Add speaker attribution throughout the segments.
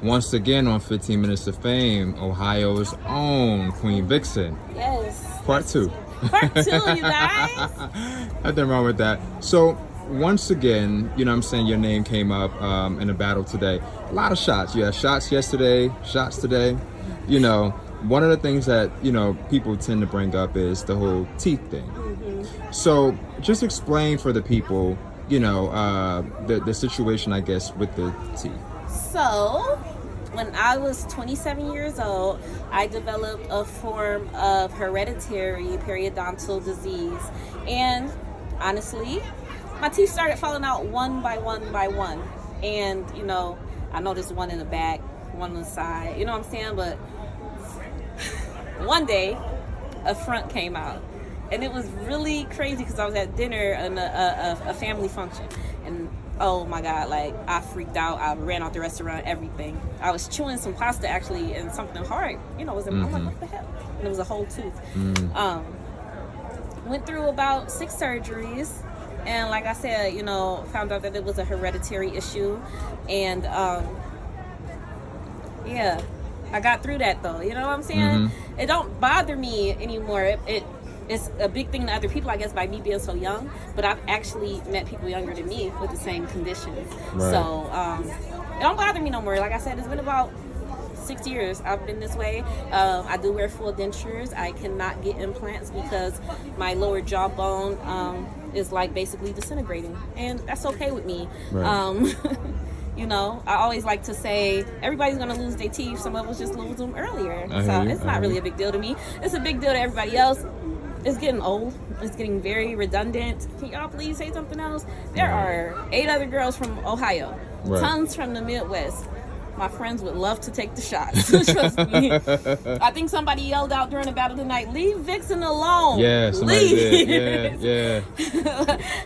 Speaker 1: once again on 15 Minutes of Fame, Ohio's own Queen Vixen.
Speaker 2: Yes.
Speaker 1: Part 2.
Speaker 2: Part 2, you guys.
Speaker 1: Nothing wrong with that. So, once again, you know what I'm saying, your name came up in a battle today. A lot of shots. You had shots yesterday, shots today. You know, one of the things that, you know, people tend to bring up is the whole teeth thing. So, just explain for the people, you know, the situation, I guess, with the teeth.
Speaker 2: So, when I was 27 years old, I developed a form of hereditary periodontal disease. And honestly, my teeth started falling out one by one. And, you know, I noticed one in the back, one on the side, you know what I'm saying? But one day, a front came out. And it was really crazy because I was at dinner and a family function. And oh my God, like I freaked out. I ran out the restaurant, everything. I was chewing some pasta actually, and something hard, you know, was in my, I'm like, what the hell? And it was a whole tooth. Went through about 6 surgeries. And like I said, you know, found out that it was a hereditary issue. And yeah, I got through that though. You know what I'm saying? It don't bother me anymore. It's a big thing to other people, I guess, by me being so young. But I've actually met people younger than me with the same conditions.
Speaker 1: Right.
Speaker 2: So it don't bother me no more. Like I said, it's been about 6 years I've been this way. I do wear full dentures. I cannot get implants because my lower jawbone is like basically disintegrating, and that's okay with me. Right. You know, I always like to say everybody's gonna lose their teeth. Some of us just lose them earlier, so it's not really a big deal to me. It's a big deal to everybody else. It's getting old. It's getting very redundant. Can y'all please say something else? There are 8 other girls from Ohio, tons from the Midwest. My friends would love to take the shots. Trust me. I think somebody yelled out during the battle tonight, "Leave Vixen alone."
Speaker 1: Yeah, somebody did. Yeah.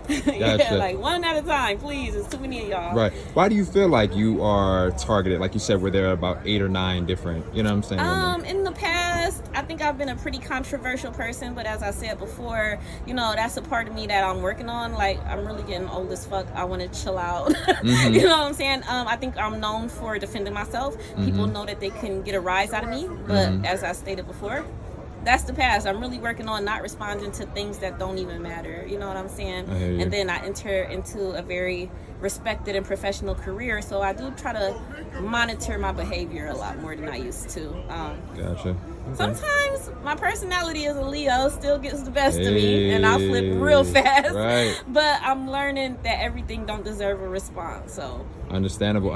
Speaker 2: Yeah, like one at a time, please. There's too many of y'all.
Speaker 1: Right. Why do you feel like you are targeted? Like you said, where there are about 8 or 9 different, you know what I'm saying?
Speaker 2: In the past, I think I've been a pretty controversial person, but as I said before, you know, that's a part of me that I'm working on. Like, I'm really getting old as fuck. I want to chill out. You know what I'm saying? I think I'm known for defending myself. People know that they can get a rise out of me, but as I stated before, that's the past. I'm really working on not responding to things that don't even matter. You know what I'm saying? And then I enter into a very respected and professional career, so I do try to monitor my behavior a lot more than I used to.
Speaker 1: Gotcha. Okay.
Speaker 2: Sometimes my personality as a Leo still gets the best of me, and I flip real fast.
Speaker 1: Right.
Speaker 2: But I'm learning that everything don't deserve a response. So
Speaker 1: understandable.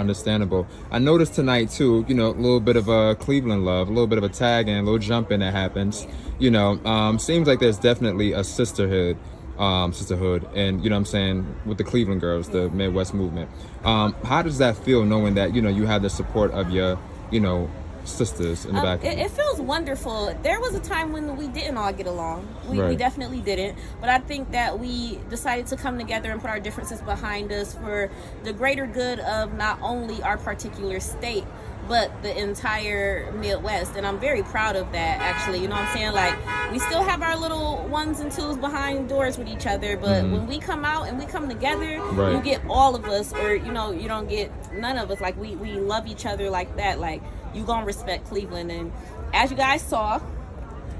Speaker 1: I noticed tonight too, you know, a little bit of a Cleveland love, a little bit of a tag and a little jumping that happens. You know, seems like there's definitely a sisterhood, and you know what I'm saying, with the Cleveland girls, the Midwest movement. How does that feel, knowing that, you know, you have the support of your, you know, sisters in the back?
Speaker 2: It feels wonderful. There was a time when we didn't all get along. We definitely didn't. But I think that we decided to come together and put our differences behind us for the greater good of not only our particular state, but the entire Midwest. And I'm very proud of that, actually. You know what I'm saying? Like, we still have our little 1s and 2s behind doors with each other, but when we come out and we come together, you get all of us, or, you know, you don't get none of us. Like, we love each other like that. Like, you gonna respect Cleveland. And as you guys saw,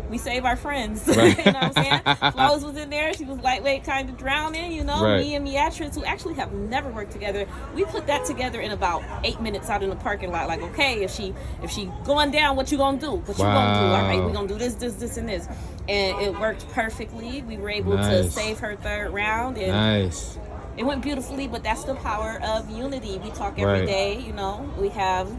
Speaker 2: we save our friends.
Speaker 1: Right.
Speaker 2: You know what I'm saying? Flowers was in there. She was lightweight, kind of drowning, you know. Me and Beatrice, who actually have never worked together, we put that together in about 8 minutes out in the parking lot. Like, okay, if she going down, what you gonna do? What you gonna do? All right, we gonna do this, and this. And it worked perfectly. We were able to save her 3rd round. And it went beautifully, but that's the power of unity. We talk every day, you know. We have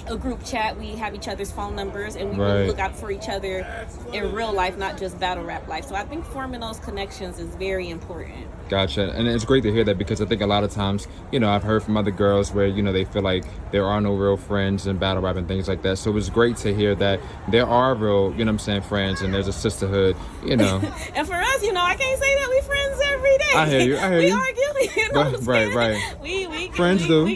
Speaker 2: a group chat, we have each other's phone numbers, and we really look out for each other in real life, not just battle rap life. So I think forming those connections is very important.
Speaker 1: Gotcha. And it's great to hear that, because I think a lot of times, you know, I've heard from other girls where, you know, they feel like there are no real friends in battle rap and things like that. So it was great to hear that there are real, you know what I'm saying, friends, and there's a sisterhood, you know.
Speaker 2: And for us, you know, I can't say that we friends every day.
Speaker 1: I hear you.
Speaker 2: We argue, you know.
Speaker 1: Right.
Speaker 2: We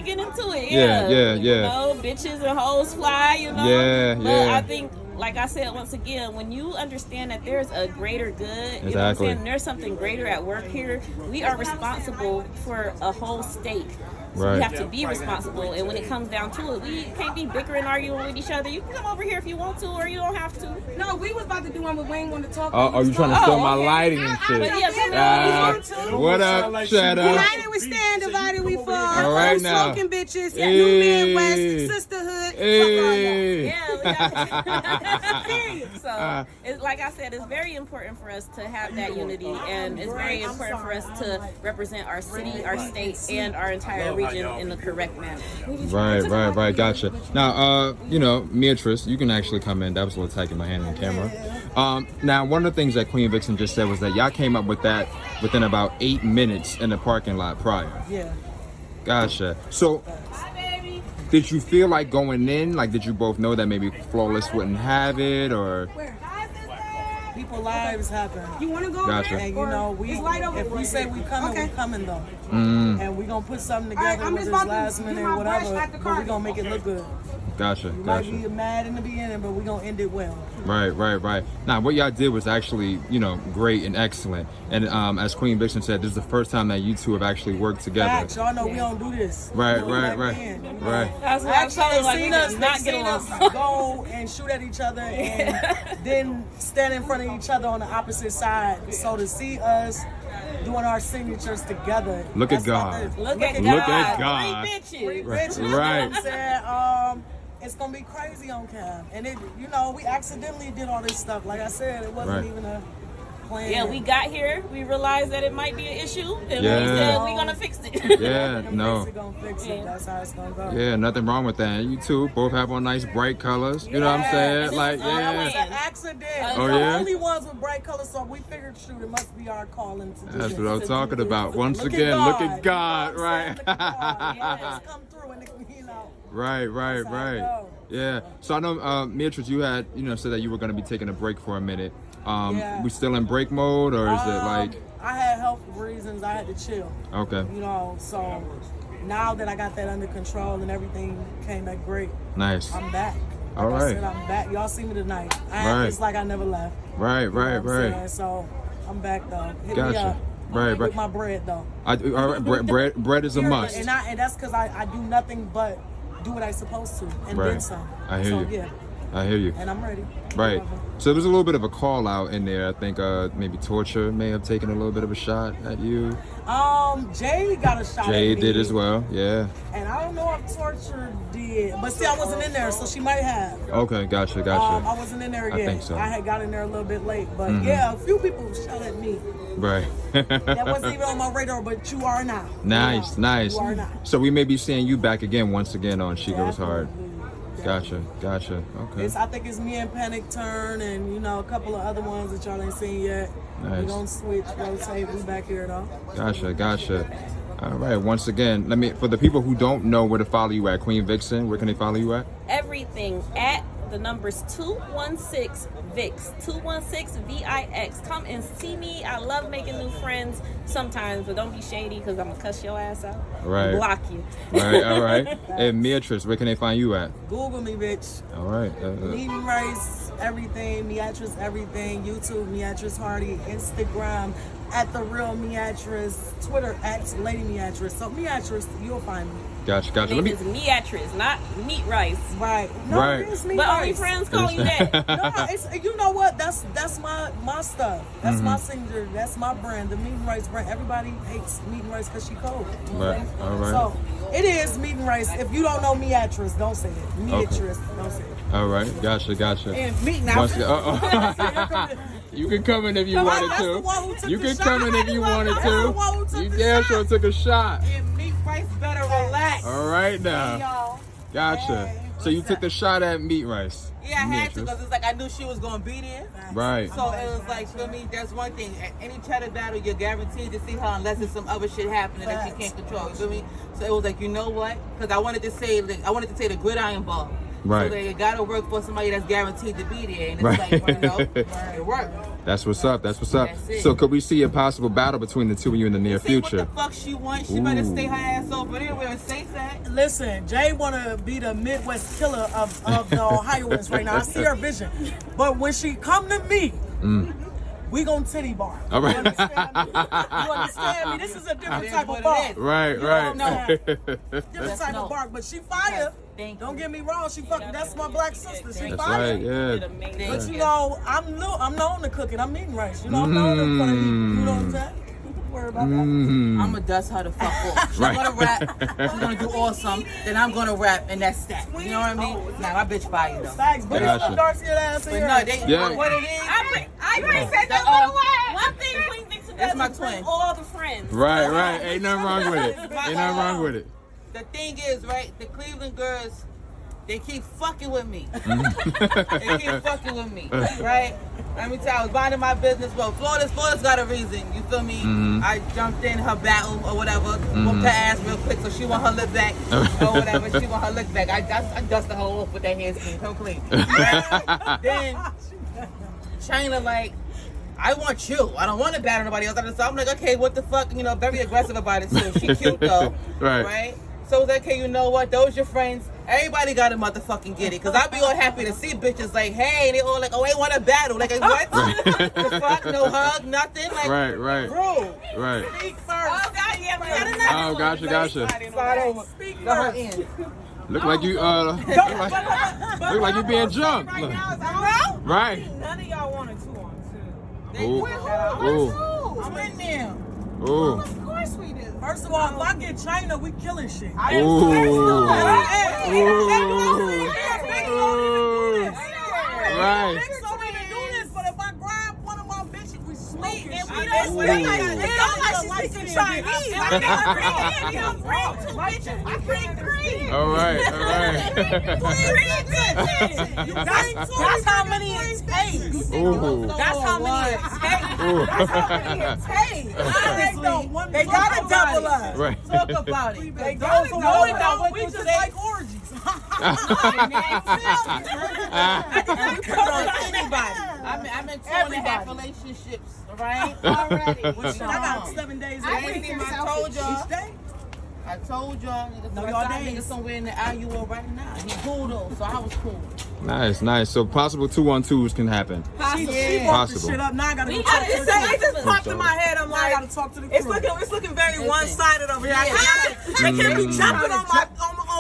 Speaker 2: get into it.
Speaker 1: Yeah.
Speaker 2: You know, bitches and hoes fly, you know. But I think, like I said, once again, when you understand that there's a greater good, you know what I'm saying, there's something greater at work here. We are responsible for a whole state.
Speaker 1: Right.
Speaker 2: We have to be responsible. And when it comes down to it, we can't be bickering, arguing with each other. You can come over here if you want to, or you don't have to.
Speaker 3: No, we was about to do one, but we ain't want to talk.
Speaker 1: Oh, you trying to steal my
Speaker 2: okay.
Speaker 1: lighting and shit?
Speaker 2: But yeah,
Speaker 1: What up, Shadow?
Speaker 3: United we stand, divided we fall.
Speaker 1: All right now.
Speaker 3: Smoking bitches.
Speaker 1: Hey.
Speaker 3: New Midwest, sisterhood.
Speaker 1: Hey.
Speaker 2: yeah. So, it's, like I said, it's very important for us to have that unity, and it's very important for us to represent our city, our state, and our entire region in the correct manner.
Speaker 1: Right. Gotcha. Now, Beatrice, you can actually come in. That was a little tight in my hand in the camera. Now, one of the things that Queen Vixen just said was that y'all came up with that within about 8 minutes in the parking lot prior.
Speaker 3: Yeah.
Speaker 1: Gotcha. So, did you feel like going in, like, did you both know that maybe Flawless wouldn't have it, or?
Speaker 3: People's lives happen. You want to go
Speaker 1: Gotcha.
Speaker 3: there? And if we say we coming, we coming though. And we gonna put something together with this last minute or whatever, but we gonna make it look good.
Speaker 1: Gotcha.
Speaker 3: We might be mad in the beginning, but we gonna end it well.
Speaker 1: Right. Now, what y'all did was actually, great and excellent. And as Queen Vixen said, this is the first time that you two have actually worked together.
Speaker 3: Facts, y'all know we don't do this.
Speaker 1: Right.
Speaker 2: That's what I'm telling you, like, we
Speaker 3: us
Speaker 2: did not get along.
Speaker 3: Go and shoot at each other and then stand in front of each other on the opposite side. So to see us doing our signatures together.
Speaker 1: Look at God.
Speaker 2: Look at God.
Speaker 3: Three bitches.
Speaker 1: Right.
Speaker 3: You know what I'm saying? It's gonna be crazy on cam, and we accidentally did all this stuff. Like I said, it wasn't even a plan.
Speaker 2: Yeah, we got here. We realized that it might be an issue, and we said we're gonna fix it.
Speaker 1: Yeah, no.
Speaker 3: Gonna fix it. That's how it's gonna go.
Speaker 1: Yeah, nothing wrong with that. You two both have on nice bright colors. You know what I'm saying? Like,
Speaker 3: That was
Speaker 1: yeah.
Speaker 3: an accident.
Speaker 1: Oh,
Speaker 3: We're
Speaker 1: yeah?
Speaker 3: the only ones with bright colors, so we figured, shoot, it must be our calling to do
Speaker 1: That's
Speaker 3: this.
Speaker 1: what I'm talking about. Once
Speaker 3: Look
Speaker 1: again,
Speaker 3: at
Speaker 1: look at God,
Speaker 3: You know what I'm
Speaker 1: right?
Speaker 3: saying? Look at God. It's come through and
Speaker 1: Right.
Speaker 3: That's how it go.
Speaker 1: Yeah. So I know, Beatrice, you had, said that you were going to be taking a break for a minute. We still in break mode, or is it like?
Speaker 3: I had health reasons. I had to chill.
Speaker 1: Okay.
Speaker 3: So now that I got that under control and everything came back great.
Speaker 1: Nice.
Speaker 3: I'm back.
Speaker 1: All right.
Speaker 3: I said, I'm back. Y'all see me tonight. It's like I never left.
Speaker 1: Right.
Speaker 3: You know what I'm saying? So I'm back though. Hit me
Speaker 1: Gotcha.
Speaker 3: up.
Speaker 1: Right.
Speaker 3: With my bread though.
Speaker 1: All right. Bread is a must.
Speaker 3: And that's because I do nothing but do what I supposed to and then some.
Speaker 1: I hear you.
Speaker 3: Yeah.
Speaker 1: I hear you.
Speaker 3: And I'm ready.
Speaker 1: Right. So there's a little bit of a call out in there. I think maybe Torture may have taken a little bit of a shot at you.
Speaker 3: Jay got a shot
Speaker 1: Jay
Speaker 3: at me.
Speaker 1: did as well. Yeah.
Speaker 3: And I don't know if Torture did, but see, I wasn't in there, so she might have.
Speaker 1: Okay. Gotcha.
Speaker 3: I wasn't in there yet.
Speaker 1: I think so.
Speaker 3: I had got in there a little bit late, but yeah, a few people shot at me.
Speaker 1: Right.
Speaker 3: That wasn't even on my radar, but you are now.
Speaker 1: Nice.
Speaker 3: You are now.
Speaker 1: So we may be seeing you back again once again on She Goes Hard. Gotcha. Okay.
Speaker 3: I think it's me and Panic Turn and, a couple of other ones that y'all ain't seen yet.
Speaker 1: Nice.
Speaker 3: We don't switch, rotate. We back here, though.
Speaker 1: Gotcha. All right. Once again, for the people who don't know where to follow you at, Queen Vixen, where can they follow you at?
Speaker 2: Everything at the numbers 216 Vix, 216 VIX. Come and see me. I love making new friends sometimes, but don't be shady because I'm gonna cuss your ass out.
Speaker 1: Right.
Speaker 2: Block you.
Speaker 1: Right. All right. And Beatrice, where can they find you at?
Speaker 3: Google me, bitch.
Speaker 1: All right.
Speaker 3: Meeting Rice, everything. Beatrice, everything. YouTube, Beatrice Hardy. Instagram, at the real Beatrice. Twitter, at Lady Beatrice. So Beatrice, you'll find me.
Speaker 1: Gotcha.
Speaker 2: It is Beatrice, not Meat Rice.
Speaker 3: Right. No,
Speaker 1: Right.
Speaker 3: it's Meat
Speaker 2: But
Speaker 3: Rice.
Speaker 2: only friends call you that.
Speaker 3: No, you know what? That's my stuff. That's my signature. That's my brand, the Meat and Rice brand. Everybody hates Meat and Rice because she cold.
Speaker 1: Right. All right.
Speaker 3: So it is Meat and Rice. If you don't know Beatrice, don't say it. Beatrice, don't say it.
Speaker 1: All right. Gotcha.
Speaker 3: And meat now.
Speaker 1: You can come in if you wanted to. You can come in if you wanted to. You damn sure took a shot.
Speaker 3: And Meat Rice better relax.
Speaker 1: All right now.
Speaker 3: Y'all.
Speaker 1: Gotcha.
Speaker 3: Hey,
Speaker 1: So you took the shot at Meat Rice.
Speaker 4: Yeah, I had to
Speaker 1: Beatrice.
Speaker 4: because it's like I knew she was gonna be there.
Speaker 1: Right.
Speaker 4: So it was like, for me, that's one thing. At any cheddar battle, you're guaranteed to see her unless there's some other shit happening that you can't control. You feel me? So it was like, you know what? Because I wanted to say the gridiron ball.
Speaker 1: Right.
Speaker 4: So you gotta work for somebody that's guaranteed to be there, and it's
Speaker 1: Right.
Speaker 4: like, it worked.
Speaker 1: That's what's up. That's
Speaker 4: it.
Speaker 1: So could we see a possible battle between the two of you in the near
Speaker 4: See
Speaker 1: future?
Speaker 4: what the fuck she wants. She better stay her ass over there where it's safe at.
Speaker 3: Listen, Jay wanna be the Midwest killer of the Ohioans right now. I see her vision. But when she come to me, we gon' titty bar.
Speaker 1: All right.
Speaker 3: You understand me? You understand me? This is a different type of
Speaker 4: what
Speaker 3: bark.
Speaker 4: it is.
Speaker 1: Right,
Speaker 3: You know
Speaker 1: right.
Speaker 3: what I'm saying? Different type
Speaker 4: no.
Speaker 3: of bark, but she fire.
Speaker 4: Thank
Speaker 3: Don't
Speaker 4: you.
Speaker 3: get me wrong, she fucking. That's my black sister. She
Speaker 1: That's
Speaker 3: fire.
Speaker 1: right, yeah.
Speaker 3: But you know, I'm known to cook it. I'm eating rice. You know, I'm known to put it. You know what I'm saying? Don't worry about that.
Speaker 1: Mm.
Speaker 4: I'm gonna dust her the fuck off. She's
Speaker 1: Right.
Speaker 4: gonna rap, she's gonna do awesome, then I'm gonna rap, and that's that. You know what I mean? Nah, my bitch fire though.
Speaker 3: Facts, but
Speaker 1: Gotcha.
Speaker 3: it's dark skinned ass in
Speaker 4: But
Speaker 3: here.
Speaker 4: no, they,
Speaker 1: Yeah.
Speaker 4: what it is,
Speaker 2: I appreciate that little way. One thing Queen Vixen
Speaker 4: That's
Speaker 2: does
Speaker 4: my
Speaker 2: is bring
Speaker 4: twin.
Speaker 2: all the friends.
Speaker 1: Right, right. Ain't nothing wrong with it. Ain't nothing wrong with it.
Speaker 4: the thing is, right, the Cleveland girls, they keep fucking with me.
Speaker 1: Mm-hmm.
Speaker 4: They keep fucking with me, right? Let me tell you, I was minding my business. Well, Florida's got a reason. You feel me?
Speaker 1: Mhm.
Speaker 4: I jumped in her battle or whatever, whooped her ass real quick, so she want her lick back or whatever. She want her lick back. I dusted her off with that hair skin, come clean. Right? Then China like, I want you. I don't want to battle nobody else. So I'm like, okay, what the fuck? You know, very aggressive about it too. She cute though,
Speaker 1: Right.
Speaker 4: So it's like, okay, you know what? Those your friends. Everybody got to motherfucking get it. Because I be all happy to see bitches like, hey, they all like, oh, they want to battle. Like, what? The fuck? No hug, nothing? Like,
Speaker 1: Right, right.
Speaker 4: bro.
Speaker 1: Right.
Speaker 3: Speak first.
Speaker 2: Oh, God, yeah, we got another
Speaker 1: Oh, gotcha, gotcha.
Speaker 4: Slide over.
Speaker 3: Speak
Speaker 4: Go her
Speaker 3: first.
Speaker 4: in.
Speaker 1: Look like you, look like you being jumped. Look. Right.
Speaker 5: None of y'all want a 2-on-2.
Speaker 1: Ooh. Ooh.
Speaker 4: I'm in there.
Speaker 1: Ooh.
Speaker 5: Of course we do.
Speaker 3: First of all, if I get China, we killing shit.
Speaker 1: Ooh.
Speaker 3: Ooh.
Speaker 1: Right.
Speaker 3: Big so we can do this, but if I grab one of my bitches, we smoking shit.
Speaker 1: Ooh.
Speaker 3: It don't like she's speaking Chinese.
Speaker 2: I bring three.
Speaker 1: All right, all right.
Speaker 3: That's how many it takes.
Speaker 1: Ooh.
Speaker 3: That's how many it takes.
Speaker 1: Ooh.
Speaker 3: Honestly, they gotta double up.
Speaker 1: Right.
Speaker 4: Talk about it.
Speaker 3: They
Speaker 4: Those
Speaker 3: gotta
Speaker 4: who
Speaker 3: double
Speaker 4: know it,
Speaker 3: up.
Speaker 4: I
Speaker 3: We
Speaker 4: went
Speaker 3: just
Speaker 4: through
Speaker 3: like
Speaker 4: today.
Speaker 3: orgies.
Speaker 4: Anybody. I'm in 2.5 relationships, all right?
Speaker 5: Already.
Speaker 3: I got 7 days.
Speaker 5: I
Speaker 3: a week.
Speaker 5: think
Speaker 4: I told y'all.
Speaker 3: Each day.
Speaker 4: I told y'all, nigga,
Speaker 3: No,
Speaker 4: no,
Speaker 3: y'all
Speaker 4: nigga
Speaker 3: days.
Speaker 4: somewhere in the IUO right now. He cool though, so I was cool.
Speaker 1: Nice, nice. So possible 2-on-2s can happen.
Speaker 3: She fucked the
Speaker 1: Possible.
Speaker 3: shit up. Now I gotta go
Speaker 2: We
Speaker 3: talk
Speaker 2: gotta
Speaker 3: to the
Speaker 2: say,
Speaker 3: crew.
Speaker 2: it just
Speaker 3: popped in my head. I'm like, I gotta talk to the crew.
Speaker 5: It's looking very one-sided over here.
Speaker 3: They can't be jumping on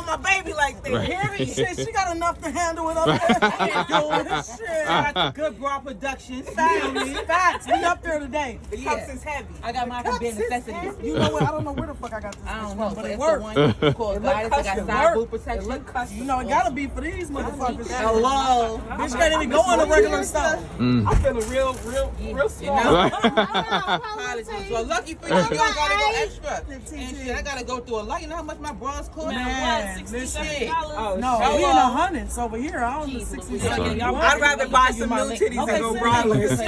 Speaker 3: my baby like that.
Speaker 1: Right.
Speaker 3: Hear me? Shit, she got enough to handle it up there. She ain't doing this shit.
Speaker 4: I got the good bra productions.
Speaker 3: Facts. We up there today.
Speaker 5: The cups is heavy.
Speaker 4: I got mine from bare necessities.
Speaker 3: You know what? I don't know where the fuck I got this.
Speaker 4: I don't
Speaker 3: from,
Speaker 4: know,
Speaker 3: but
Speaker 4: but
Speaker 3: it
Speaker 4: it's
Speaker 3: works.
Speaker 4: the one called Guidance. I got
Speaker 3: custom.
Speaker 4: side boob
Speaker 3: It
Speaker 4: protection.
Speaker 3: You know, it gotta be for these motherfuckers.
Speaker 4: Hello.
Speaker 3: Bitch can't even go on the regular stuff.
Speaker 5: I feel real
Speaker 4: You
Speaker 5: small.
Speaker 4: know?
Speaker 1: Right.
Speaker 4: Apologies. Well, lucky for you, I gotta go extra. And shit, I gotta go through a lot. You know how much my bras cost?
Speaker 3: Man,
Speaker 4: Shit.
Speaker 3: listen.
Speaker 5: Oh,
Speaker 3: No,
Speaker 4: Hello.
Speaker 3: we in the hundreds over here. I don't know 60.
Speaker 5: I'd rather buy some new titties and go braless.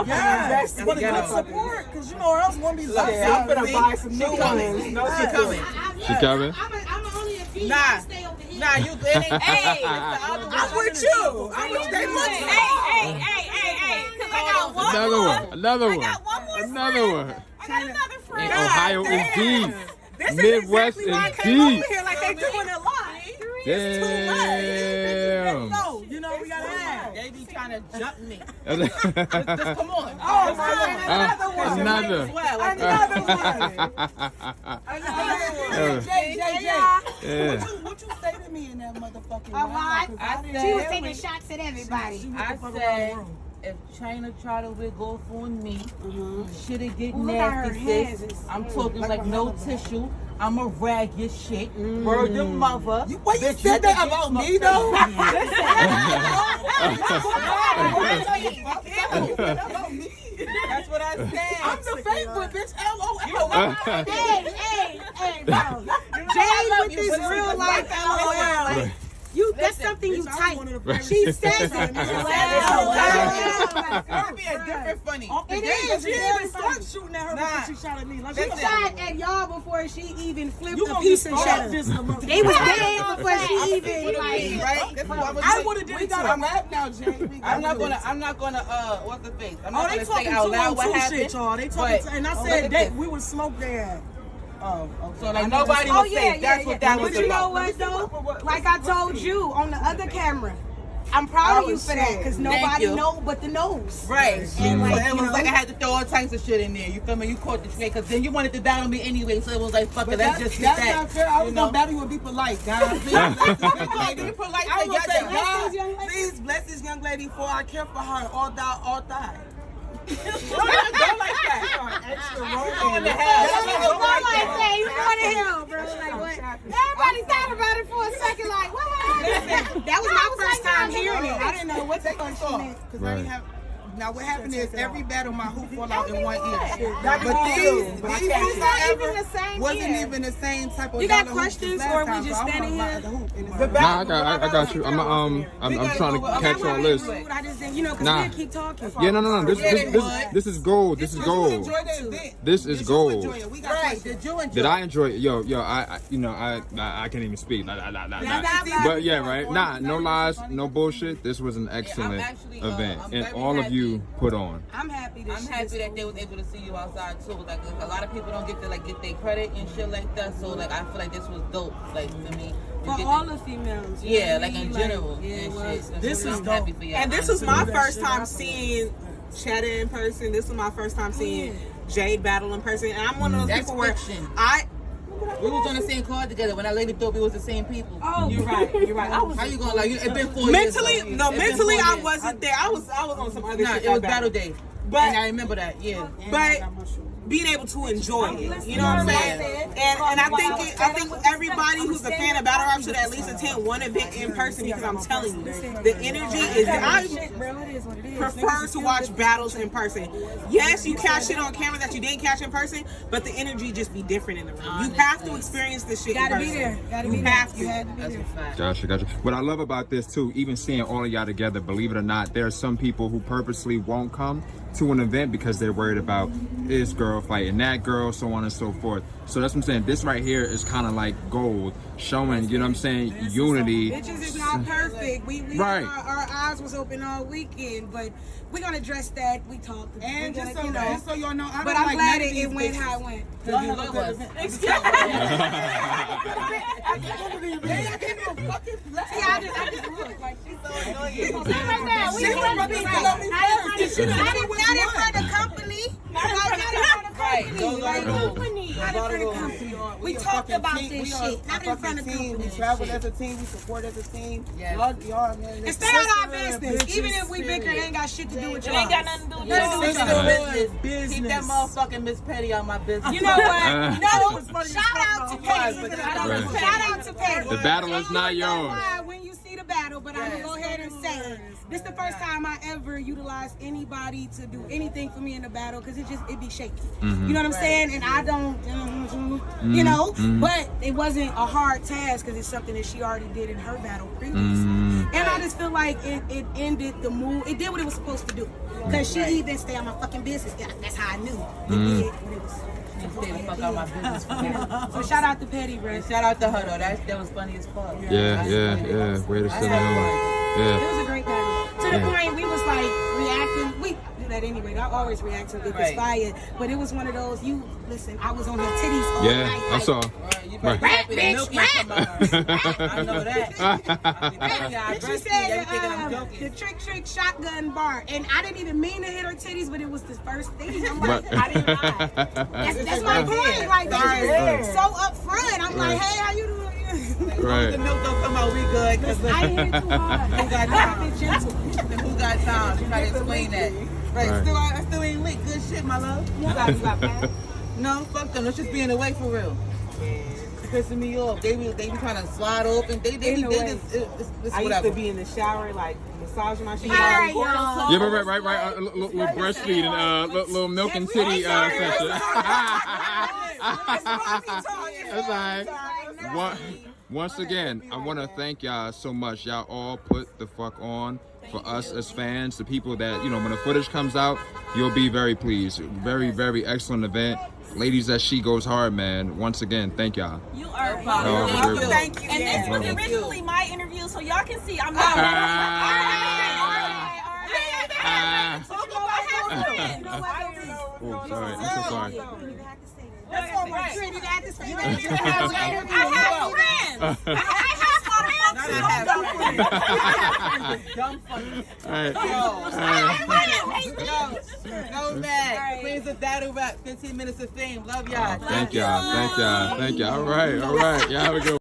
Speaker 3: Yes, but a good support, because you know, or else one be left
Speaker 5: Yeah, I'm
Speaker 3: side.
Speaker 5: gonna buy some new ones. No,
Speaker 4: She coming.
Speaker 1: She coming?
Speaker 6: I'm only a female.
Speaker 4: Nah.
Speaker 6: Stay over here.
Speaker 4: Nah, you good.
Speaker 2: Hey,
Speaker 5: I'm with you. I'm with they look.
Speaker 2: hey, because I got one
Speaker 1: Another
Speaker 2: more.
Speaker 1: one. Another
Speaker 2: I
Speaker 1: one.
Speaker 2: got one more
Speaker 1: Another
Speaker 2: friend.
Speaker 1: one.
Speaker 2: I got another
Speaker 1: In
Speaker 2: friend.
Speaker 1: Ohio indeed.
Speaker 5: This
Speaker 1: Midwest
Speaker 5: is exactly why I came over
Speaker 1: indeed.
Speaker 5: here. Like they doing a lot.
Speaker 1: Damn.
Speaker 3: No, you know, we gotta have.
Speaker 4: They be trying to jump me.
Speaker 1: Another
Speaker 4: Just come on.
Speaker 3: Another one.
Speaker 1: Another.
Speaker 4: Well,
Speaker 3: Another one.
Speaker 1: Yeah.
Speaker 3: What you say to me in that motherfucking
Speaker 6: A lot.
Speaker 4: I
Speaker 6: She was
Speaker 4: said,
Speaker 6: taking shots at everybody.
Speaker 4: I said, if China try to wig off on me, shit'll get
Speaker 6: Look at her
Speaker 4: nasty,
Speaker 6: hands.
Speaker 4: sis. I'm talking like no tissue. I'ma rag your shit. Word your mother.
Speaker 3: Wait, you said that about me though?
Speaker 4: That's what I said.
Speaker 3: I'm the favorite, bitch. LOL.
Speaker 6: Hey, bro. Jade with this real life LOL. Like, that's something you type. She says it.
Speaker 4: It'll be a different funny.
Speaker 6: It is.
Speaker 3: She even started shooting at her before she shot at me. Like,
Speaker 6: She shot at y'all before she even flipped
Speaker 3: you
Speaker 6: a
Speaker 3: gonna
Speaker 6: piece
Speaker 3: get
Speaker 6: and
Speaker 3: started
Speaker 6: shut
Speaker 3: this
Speaker 6: her.
Speaker 3: motherfucker.
Speaker 6: They was dead before she even
Speaker 4: Right?
Speaker 6: like.
Speaker 4: That's what I'm
Speaker 3: I would have did it too.
Speaker 5: I'm rap now, Jay.
Speaker 4: I'm not gonna what's the face? I'm
Speaker 3: Oh,
Speaker 4: not
Speaker 3: they
Speaker 4: gonna say
Speaker 3: talking
Speaker 4: out loud
Speaker 3: 2-on-2
Speaker 4: what happened.
Speaker 3: shit, y'all. They
Speaker 4: but-
Speaker 3: talking, and I
Speaker 4: look
Speaker 3: said
Speaker 4: at
Speaker 3: that
Speaker 4: this.
Speaker 3: we would smoke their ass. Oh, okay.
Speaker 4: So like nobody
Speaker 6: Oh
Speaker 4: was
Speaker 6: yeah,
Speaker 4: safe.
Speaker 6: yeah,
Speaker 4: That's
Speaker 6: yeah.
Speaker 4: what that was
Speaker 6: But you know
Speaker 4: about.
Speaker 6: what though? Like I told you on the other camera, I'm proud of you for that
Speaker 3: shit.
Speaker 6: because
Speaker 4: Thank
Speaker 6: nobody
Speaker 4: you.
Speaker 6: know but the nose.
Speaker 4: Right.
Speaker 6: And like,
Speaker 4: It
Speaker 6: you
Speaker 4: was
Speaker 6: know,
Speaker 4: like I had to throw all types of shit in there. You feel me? You caught the trick because then you wanted to battle me anyway, so it was like, fuck it, let's just get
Speaker 5: That's
Speaker 4: that.
Speaker 5: not fair. I was gonna battle you and be polite, guys. Please,
Speaker 4: Be polite
Speaker 5: I
Speaker 4: to
Speaker 5: will say,
Speaker 4: y'all.
Speaker 5: God, please bless this young lady for I care for her all die.
Speaker 4: Don't like that.
Speaker 5: Extra
Speaker 4: Go in
Speaker 5: rolling.
Speaker 4: the house.
Speaker 6: Everybody thought about it for a second, like, what happened? That was my first time hearing it. I didn't know what the fuck she meant.
Speaker 5: Because I didn't have. Now what happened is every battle my hoop fall out in one ear.
Speaker 3: But
Speaker 5: Wasn't even the same type of.
Speaker 6: You got
Speaker 5: dollar hoop
Speaker 6: questions,
Speaker 5: as
Speaker 6: or
Speaker 5: last
Speaker 6: we
Speaker 5: time,
Speaker 6: just
Speaker 5: so I
Speaker 6: standing
Speaker 5: want
Speaker 6: here?
Speaker 5: the hoop, and it's
Speaker 1: Nah, I got you. I'm trying to catch all this.
Speaker 6: I just didn't, because
Speaker 1: Nah.
Speaker 6: we didn't keep talking.
Speaker 1: Yeah, no. This is gold. This is gold.
Speaker 5: Enjoy the event.
Speaker 1: This is
Speaker 5: Did
Speaker 1: gold.
Speaker 5: you enjoy it? We got
Speaker 4: Right.
Speaker 5: questions.
Speaker 4: Did you enjoy
Speaker 1: Did I enjoy it? Yo, I can't even speak. Nah. But yeah, right. Nah, no lies, no bullshit. This was an excellent
Speaker 4: actually,
Speaker 1: event,
Speaker 4: I'm
Speaker 1: and
Speaker 4: very
Speaker 1: all of
Speaker 4: happy.
Speaker 1: you put on.
Speaker 6: I'm happy
Speaker 4: I'm happy that they was able to see you outside too. Like a lot of people don't get to get their credit and shit like that. So like I feel like this was dope. Like to me,
Speaker 6: For all the females. you know
Speaker 4: yeah,
Speaker 6: what I
Speaker 4: like in
Speaker 6: mean?
Speaker 4: general
Speaker 6: Yeah, it
Speaker 4: and
Speaker 6: was.
Speaker 4: shit. So
Speaker 3: This
Speaker 4: I'm
Speaker 3: is
Speaker 4: happy
Speaker 3: dope.
Speaker 4: for y'all.
Speaker 3: And this was my
Speaker 4: honestly.
Speaker 3: first time seeing Cheddar in person. This was my first time seeing Jade battle in person. And I'm one of those
Speaker 4: That's
Speaker 3: people where
Speaker 4: fiction.
Speaker 3: we
Speaker 4: We was on the same card together when that lady thought we was the same people.
Speaker 6: Oh,
Speaker 3: You're right. I was
Speaker 4: How you gonna like? It been 4 years.
Speaker 3: mentally,
Speaker 4: though.
Speaker 3: no,
Speaker 4: It been
Speaker 3: mentally
Speaker 4: 4
Speaker 3: I
Speaker 4: years.
Speaker 3: wasn't there. I was on some other
Speaker 4: Nah,
Speaker 3: shit.
Speaker 4: it was
Speaker 3: that
Speaker 4: battle day.
Speaker 3: But
Speaker 4: And I remember that. Yeah.
Speaker 3: but being able to enjoy it, you know what I'm saying? And I think everybody who's a fan of battle rap should at least attend one event in person because I'm telling you, the energy is. I prefer to watch battles in person. Yes, you catch shit on camera that you didn't catch in person, but the energy just be different in the room. You have to experience this shit in
Speaker 6: Gotta
Speaker 3: person.
Speaker 6: be there. Gotta be
Speaker 3: You
Speaker 6: there.
Speaker 3: have to.
Speaker 6: You had to be
Speaker 4: That's
Speaker 6: there.
Speaker 4: a fact.
Speaker 1: Gotcha. What I love about this too, even seeing all of y'all together, believe it or not, there are some people who purposely won't come to an event because they're worried about this girl fighting that girl, so on and so forth. So that's what I'm saying. This right here is kind of like gold, showing, you know what I'm saying, unity.
Speaker 6: Bitches is not perfect. We
Speaker 1: Right.
Speaker 6: our eyes was open all weekend, but we're gonna address that. We talked.
Speaker 5: And
Speaker 6: we
Speaker 5: just
Speaker 6: gonna,
Speaker 5: so, so y'all know, I
Speaker 6: but
Speaker 5: don't
Speaker 6: I'm
Speaker 5: like
Speaker 6: glad
Speaker 5: none of
Speaker 6: it
Speaker 5: these
Speaker 6: went
Speaker 5: bitches.
Speaker 6: how it went.
Speaker 5: Y'all have a good event.
Speaker 6: See, I just look like she's so annoying. Right now, we
Speaker 5: Not
Speaker 6: in front of company. Not in front of
Speaker 4: Right.
Speaker 6: company.
Speaker 4: Those are the rules.
Speaker 6: Not in front of company. We talked about this shit. Not in front of
Speaker 5: team. We
Speaker 6: company.
Speaker 5: travel as a team. We support as a team.
Speaker 4: Yes.
Speaker 5: Y'all, man.
Speaker 6: And stay out of our business. Even if we bicker, it ain't got shit to do with
Speaker 2: It
Speaker 6: y'all.
Speaker 2: ain't got nothing to do with
Speaker 6: Nothing to do with
Speaker 2: you.
Speaker 6: y'all.
Speaker 4: Business. Keep that motherfucking Miss Petty on my business.
Speaker 6: You know what?
Speaker 5: It was
Speaker 6: No,
Speaker 5: funny
Speaker 6: shout
Speaker 5: as
Speaker 6: out to
Speaker 5: fuck,
Speaker 6: Petty.
Speaker 5: but
Speaker 1: Right.
Speaker 6: Shout out to Petty.
Speaker 1: The battle is not
Speaker 6: You know
Speaker 1: yours.
Speaker 6: why when you see the battle, but I'm gonna go ahead and say it. This the first time I ever utilized anybody to do anything for me in the battle because it be shaky. You know what I'm saying? And I don't, you know, but it wasn't a hard task because it's something that she already did in her battle previously. And I just feel like it ended the move. It did what it was supposed to do because she even stay on my fucking business. Yeah, that's how I knew it did what it was.
Speaker 4: Stay the fuck out my business for me.
Speaker 6: So shout out to Petty, bro.
Speaker 4: And shout out to her though. That was funny as fuck.
Speaker 1: Yeah. Way to sit down.
Speaker 6: It
Speaker 1: Yeah.
Speaker 6: was a great battle. To the point we was like reacting. We do that anyway. I always react to it if it's
Speaker 4: Right.
Speaker 6: fire. But it was one of those. Listen. I was on her titties all
Speaker 1: Yeah,
Speaker 6: night.
Speaker 1: I
Speaker 6: like,
Speaker 1: saw.
Speaker 4: Right, you better be
Speaker 1: Right.
Speaker 4: happy that milk ain't come out. I know that.
Speaker 6: And she said the trick shotgun bar, and I didn't even mean to hit her titties, but it was the first thing. I'm like, I didn't lie. That's my point. Like, she's so upfront. I'm like, hey, how you doing?
Speaker 1: Right.
Speaker 4: The milk don't come out, we good. Cause
Speaker 6: I ain't hit it too hard.
Speaker 4: Who got
Speaker 6: I
Speaker 4: time?
Speaker 6: been gentle.
Speaker 4: Who got time? Try to explain that. Right,
Speaker 1: Right.
Speaker 4: I still ain't lit. Good shit, my love.
Speaker 6: You got that.
Speaker 4: No, fuck them. Let's just be in the way for real. Pissing me off. They be trying to slide open. They
Speaker 3: In the way.
Speaker 4: just it's
Speaker 3: I used
Speaker 4: whatever.
Speaker 3: to be in the shower, like massaging my shit.
Speaker 6: All right, y'all.
Speaker 1: Yeah, right. A little breastfeeding, little milk and titty session. That's all right. Once again, I want to thank y'all so much. Y'all all put the fuck on for us as fans, the people that, you know, when the footage comes out, you'll be very pleased. Very, very excellent event. Ladies, that she goes hard, man. Once again, thank y'all.
Speaker 2: You are
Speaker 1: Oh,
Speaker 2: fine.
Speaker 1: very
Speaker 3: Thank you.
Speaker 2: And this was
Speaker 1: Thank
Speaker 2: originally my interview, so y'all can see I'm not.
Speaker 1: Oh, sorry. I'm so sorry.
Speaker 6: That's all right. You had to say that.
Speaker 2: I have friends. I have friends.
Speaker 4: Dumb funny.
Speaker 1: All right.
Speaker 4: Nomad. Queens of Battle Rap. 15 minutes of fame. Love y'all.
Speaker 1: Thank y'all. Thank y'all. Thank y'all. All right. All right. Y'all have a good one.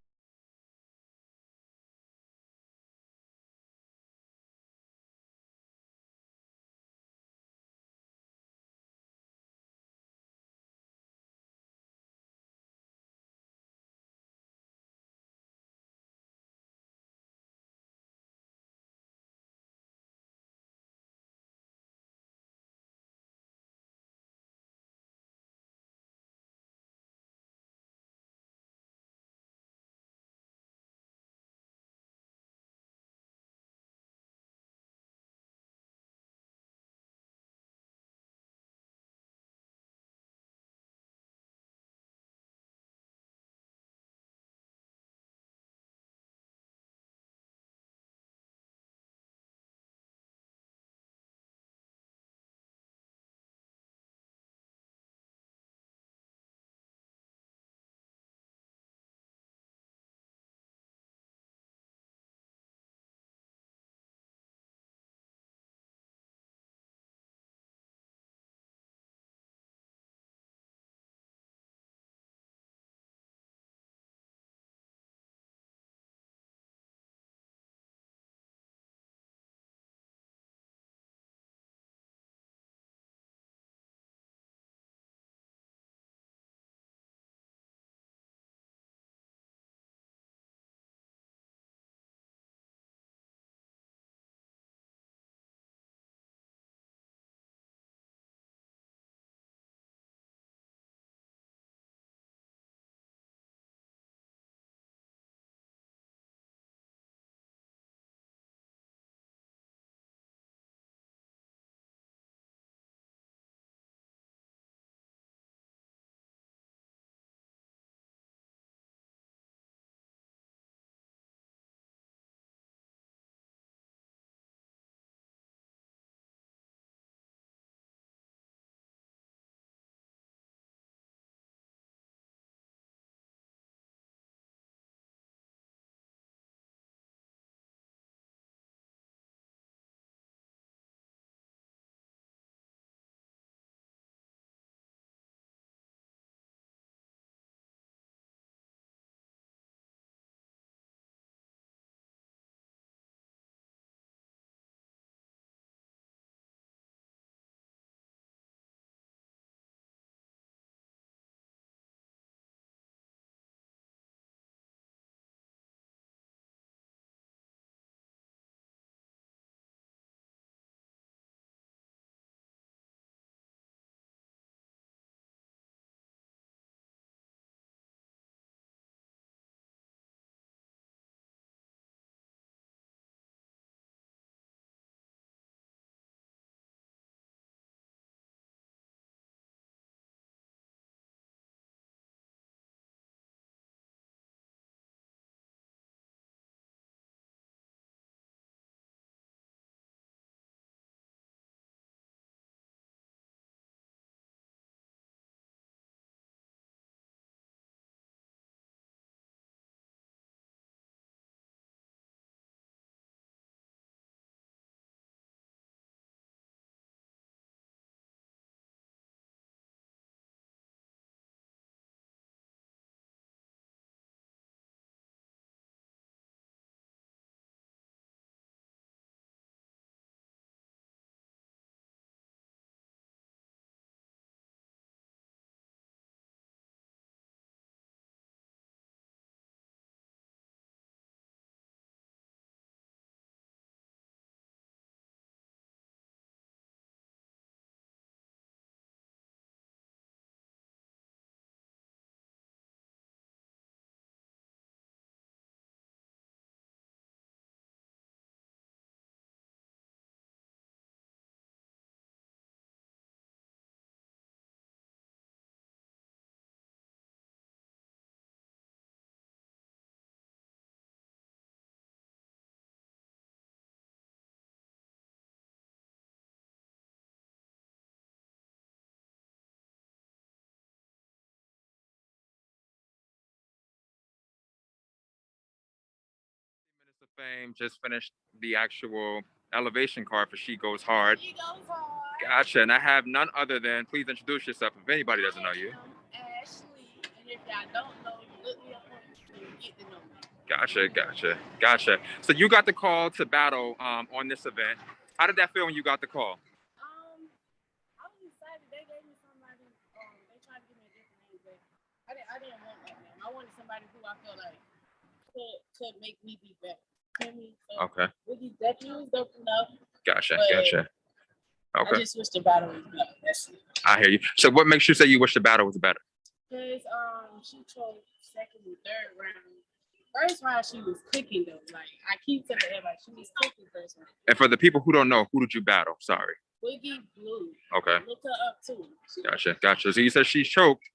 Speaker 1: Fame just finished the actual elevation card for She Goes Hard.
Speaker 7: She Goes Hard.
Speaker 1: Gotcha. And I have none other than, please introduce yourself if anybody doesn't know you.
Speaker 7: Ashley. And if y'all don't know, look me up on YouTube, get to know me.
Speaker 1: Gotcha. So you got the call to battle on this event. How did that feel when you got the call?
Speaker 7: I was excited. They gave me somebody, they tried to give me a different name, but I didn't want that name. I wanted somebody who I felt like could make me be better. You know me? So
Speaker 1: Okay.
Speaker 7: Wiggy definitely was dope enough.
Speaker 1: Gotcha.
Speaker 7: Okay.
Speaker 1: I
Speaker 7: just wish the battle was better. That's it.
Speaker 1: I hear you. So what makes you say you wish the battle was better?
Speaker 7: Because she chose second and third round. First round she was cooking though. Like I keep telling everybody, she was cooking first round.
Speaker 1: And for the people who don't know, who did you battle? Sorry.
Speaker 7: Wiggy Blue.
Speaker 1: Okay.
Speaker 7: Look her up too.
Speaker 1: Gotcha. So you said she choked.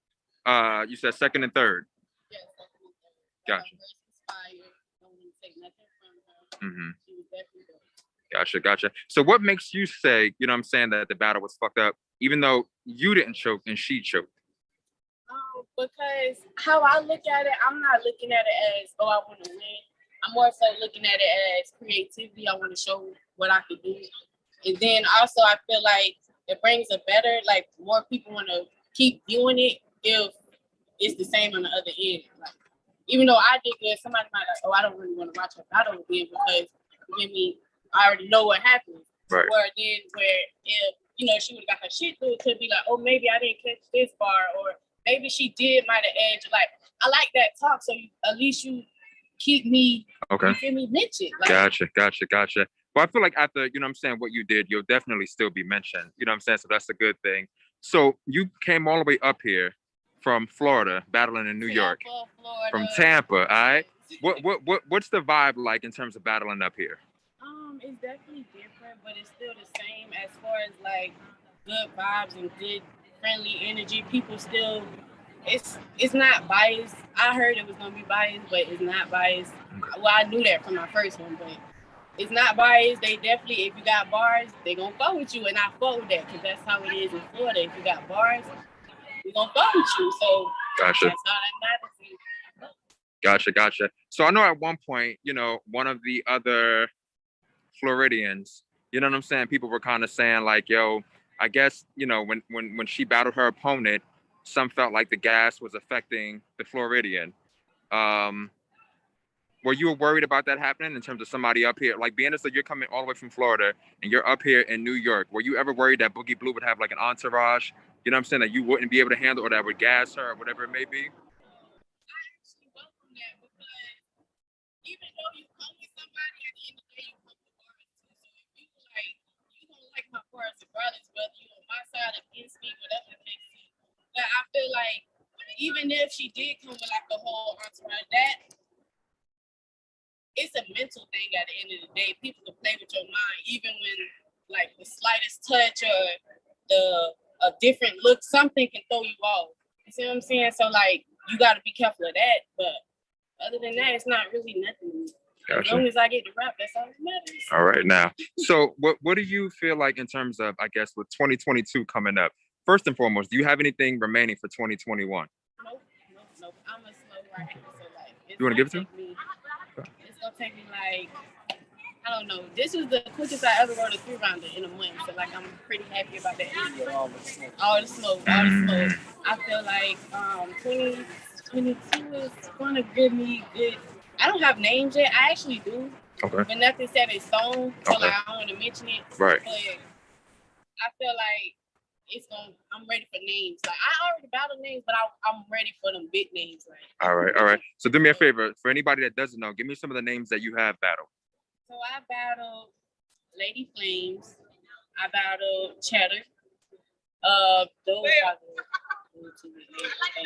Speaker 1: You said second and third.
Speaker 7: Yes, second and third.
Speaker 1: Gotcha.
Speaker 7: Don't want to take nothing from her.
Speaker 1: Mm-hmm.
Speaker 7: She was definitely dope.
Speaker 1: Gotcha. So what makes you say, you know what I'm saying, that the battle was fucked up, even though you didn't choke and she choked?
Speaker 7: Because how I look at it, I'm not looking at it as, oh, I want to win. I'm more so looking at it as creativity. I want to show what I can do. And then also I feel like it brings a better, like more people want to keep doing it if it's the same on the other end. Like, even though I did good, somebody might like, oh, I don't really want to watch her battle again because, you know me, I already know what happened.
Speaker 1: Right.
Speaker 7: Where if, she would have got her shit through, it could be like, oh, maybe I didn't catch this bar, or maybe she might have edged. Like, I like that talk, so at least you keep me, you feel me, mentioned. Like,
Speaker 1: Gotcha. Well, I feel like after, you know what I'm saying, what you did, you'll definitely still be mentioned. You know what I'm saying? So that's a good thing. So you came all the way up here from Florida, battling in New York.
Speaker 7: Florida.
Speaker 1: From Tampa, all right? What's the vibe like in terms of battling up here?
Speaker 7: It's definitely different, but it's still the same as far as like good vibes and good friendly energy. People still, it's not biased. I heard it was gonna be biased, but it's not biased. Well, I knew that from my first one, but it's not biased. They definitely, if you got bars, they gonna fuck with you, and I fuck with that because that's how it is in Florida. If you got bars, we gonna fuck with you. So
Speaker 1: Gotcha.
Speaker 7: That's all that matters.
Speaker 1: Gotcha. So I know at one point, one of the other Floridians, you know what I'm saying? People were kind of saying like, yo, I guess, when she battled her opponent, some felt like the gas was affecting the Floridian. Were you worried about that happening in terms of somebody up here? Like, being as though you're coming all the way from Florida and you're up here in New York, were you ever worried that Boogie Blue would have like an entourage, you know what I'm saying, that you wouldn't be able to handle, or that would gas her or whatever it may be?
Speaker 7: I actually welcome that because even though you come with somebody, at the end of the day, you come with bars too. So if you don't like my bars regardless, whether you're on my side against me, whatever the case is. But I feel like even if she did come with like the whole entourage, that it's a mental thing at the end of the day. People can play with your mind, even when like the slightest touch or a different look, something can throw you off. You see what I'm saying? So like, you got to be careful of that. But other than that, it's not really nothing. Gotcha. As long as I get to rap, that's all that matters.
Speaker 1: All right, now. So what do you feel like in terms of, I guess, with 2022 coming up? First and foremost, do you have anything remaining for 2021?
Speaker 7: Nope. I'm a slow rider, so like.
Speaker 1: You want to give it to me?
Speaker 7: It's gonna take me like, I don't know. This was the quickest I ever wrote a 3-rounder in a month, so like I'm pretty happy about that. All the smoke. I feel like 2022 is gonna give me good. I don't have names yet. I actually do.
Speaker 1: Okay.
Speaker 7: But nothing set in stone, so like I don't want to mention it.
Speaker 1: Right.
Speaker 7: But I feel like I'm ready for names. Like I already battled names, but I'm ready for them big names. Like.
Speaker 1: All right. So do me a favor. For anybody that doesn't know, give me some of the names that you have battled.
Speaker 7: So I battled Lady Flames. I battled Cheddar. Those are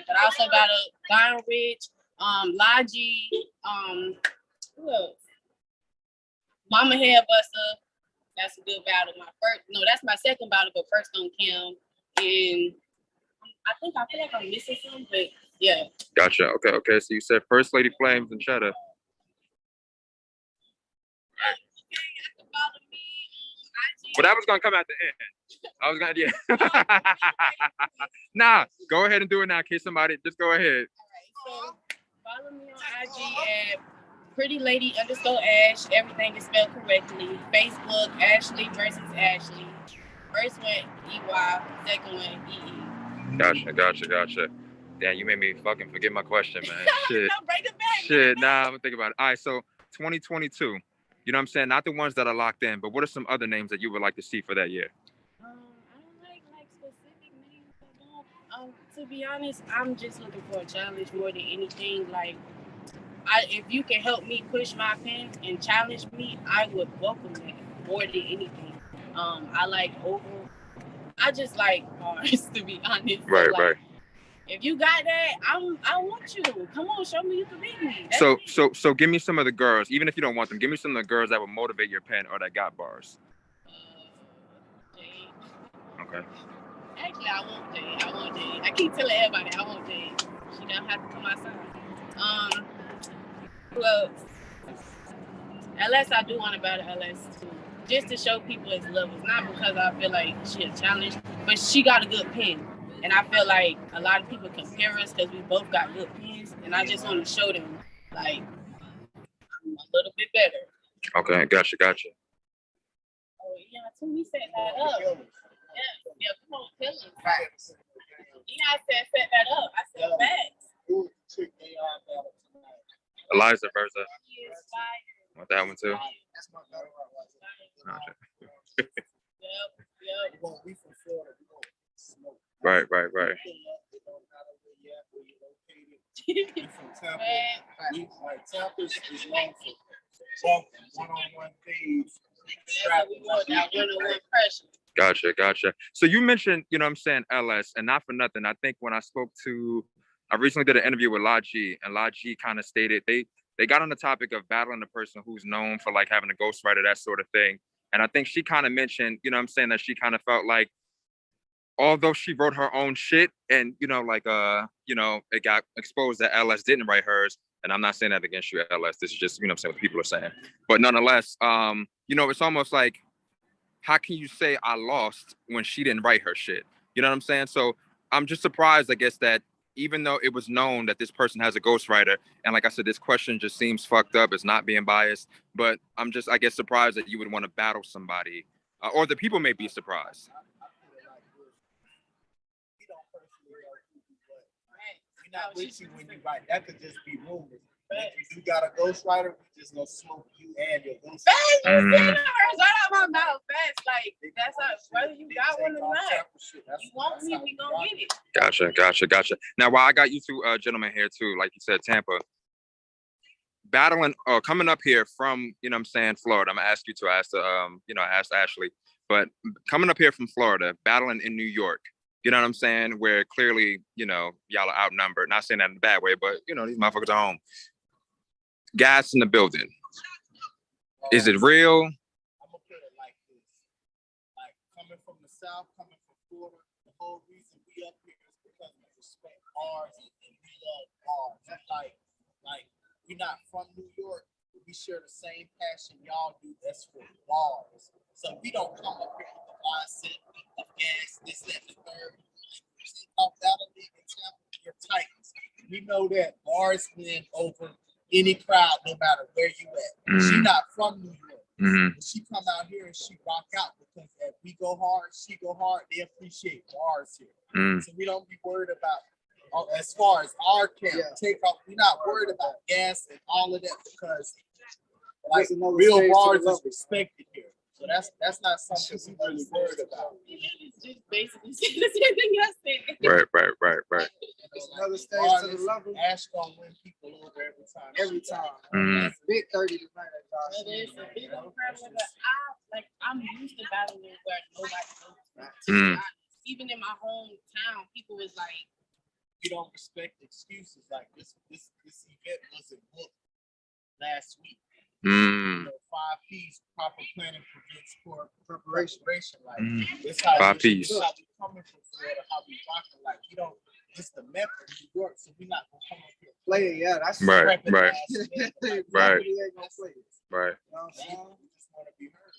Speaker 7: but I also battled Lion Ridge, Logi, who else? Mama Hairbuster. That's a good battle. That's my second battle, but first on Cam. And I feel like I'm missing some, but yeah.
Speaker 1: Gotcha. Okay. So you said First Lady Flames and Cheddar. Well, that was gonna come at the end. I was gonna, Nah, go ahead and do it now in case somebody. Just go ahead.
Speaker 7: All right. So follow me on IG at Pretty Lady _Ash. Everything is spelled correctly. Facebook, Ashley versus Ashley. First one, EY. Second one, EE.
Speaker 1: Gotcha. Damn, you made me fucking forget my question, man. Shit.
Speaker 7: No, bring it back.
Speaker 1: Shit, nah, I'm gonna think about it. All right, so 2022. You know what I'm saying? Not the ones that are locked in, but what are some other names that you would like to see for that year?
Speaker 7: I don't like specific names. I don't. To be honest, I'm just looking for a challenge more than anything. Like, if you can help me push my pen and challenge me, I would welcome that more than anything. I just like bars, to be honest.
Speaker 1: Right,
Speaker 7: so, like,
Speaker 1: right.
Speaker 7: If you got that, I want you. Come on, show me you can beat me.
Speaker 1: So give me some of the girls, even if you don't want them. Give me some of the girls that would motivate your pen or that got bars.
Speaker 7: Jade.
Speaker 1: Okay.
Speaker 7: Actually, I want Jade. I keep telling everybody I want Jade. She don't have to come outside. Well, LS, I do want to battle LS too, just to show people it's levels. Not because I feel like she a challenge, but she got a good pen. And I feel like a lot of people compare us because we both got good pens. And I just want to show them, like, I'm a little bit better.
Speaker 1: Okay, gotcha.
Speaker 7: Oh, yeah, too. We set that up. Yeah, come on, tell us. Facts. Yeah, I said set that up. I said facts.
Speaker 1: Eliza versus.
Speaker 7: Yes, fire.
Speaker 1: Want that one too?
Speaker 5: That's my battle rap.
Speaker 7: Yep.
Speaker 5: We from Florida. We gonna smoke.
Speaker 1: Right.
Speaker 5: It don't matter where you're from Tampa. Tampa is known for one-on-one things.
Speaker 7: We want that one-on-one pressure.
Speaker 1: Gotcha. So you mentioned, you know what I'm saying, LS, and not for nothing. I think when I recently did an interview with La G, and La G kind of stated they got on the topic of battling the person who's known for like having a ghostwriter, that sort of thing. And I think she kind of mentioned, you know what I'm saying, that she kind of felt like, although she wrote her own shit and, you know, like, it got exposed that LS didn't write hers. And I'm not saying that against you, LS. This is just, you know what I'm saying, what people are saying. But nonetheless, it's almost like, how can you say I lost when she didn't write her shit? You know what I'm saying? So I'm just surprised, I guess, that even though it was known that this person has a ghostwriter, and like I said, this question just seems fucked up. It's not being biased, but I'm just, I guess, surprised that you would want to battle somebody, or the people may be surprised.
Speaker 5: We're not with you when you write. That could just be rumors. If you got a ghostwriter, we just gonna smoke you and your ghostwriter.
Speaker 7: Like, that's how, whether you got one or not. You want me, we gonna get it.
Speaker 1: Gotcha. Now, while I got you two gentlemen here too, like you said, Tampa, battling or coming up here from, you know what I'm saying, Florida. I'm gonna ask you to ask Ashley, but coming up here from Florida, battling in New York, you know what I'm saying, where clearly, you know, y'all are outnumbered. Not saying that in a bad way, but you know, these motherfuckers are home. Gas in the building. Is it real?
Speaker 5: I'm gonna put it like this. Like, coming from the South, coming from Florida, the whole reason we up here is because we respect bars and we love bars. Like we're not from New York, but we share the same passion y'all do. That's for bars. So we don't come up here with the mindset of gas, this, that, and the third. Off that a league in Tampa, you're Titans. We know that bars win over any crowd, no matter where you at. She not from New York. But she come out here and she rock out because if we go hard, she go hard. They appreciate bars here. So we don't be worried about, as far as our camp, take off. We're not worried about gas and all of that because like real bars is respected here. So that's not something we really worried about.
Speaker 7: It's just basically the same thing I said.
Speaker 1: Right.
Speaker 5: Another stage to the level. Ash gonna win people over every time. Big 30 to 90.
Speaker 7: It is a big problem, but I'm used to battling where nobody knows. Even in my hometown, people was like,
Speaker 5: "You don't respect excuses." Like this event wasn't booked last week. 5 P's, proper planning prevents poor preparation. Like this how
Speaker 1: 5 P's.
Speaker 5: How we coming from Florida, how we rocking. Like you don't. It's the mecca of New York, so we're not gonna come up here playing. Yeah, that's
Speaker 1: right.
Speaker 5: We ain't gonna play this.
Speaker 1: Right.
Speaker 5: You know what I'm saying? We just want to be heard.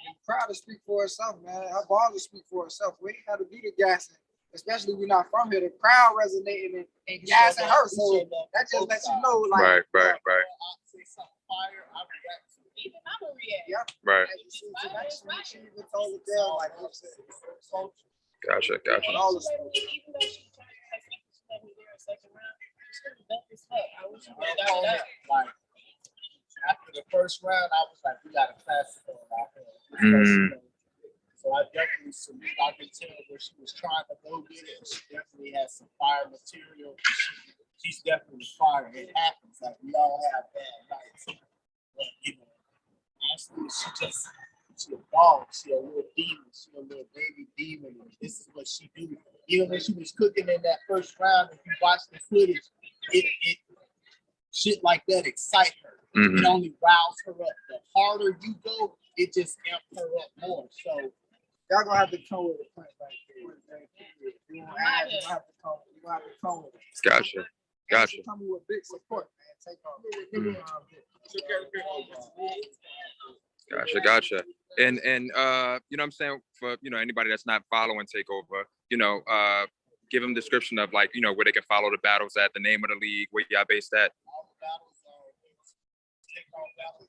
Speaker 5: And the crowd will speak for itself, man. Our bars will speak for itself. We ain't got to do the gassing
Speaker 8: especially we're not from here, the crowd resonating and gassing her. So that just lets you know, like,
Speaker 1: right.
Speaker 7: Even Mama react.
Speaker 8: Yeah.
Speaker 1: Right.
Speaker 8: She even told the girl, like,
Speaker 1: Gotcha.
Speaker 8: all the stuff.
Speaker 7: Even though she tried to like she let me there a second round, she was dumb as fuck. I wish you would have got it up.
Speaker 5: Like after the first round, I was like, we got a classic on our hands. So I definitely salute. I can tell where she was trying to go with it. She definitely has some fire material. She's definitely fire. It happens. Like we all have bad nights. But you know, actually, she a dog. She a little demon. She a little baby demon. And this is what she do. Even when she was cooking in that first round, if you watch the footage, it shit like that excite her. It only riles her up. The harder you go, it just amps her up more. So
Speaker 8: Y'all gonna have to come with a plan right there. You gonna have to come with it.
Speaker 1: Gotcha.
Speaker 8: Coming with big support, man. Take off.
Speaker 1: Gotcha. And you know what I'm saying, for anybody that's not following Takeover, give them a description of like, where they can follow the battles at, the name of the league, where y'all based at.
Speaker 5: all the battles are Takeoff Battle.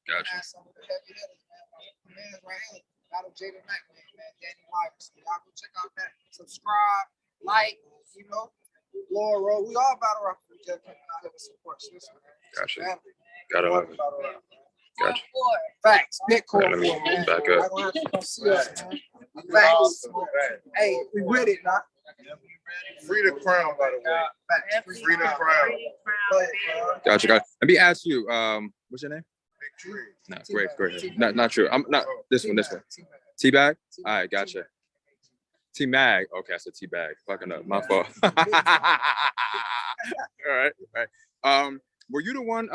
Speaker 1: Gotcha.
Speaker 8: Some of the heavy hitters, man. Man's right here. Battle Jada Knight, man. Danny Myers. Y'all go check out that. Subscribe, like, Laura Road. We all battle rappers. We just coming out here to support sister, man.
Speaker 1: Gotcha.
Speaker 8: Family.
Speaker 1: Gotta love it.
Speaker 8: Battle rap, man.
Speaker 1: Gotcha.
Speaker 8: Facts. Bitcoin,
Speaker 1: Let me
Speaker 8: man.
Speaker 1: back up.
Speaker 8: Y'all gonna have to come see us, man. Facts. Hey, we with it, now.
Speaker 5: Free the crown, by the way.
Speaker 8: Facts.
Speaker 5: Free the crown.
Speaker 1: Gotcha. Let me ask you, what's your name?
Speaker 5: Victory.
Speaker 1: No, great. Not true. I'm not this one. T-Bag? All right, gotcha. T-Mag. Okay, I said T-Bag. Fucking up. My fault. All right. Were you the one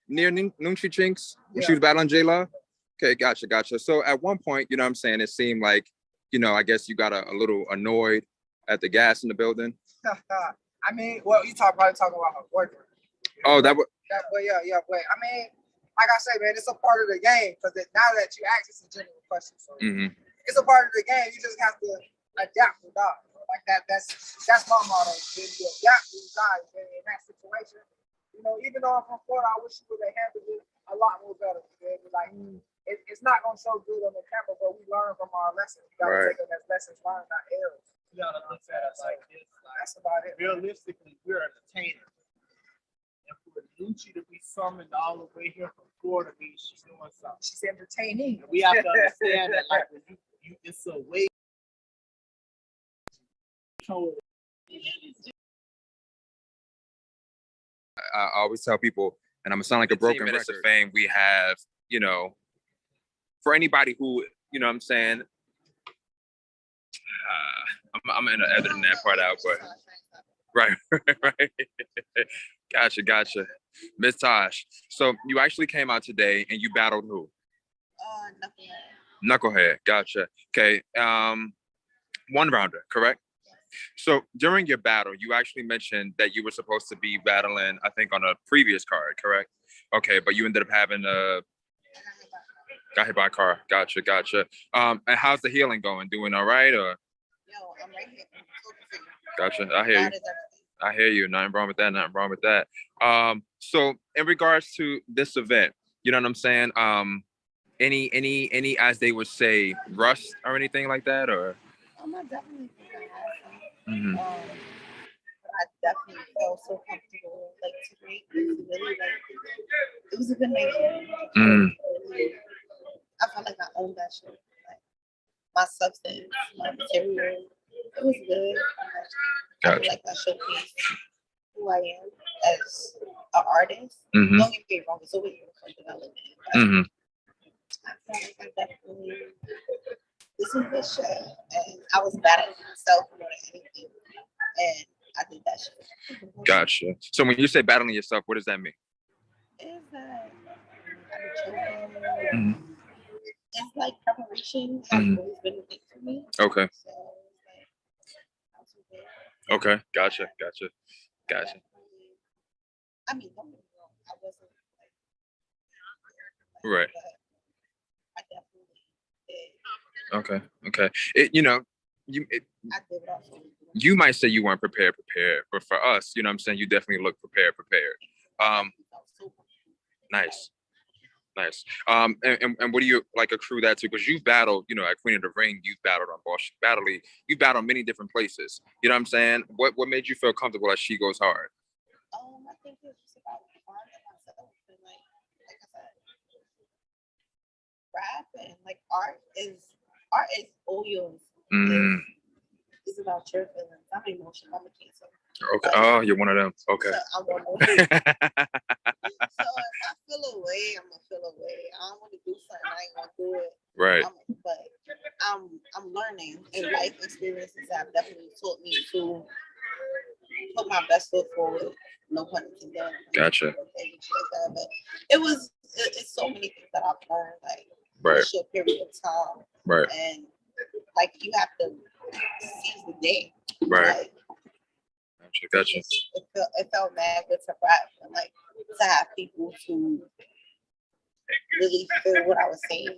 Speaker 1: near Nunchi Chinks when she was battling J-Law? Okay, gotcha. So at one point, you know what I'm saying, it seemed like, I guess you got a little annoyed at the gas in the building.
Speaker 8: I mean, well, you probably talking about her boyfriend.
Speaker 1: Oh, that was.
Speaker 8: But yeah. But I mean, like I say, man, it's a part of the game because now that you ask, it's a genuine question. So it's a part of the game. You just have to adapt or die. Like that's my motto. When you adapt, you die. In that situation, even though I'm from Florida, I wish you would have handled it a lot more better. Like it's not gonna show good on the camera, but we learn from our lessons. We gotta take them as lessons learned, not errors.
Speaker 5: You gotta look at it like this.
Speaker 8: That's about it.
Speaker 5: Realistically, we're entertainers. And for Nucci to be summoned all the way here from Florida means she's doing something.
Speaker 8: She's entertaining.
Speaker 5: And we have to understand that, like, when you it's a way.
Speaker 1: I always tell people, and I'm gonna sound like a broken record. Of fame we have, for anybody who, you know what I'm saying, I'm gonna edit that part out, but right. Gotcha. Miss Tosh. So you actually came out today and you battled who? Knucklehead. Gotcha. Okay. One rounder, correct? So during your battle, you actually mentioned that you were supposed to be battling, I think, on a previous card, correct? Okay, but you ended up having got hit by a car. Gotcha. And how's the healing going? Doing all right, or?
Speaker 9: Yo, I'm right here.
Speaker 1: Gotcha. I hear you. Nothing wrong with that. So in regards to this event, you know what I'm saying? Any, as they would say, rust or anything like that, or?
Speaker 9: I definitely think I had some. I definitely felt so comfortable. Like tonight was really it was a good night. I felt like I owned that shit. Like my substance, my material, it was good. I feel like I showcased who I am as an artist. Don't get me wrong, it's always for development. But I feel like I definitely this is good shit. And I was battling myself more than anything. And I did that shit.
Speaker 1: Gotcha. So when you say battling yourself, what does that mean?
Speaker 9: Is that I'm choking. It's like preparation has always been a thing for me.
Speaker 1: Okay.
Speaker 9: So
Speaker 1: Okay. Gotcha.
Speaker 9: I mean, don't get me wrong, I wasn't like,
Speaker 1: Right.
Speaker 9: but I definitely did.
Speaker 1: Okay. You know,
Speaker 9: I did what I was supposed to do.
Speaker 1: you might say you weren't prepared, but for us, you know what I'm saying, you definitely look prepared.
Speaker 9: I was so
Speaker 1: Nice. And what do you like accrue that to? Because you've battled, you know, at Queen of the Ring, you've battled on Boss Battle League, you've battled many different places. You know what I'm saying? What made you feel comfortable as She Goes Hard?
Speaker 9: I think it's just about finding myself and like I said, rap and like art is all yours. It's about your feelings. I'm emotional. I'm a Cancer.
Speaker 1: Okay. Oh, you're one of them. Okay.
Speaker 9: So I'm one of them. So if I feel away, I'm gonna feel away. I don't want to do something. I ain't gonna do it.
Speaker 1: Right.
Speaker 9: But I'm learning, and life experiences have definitely taught me to put my best foot forward. No pun intended.
Speaker 1: Gotcha.
Speaker 9: But it's so many things that I've learned, like in a short period of time.
Speaker 1: Right.
Speaker 9: And like you have to seize the day.
Speaker 1: Right.
Speaker 9: Like,
Speaker 1: Gotcha.
Speaker 9: It felt mad good to rap and like to have people to really feel what I was saying.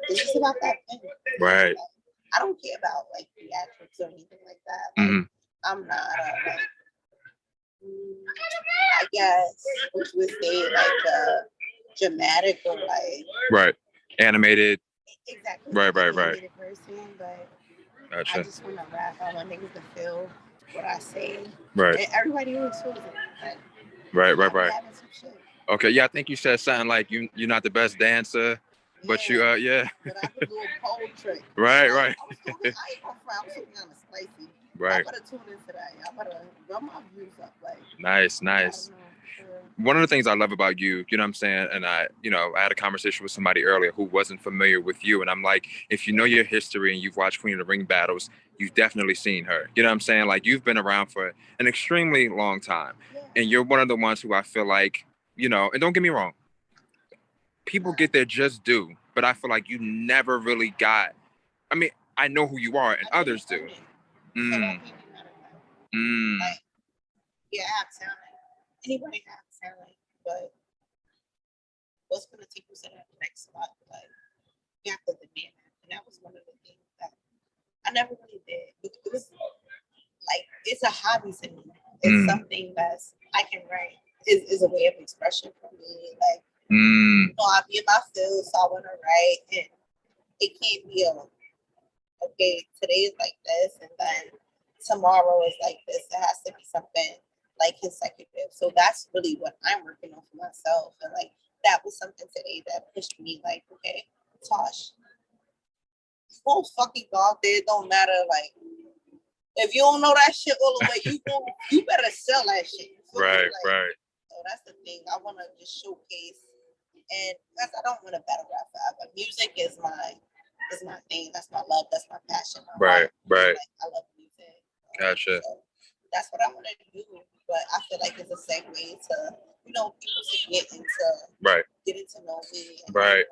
Speaker 9: It's just about that thing.
Speaker 1: Right.
Speaker 9: Like, I don't care about like theatrics or anything like that. Like, I'm not like I guess what you would say like dramatic or like
Speaker 1: Animated.
Speaker 9: Exactly.
Speaker 1: Right.
Speaker 9: Animated person, but
Speaker 1: Gotcha.
Speaker 9: I just want to rap. I want niggas to feel what I say.
Speaker 1: Right.
Speaker 9: And everybody always feels it. Like,
Speaker 1: Right. Okay, yeah, I think you said something like you're not the best dancer, but you yeah.
Speaker 9: But I can do a pole trick.
Speaker 1: Right.
Speaker 9: I ain't gonna fry. I'm so kind of spicy.
Speaker 1: Right.
Speaker 9: I better tune into that. I better run my views up. Like
Speaker 1: Nice. One of the things I love about you, you know what I'm saying, and I had a conversation with somebody earlier who wasn't familiar with you, and I'm like, if you know your history and you've watched Queen of the Ring battles, you've definitely seen her. You know what I'm saying? Like you've been around for an extremely long time, and you're one of the ones who I feel like, you know, and don't get me wrong, people get their just due, but I feel like you never really got. I mean, I know who you are, and others do.
Speaker 9: Like, yeah, I have talent. Anybody have talent, but what's gonna take you to that next spot? Like you have to demand that. And that was one of the things that I never really did. It was like it's a hobby to me. It's something that's I can write. Is a way of expression for me. Like you know, I be in my field, so I wanna write, and it can't be okay, today is like this and then tomorrow is like this. It has to be something like consecutive. So that's really what I'm working on for myself. And like that was something today that pushed me like, okay, Tosh, whole fucking dog there don't matter. Like if you don't know that shit all the way, you better sell that shit.
Speaker 1: Right.
Speaker 9: So that's the thing. I wanna just showcase and because I don't want to battle rap forever. Music is my thing. That's my love. That's my passion.
Speaker 1: Right.
Speaker 9: Like, I love music.
Speaker 1: Gotcha.
Speaker 9: So that's what I want to do. But I feel like it's a segue to, you know, people to getting to know me. And,
Speaker 1: Right.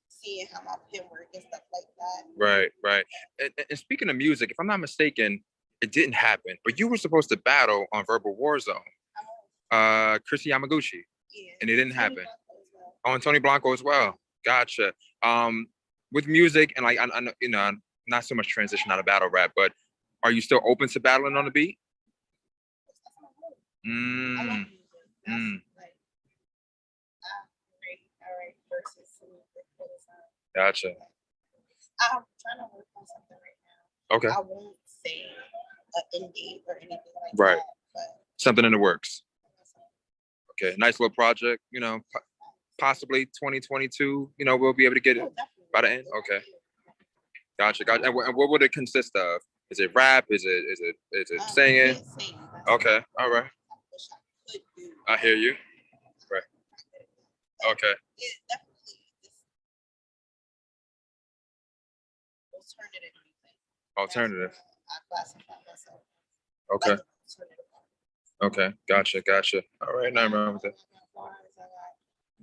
Speaker 9: Seeing how my pen work and stuff like that.
Speaker 1: Right. And speaking of music, if I'm not mistaken, it didn't happen, but you were supposed to battle on Verbal Warzone, Chrissy Yamaguchi, and it didn't happen. Oh, and Tony Blanco as well. Gotcha. With music and like I know, you know, not so much transition out of battle rap, but are you still open to battling on the beat?
Speaker 9: I love music. Like, all right, versus
Speaker 1: Gotcha.
Speaker 9: I'm trying to work on something right now.
Speaker 1: Okay.
Speaker 9: I won't say an indie or anything like
Speaker 1: Right.
Speaker 9: that. But
Speaker 1: Something in the works. Okay, nice little project, you know, possibly 2022, you know, we'll be able to get it by the end. Okay. Gotcha. And what would it consist of? Is it rap? Is it singing? Okay. All right. I hear you. Right. Okay.
Speaker 9: It definitely is
Speaker 1: Alternative.
Speaker 9: I classify myself.
Speaker 1: Okay.
Speaker 9: Like
Speaker 1: Okay. Gotcha. All right. Nothing wrong with that.
Speaker 9: I got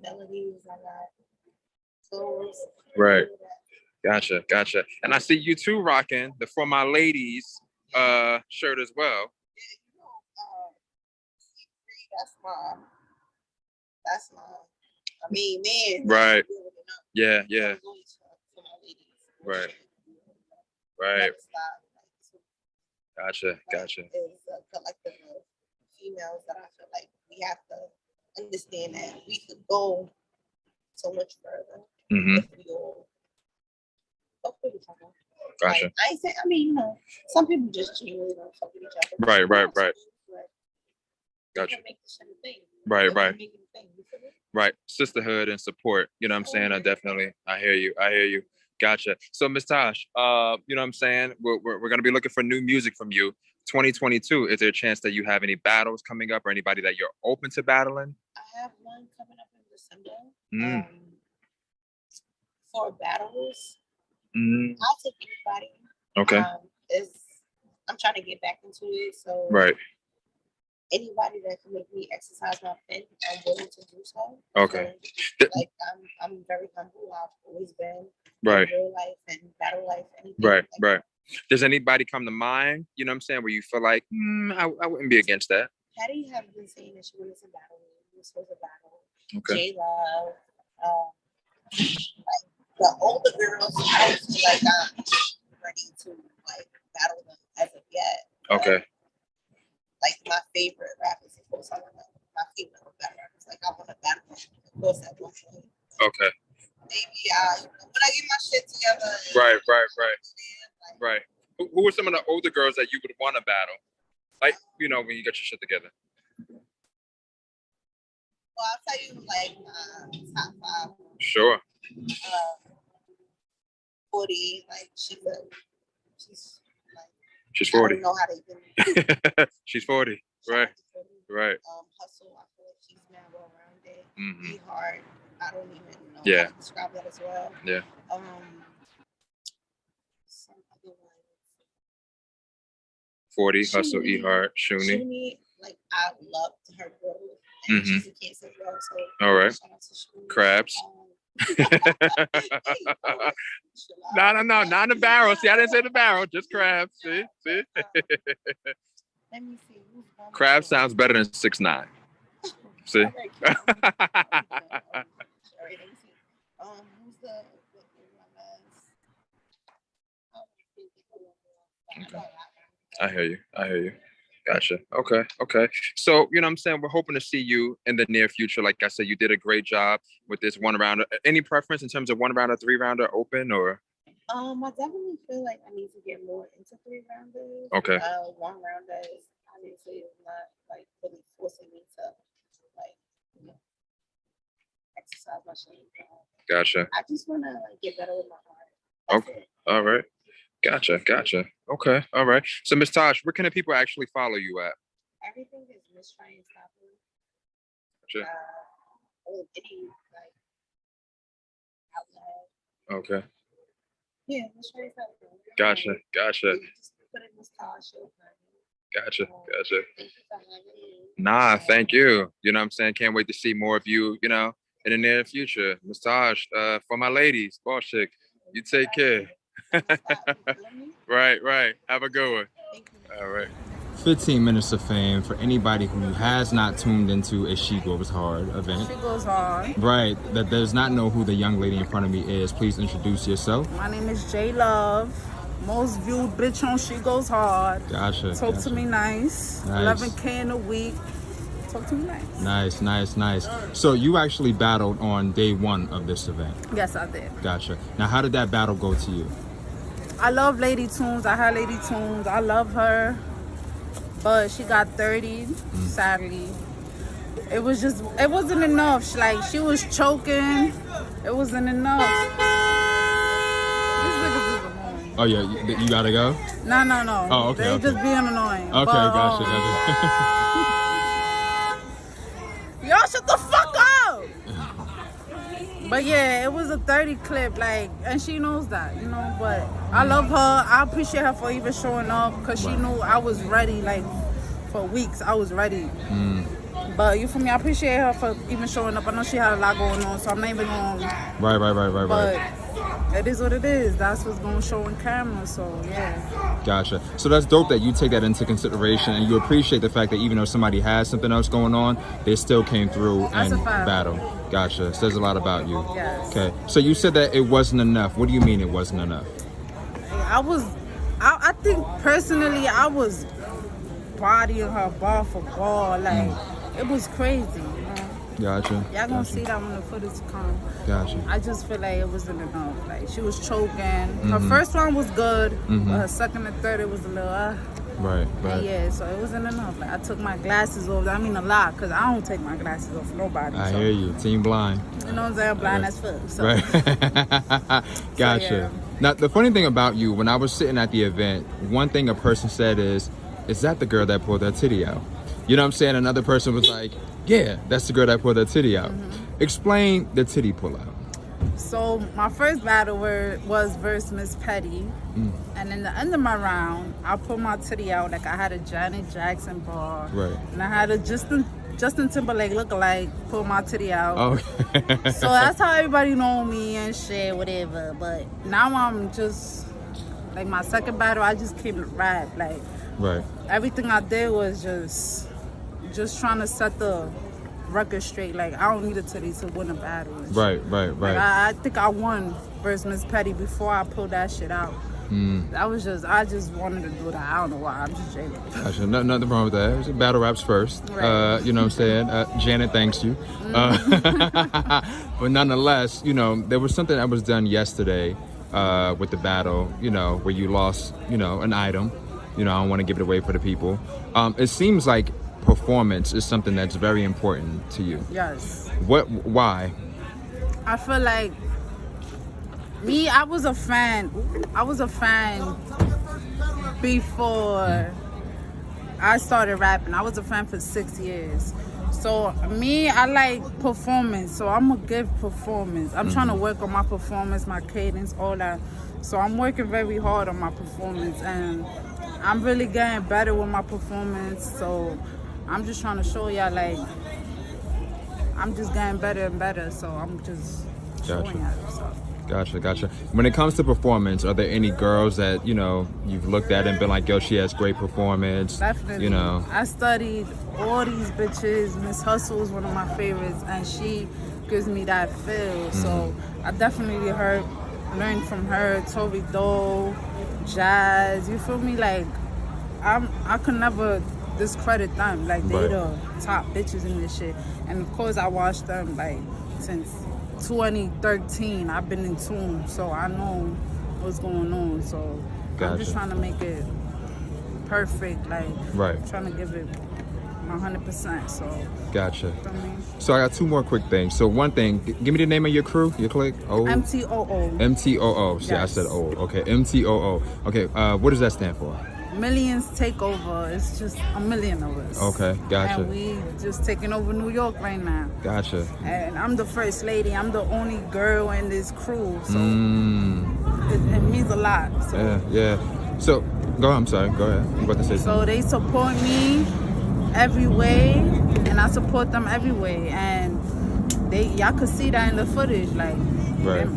Speaker 9: melodies. I got flows.
Speaker 1: Right. Gotcha. And I see you too rocking the For My Ladies shirt as well.
Speaker 9: That's my. I mean, man.
Speaker 1: Right. Yeah. Right. Right. Gotcha.
Speaker 9: Is a collective of females that I feel like we have to understand that we could go so much further if we all fuck with each other.
Speaker 1: Gotcha.
Speaker 9: Like, I ain't saying. I mean, some people just genuinely don't fuck with each other.
Speaker 1: Right. Gotcha.
Speaker 9: Make this shit a thing.
Speaker 1: Right.
Speaker 9: Make it a thing. You feel me?
Speaker 1: Right. Sisterhood and support. You know what I'm saying? I hear you. Gotcha. So Ms. Tosh, you know what I'm saying? We're going to be looking for new music from you. 2022, is there a chance that you have any battles coming up or anybody that you're open to battling?
Speaker 9: I have one coming up in December. For battles, I'll take anybody.
Speaker 1: Okay.
Speaker 9: I'm trying to get back into it. So
Speaker 1: right.
Speaker 9: Anybody that can make me exercise my pen, I'm willing to do so.
Speaker 1: Okay.
Speaker 9: So, like I'm very humble. I've always been.
Speaker 1: Right.
Speaker 9: In real life and battle life.
Speaker 1: Right. Does anybody come to mind? You know what I'm saying? Where you feel like, I wouldn't be against that.
Speaker 9: Patty have been saying that she wanted to battle me. We were supposed to battle.
Speaker 1: Okay.
Speaker 9: J-Love. Like the older girls, I don't feel like I'm ready to like battle them as of yet.
Speaker 1: Okay.
Speaker 9: Like my favorite rappers, of course, I want my favorite battle rappers. Like I want to battle them, of course, at one point.
Speaker 1: Okay.
Speaker 9: Maybe when I get my shit together.
Speaker 1: Right. Who are some of the older girls that you would want to battle? Like, you know, when you get your shit together.
Speaker 9: Well, I'll tell you like my top 5.
Speaker 1: Sure.
Speaker 9: 40, like she's
Speaker 1: She's 40.
Speaker 9: I don't know how to even.
Speaker 1: She's 40. Right.
Speaker 9: Hustle, I feel like she's now well-rounded. Be hard. I don't even know how to describe that as well.
Speaker 1: Yeah.
Speaker 9: Some other ones.
Speaker 1: 40, Hustle, E Hard, Shuni.
Speaker 9: Shuni, like I loved her growth. And she's a Cancer girl, so
Speaker 1: all right.
Speaker 9: Shout out to Shuni.
Speaker 1: Crabs. No, not in the barrel. See, I didn't say the barrel, just crabs. See.
Speaker 9: Let me see.
Speaker 1: Crab sounds better than 6ix9ine. See.
Speaker 9: Who's the
Speaker 1: I hear you. Gotcha. Okay. So, you know what I'm saying? We're hoping to see you in the near future. Like I said, you did a great job with this 1-rounder. Any preference in terms of 1-rounder, 3-rounder, open, or?
Speaker 9: I definitely feel like I need to get more into 3-rounders.
Speaker 1: Okay.
Speaker 9: 1-rounders, obviously, is not like really forcing me to like exercise my shit.
Speaker 1: Gotcha.
Speaker 9: I just want to like get better with my heart.
Speaker 1: Okay. All right. Gotcha. Okay. All right. So, Ms. Tosh, where can the people actually follow you at?
Speaker 9: Everything is Miss Trying Stopper.
Speaker 1: Gotcha.
Speaker 9: Any like outlet.
Speaker 1: Okay.
Speaker 9: Yeah, Miss Trying Stopper.
Speaker 1: Gotcha.
Speaker 9: Just put in Miss Tosh.
Speaker 1: Gotcha.
Speaker 9: Thank you for having me.
Speaker 1: Nah, thank you. You know what I'm saying? Can't wait to see more of you, you know, in the near future. Ms. Tosh, for my ladies, boss chick, you take care. Right. Have a good one. All right. 15 minutes of fame for anybody who has not tuned into a She Goes Hard event.
Speaker 10: She Goes Hard.
Speaker 1: Right. That does not know who the young lady in front of me is. Please introduce yourself.
Speaker 10: My name is J Love. Most viewed bitch on She Goes Hard.
Speaker 1: Gotcha.
Speaker 10: Talk to me nice. 11K in a week. Talk to me nice.
Speaker 1: Nice. So you actually battled on day 1 of this event.
Speaker 10: Yes, I did.
Speaker 1: Gotcha. Now, how did that battle go to you?
Speaker 10: I love Lady Tunes. I had Lady Tunes. I love her. But she got 30, sadly. It wasn't enough. She was choking. It wasn't enough. These niggas is annoying.
Speaker 1: Oh, yeah. You gotta go?
Speaker 10: No.
Speaker 1: Oh, okay.
Speaker 10: They just being annoying.
Speaker 1: Okay, gotcha.
Speaker 10: Y'all shut the fuck up! But yeah, it was a 30 clip, and she knows that, you know, but I love her. I appreciate her for even showing up because she knew I was ready, for weeks. I was ready. But you feel me? I appreciate her for even showing up. I know she had a lot going on, so I'm not even going.
Speaker 1: Right.
Speaker 10: But it is what it is. That's what's going to show on camera. So yeah.
Speaker 1: Gotcha. So that's dope that you take that into consideration and you appreciate the fact that even though somebody has something else going on, they still came through and battle. Gotcha. Says a lot about you.
Speaker 10: Yes.
Speaker 1: Okay. So you said that it wasn't enough. What do you mean it wasn't enough?
Speaker 10: I think personally, I was bodying her bar for bar. Like, it was crazy. You know?
Speaker 1: Gotcha.
Speaker 10: Y'all gonna see that when the footage comes.
Speaker 1: Gotcha.
Speaker 10: I just feel like it wasn't enough. Like, she was choking. Her first one was good, but her second and third, it was a little,
Speaker 1: Right.
Speaker 10: And yeah, so it wasn't enough. Like, I took my glasses off. I mean, a lot, because I don't take my glasses off for nobody.
Speaker 1: I hear you. Team blind.
Speaker 10: You know what I'm saying? Blind as fuck. So.
Speaker 1: Right. Gotcha.
Speaker 10: So, yeah.
Speaker 1: Now, the funny thing about you, when I was sitting at the event, one thing a person said is that the girl that pulled her titty out? You know what I'm saying? Another person was like, yeah, that's the girl that pulled her titty out. Explain the titty pull out.
Speaker 10: So my first battle was versus Miss Petty. And in the end of my round, I pulled my titty out like I had a Janet Jackson bar.
Speaker 1: Right.
Speaker 10: And I had a Justin Timberlake lookalike pull my titty out.
Speaker 1: Okay.
Speaker 10: So that's how everybody know me and shit, whatever. But now I'm just, like my second battle, I just came to rap. Like,
Speaker 1: Right.
Speaker 10: everything I did was just trying to set the record straight. Like, I don't need a titty to win a battle.
Speaker 1: Right.
Speaker 10: Like, I think I won versus Miss Petty before I pulled that shit out. I just wanted to do that. I don't know why. I'm just joking.
Speaker 1: Gotcha. Nothing wrong with that. It was battle raps first.
Speaker 10: Right.
Speaker 1: You know what I'm saying? Janet thanks you. But nonetheless, you know, there was something that was done yesterday with the battle, you know, where you lost, you know, an item. You know, I don't want to give it away for the people. It seems like performance is something that's very important to you.
Speaker 10: Yes.
Speaker 1: Why?
Speaker 10: I feel like I was a fan before I started rapping. I was a fan for 6 years. So I like performance. So I'm gonna give performance. I'm trying to work on my performance, my cadence, all that. So I'm working very hard on my performance, and I'm really getting better with my performance. So I'm just trying to show y'all, like, I'm just getting better and better. So I'm just showing y'all. So.
Speaker 1: Gotcha. When it comes to performance, are there any girls that, you know, you've looked at and been like, yo, she has great performance?
Speaker 10: Definitely.
Speaker 1: You know.
Speaker 10: I studied all these bitches. Miss Hustle is one of my favorites, and she gives me that feel. So I definitely learned from her, Tori Doe, Jazz. You feel me? Like, I could never discredit them. Like, they the top bitches in this shit. And of course, I watched them like since 2013. I've been in tune, so I know what's going on. So I'm just trying to make it perfect, like trying to give it my 100%. So
Speaker 1: gotcha. So I got two more quick things. So one thing, give me the name of your crew, your clique.
Speaker 10: MTOO.
Speaker 1: MTOO. See,
Speaker 10: yes.
Speaker 1: I said O. Okay, MTOO. Okay, what does that stand for?
Speaker 10: Millions Takeover. It's just a million of us.
Speaker 1: Okay, gotcha.
Speaker 10: And we just taking over New York right now.
Speaker 1: Gotcha.
Speaker 10: And I'm the first lady. I'm the only girl in this crew. So it means a lot. So.
Speaker 1: Yeah. So, I'm sorry. Go ahead. You about to say something.
Speaker 10: So they support me every way, and I support them every way. And y'all could see that in the footage. Like,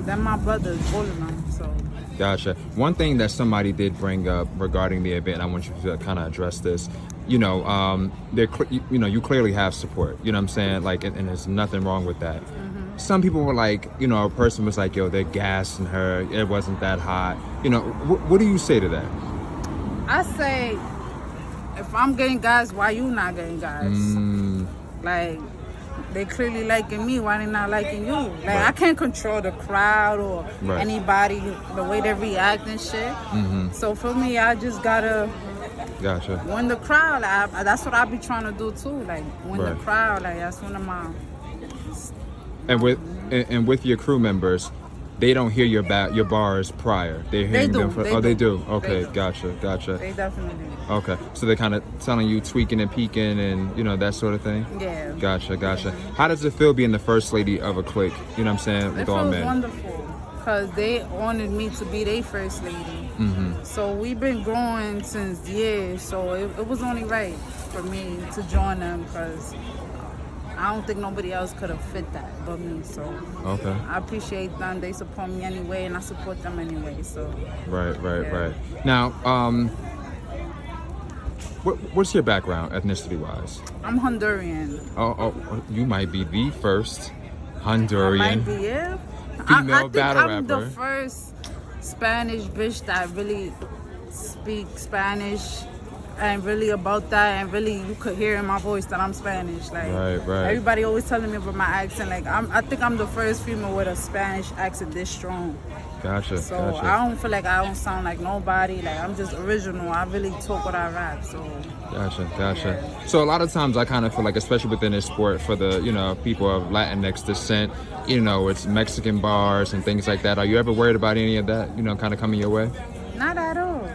Speaker 10: they're my brothers, all of them. So.
Speaker 1: Gotcha. One thing that somebody did bring up regarding the event, I want you to kind of address this. You know, you clearly have support. You know what I'm saying? Like, and there's nothing wrong with that. Some people were like, you know, a person was like, yo, they're gassing her. It wasn't that hot. You know, what do you say to that?
Speaker 10: I say, if I'm getting guys, why you not getting guys? Like, they clearly liking me, why they not liking you? Like, I can't control the crowd or anybody, the way they react and shit. So for me, I just gotta win the crowd. That's what I be trying to do too, like win the crowd. Like, that's one of my.
Speaker 1: And with your crew members, they don't hear your bars prior. They're hearing them. They do. Okay, gotcha.
Speaker 10: They definitely do.
Speaker 1: Okay, so they're kind of telling you tweaking and peeking and, you know, that sort of thing?
Speaker 10: Yeah.
Speaker 1: Gotcha. How does it feel being the first lady of a clique? You know what I'm saying? With all men.
Speaker 10: It feels wonderful because they wanted me to be their first lady. So we've been growing since years, so it was only right for me to join them because I don't think nobody else could have fit that but me. So
Speaker 1: Okay.
Speaker 10: I appreciate them. They support me anyway, and I support them anyway. So
Speaker 1: Right. Now, what's your background, ethnicity-wise?
Speaker 10: I'm Honduran.
Speaker 1: Oh, you might be the first Honduran
Speaker 10: Might be, yeah.
Speaker 1: female
Speaker 10: I think
Speaker 1: battle
Speaker 10: I'm
Speaker 1: rapper.
Speaker 10: the first Spanish bitch that really speak Spanish and really about that, and really you could hear in my voice that I'm Spanish. Like
Speaker 1: Right.
Speaker 10: everybody always telling me about my accent. Like I think I'm the first female with a Spanish accent this strong.
Speaker 1: Gotcha.
Speaker 10: So I don't feel like I don't sound like nobody. Like I'm just original. I really talk what I rap. So
Speaker 1: Gotcha. So a lot of times I kind of feel like, especially within this sport, for the people of Latinx descent, it's Mexican bars and things like that. Are you ever worried about any of that? Kind of coming your way?
Speaker 10: not at all.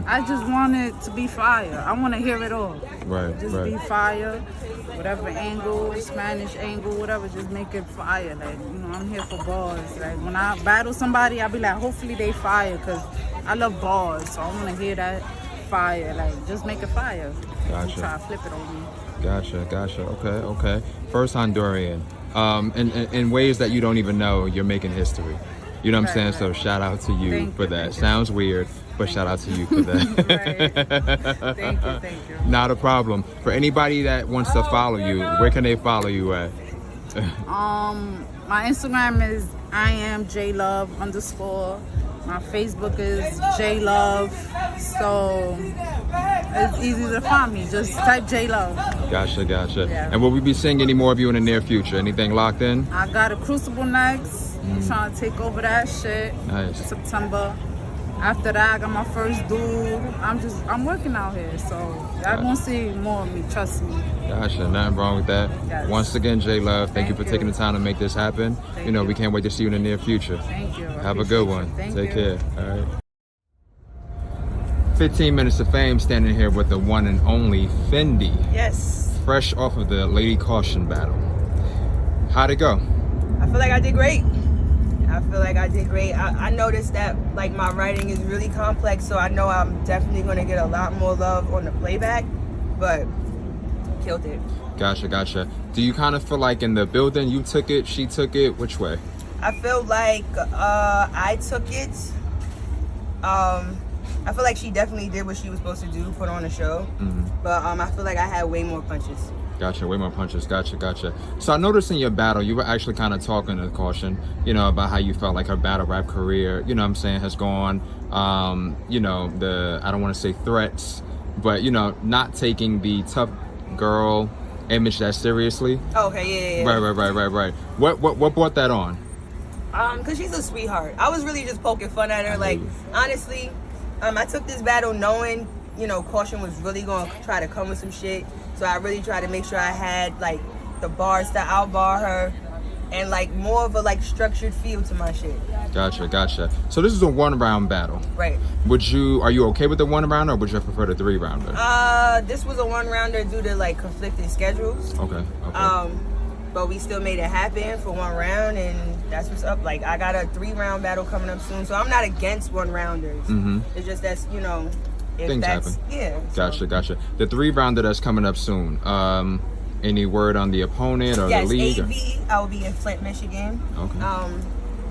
Speaker 10: I just want it to be fire. I want to hear it all.
Speaker 1: Right.
Speaker 10: Just be fire, whatever angle, Spanish angle, whatever. Just make it fire. Like I'm here for bars. Like when I battle somebody, I'll be like, hopefully they fire, cause I love bars. So I want to hear that fire. Like just make it fire.
Speaker 1: Gotcha.
Speaker 10: Try to flip it on me.
Speaker 1: Gotcha. Okay. First Honduran. In ways that you don't even know, you're making history. You know what I'm saying? So shout out to you for that. Sounds weird, but shout out to you for that.
Speaker 10: Thank you.
Speaker 1: Not a problem. For anybody that wants to follow you, where can they follow you at?
Speaker 10: My Instagram is IamJLove_. My Facebook is JLove. So it's easy to find me. Just type JLove.
Speaker 1: Gotcha.
Speaker 10: Yeah.
Speaker 1: And will we be seeing any more of you in the near future? Anything locked in?
Speaker 10: I got a Crucible next. I'm trying to take over that shit.
Speaker 1: Nice.
Speaker 10: In September. After that, I got my first dude. I'm working out here, so y'all gonna see more of me. Trust me.
Speaker 1: Gotcha. Nothing wrong with that.
Speaker 10: Yes.
Speaker 1: Once again, J-Love, thank you for
Speaker 10: Thank
Speaker 1: taking
Speaker 10: you.
Speaker 1: the time to make this happen.
Speaker 10: Thank you.
Speaker 1: We can't wait to see you in the near future.
Speaker 10: Thank you. I
Speaker 1: Have a
Speaker 10: appreciate
Speaker 1: good
Speaker 10: you.
Speaker 1: one.
Speaker 10: Thank
Speaker 1: Take
Speaker 10: you.
Speaker 1: care. All right. 15 minutes of fame, standing here with the one and only Fendi.
Speaker 11: Yes,
Speaker 1: Fresh off of the Lady Caution battle. How'd it go?
Speaker 11: I feel like I did great. I noticed that like my writing is really complex, so I know I'm definitely gonna get a lot more love on the playback, but killed it.
Speaker 1: Gotcha. Do you kind of feel like in the building you took it, she took it? Which way?
Speaker 11: I feel like I took it. I feel like she definitely did what she was supposed to do, put on a show. But I feel like I had way more punches.
Speaker 1: Gotcha, way more punches. Gotcha. So I noticed in your battle, you were actually kind of talking to Caution, about how you felt like her battle rap career, has gone, I don't want to say threats, but, not taking the tough girl image that seriously.
Speaker 11: Okay, yeah.
Speaker 1: Right. What brought that on?
Speaker 11: Cause she's a sweetheart. I was really just poking fun at her. Like, honestly, I took this battle knowing, Caution was really gonna try to come with some shit. So I really tried to make sure I had like the bars to outbar her, and like more of a like structured feel to my shit.
Speaker 1: Gotcha. So this is a 1-round battle.
Speaker 11: Right.
Speaker 1: Are you okay with the 1-round, or would you prefer the 3-rounder?
Speaker 11: This was a 1-rounder due to like conflicting schedules.
Speaker 1: Okay.
Speaker 11: But we still made it happen for 1 round, and that's what's up. Like I got a 3-round battle coming up soon, so I'm not against 1-rounders. It's just that's if
Speaker 1: things
Speaker 11: that's,
Speaker 1: happen.
Speaker 11: Yeah.
Speaker 1: Gotcha. The 3-rounder that's coming up soon. Any word on the opponent or
Speaker 11: yes,
Speaker 1: the league?
Speaker 11: AV. I will be in Flint, Michigan.
Speaker 1: Okay.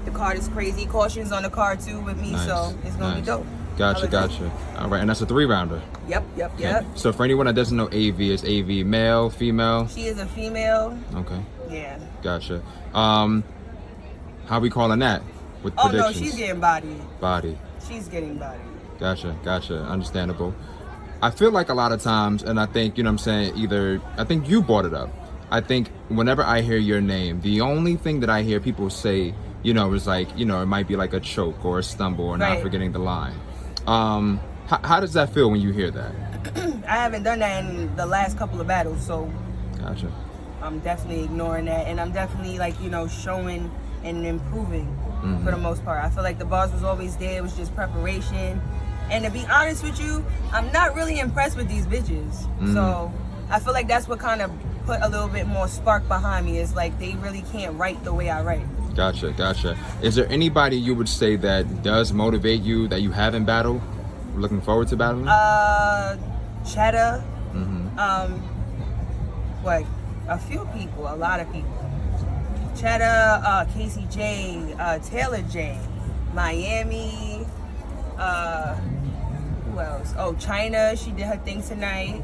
Speaker 11: The card is crazy. Caution's on the card too with me, so it's gonna be dope.
Speaker 1: Gotcha. All right, and that's a 3-rounder.
Speaker 11: Yep.
Speaker 1: So for anyone that doesn't know, AV is AV male, female.
Speaker 11: She is a female.
Speaker 1: Okay.
Speaker 11: Yeah.
Speaker 1: Gotcha. How we calling that? With
Speaker 11: Oh
Speaker 1: predictions?
Speaker 11: no, she's getting bodied.
Speaker 1: Body.
Speaker 11: She's getting bodied.
Speaker 1: Gotcha. Understandable. I feel like a lot of times, and I think, I think you brought it up. I think whenever I hear your name, the only thing that I hear people say, is like, it might be like a choke or a stumble or not forgetting the line. How does that feel when you hear that?
Speaker 11: I haven't done that in the last couple of battles, so
Speaker 1: Gotcha.
Speaker 11: I'm definitely ignoring that, and I'm definitely like, showing and improving for the most part. I feel like the bars was always there. It was just preparation. And to be honest with you, I'm not really impressed with these bitches. So I feel like that's what kind of put a little bit more spark behind me. Is like they really can't write the way I write.
Speaker 1: Gotcha. Is there anybody you would say that does motivate you that you haven't battled? Looking forward to battling?
Speaker 11: Cheddar. What? A few people, a lot of people. Cheddar, Casey J, Taylor J, Miami, who else? Oh, China, she did her thing tonight.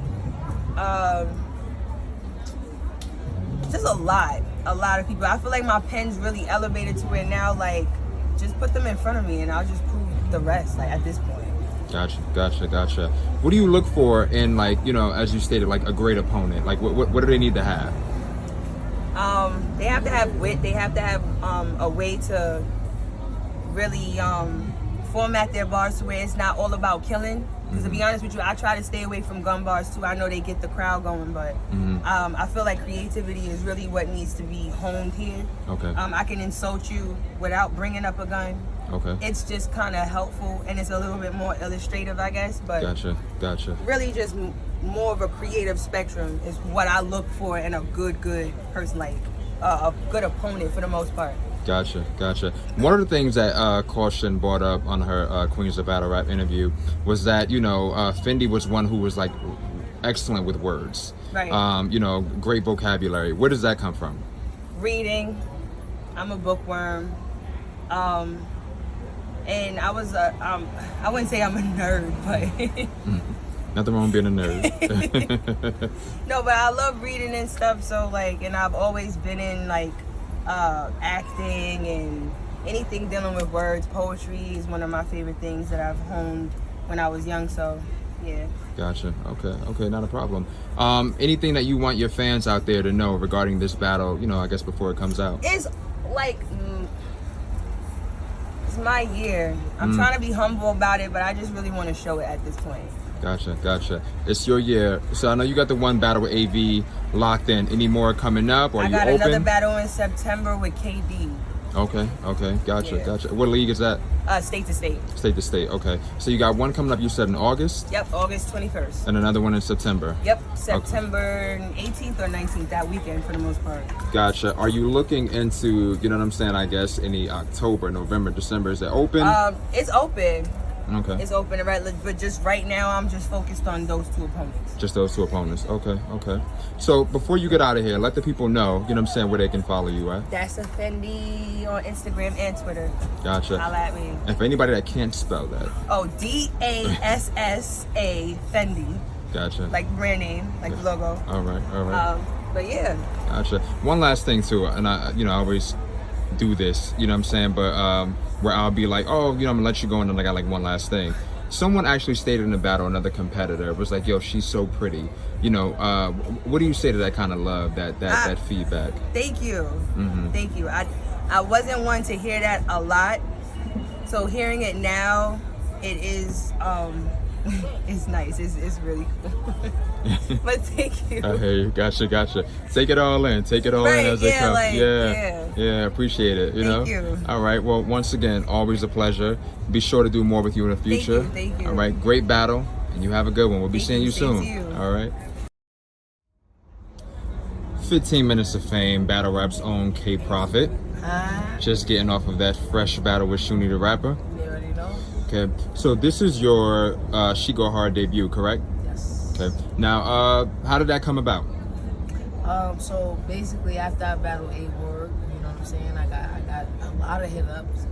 Speaker 11: Just a lot of people. I feel like my pen's really elevated to where now, like, just put them in front of me and I'll just prove the rest, like, at this point.
Speaker 1: Gotcha. What do you look for in, like, you know, as you stated, like a great opponent? Like, what do they need to have?
Speaker 11: They have to have wit. They have to have a way to really format their bars to where it's not all about killing. Because to be honest with you, I try to stay away from gun bars too. I know they get the crowd going, but I feel like creativity is really what needs to be honed here.
Speaker 1: Okay.
Speaker 11: I can insult you without bringing up a gun.
Speaker 1: Okay.
Speaker 11: It's just kind of helpful and it's a little bit more illustrative, I guess. But
Speaker 1: Gotcha.
Speaker 11: really just more of a creative spectrum is what I look for in a good person, like a good opponent for the most part.
Speaker 1: Gotcha. One of the things that Caution brought up on her Queens of Battle Rap interview was that, you know, Fendi was one who was like excellent with words.
Speaker 11: Right.
Speaker 1: You know, great vocabulary. Where does that come from?
Speaker 11: Reading. I'm a bookworm. And I was I wouldn't say I'm a nerd, but
Speaker 1: Nothing wrong with being a nerd.
Speaker 11: No, but I love reading and stuff. So like, and I've always been in like acting and anything dealing with words. Poetry is one of my favorite things that I've honed when I was young. So yeah.
Speaker 1: Gotcha. Okay, not a problem. Anything that you want your fans out there to know regarding this battle, you know, I guess before it comes out?
Speaker 11: It's like it's my year. I'm trying to be humble about it, but I just really want to show it at this point.
Speaker 1: Gotcha. It's your year. So I know you got the one battle with AV locked in. Any more coming up? Or
Speaker 11: I got another battle in September with KD.
Speaker 1: Okay. Gotcha. What league is that?
Speaker 11: State to state.
Speaker 1: State to state. Okay. So you got one coming up, you said in August?
Speaker 11: Yep, August 21st.
Speaker 1: And another one in September?
Speaker 11: Yep, September 18th or 19th, that weekend for the most part.
Speaker 1: Gotcha. Are you looking into, you know what I'm saying, I guess, any October, November, December? Is it open?
Speaker 11: It's open.
Speaker 1: Okay.
Speaker 11: It's open, right? But just right now, I'm just focused on those two opponents.
Speaker 1: Just those two opponents. Okay. So before you get out of here, let the people know, you know what I'm saying, where they can follow you, right?
Speaker 11: That's a Fendi on Instagram and Twitter.
Speaker 1: Gotcha.
Speaker 11: Holla at me.
Speaker 1: And for anybody that can't spell that.
Speaker 11: Oh, DASSA Fendi.
Speaker 1: Gotcha.
Speaker 11: Like brand name, like the logo.
Speaker 1: All right.
Speaker 11: But yeah.
Speaker 1: Gotcha. One last thing too, and I always do this, you know what I'm saying, but where I'll be like, oh, you know, I'm gonna let you go, and then I got like one last thing. Someone actually stated in the battle, another competitor was like, yo, she's so pretty. You know, what do you say to that kind of love, that feedback?
Speaker 11: Thank you. Thank you. I wasn't one to hear that a lot, so hearing it now, it is it's nice. It's really cool. But thank you.
Speaker 1: I hear you. Gotcha. Take it all in. Take it all in as it comes.
Speaker 11: Like,
Speaker 1: yeah. Appreciate it.
Speaker 11: Thank you.
Speaker 1: All right. Well, once again, always a pleasure. Be sure to do more with you in the future.
Speaker 11: Thank you.
Speaker 1: All right. Great battle, and you have a good one. We'll be seeing you soon. All right. 15 minutes of fame. Battle Rap's own K-Profit. Just getting off of that fresh battle with Shuni the Rapper.
Speaker 12: You already know.
Speaker 1: Okay. So this is your She Go Hard debut, correct? Okay. Now, how did that come about?
Speaker 12: So basically, after I battled A-Word, you know what I'm saying, I got a lot of hit-ups.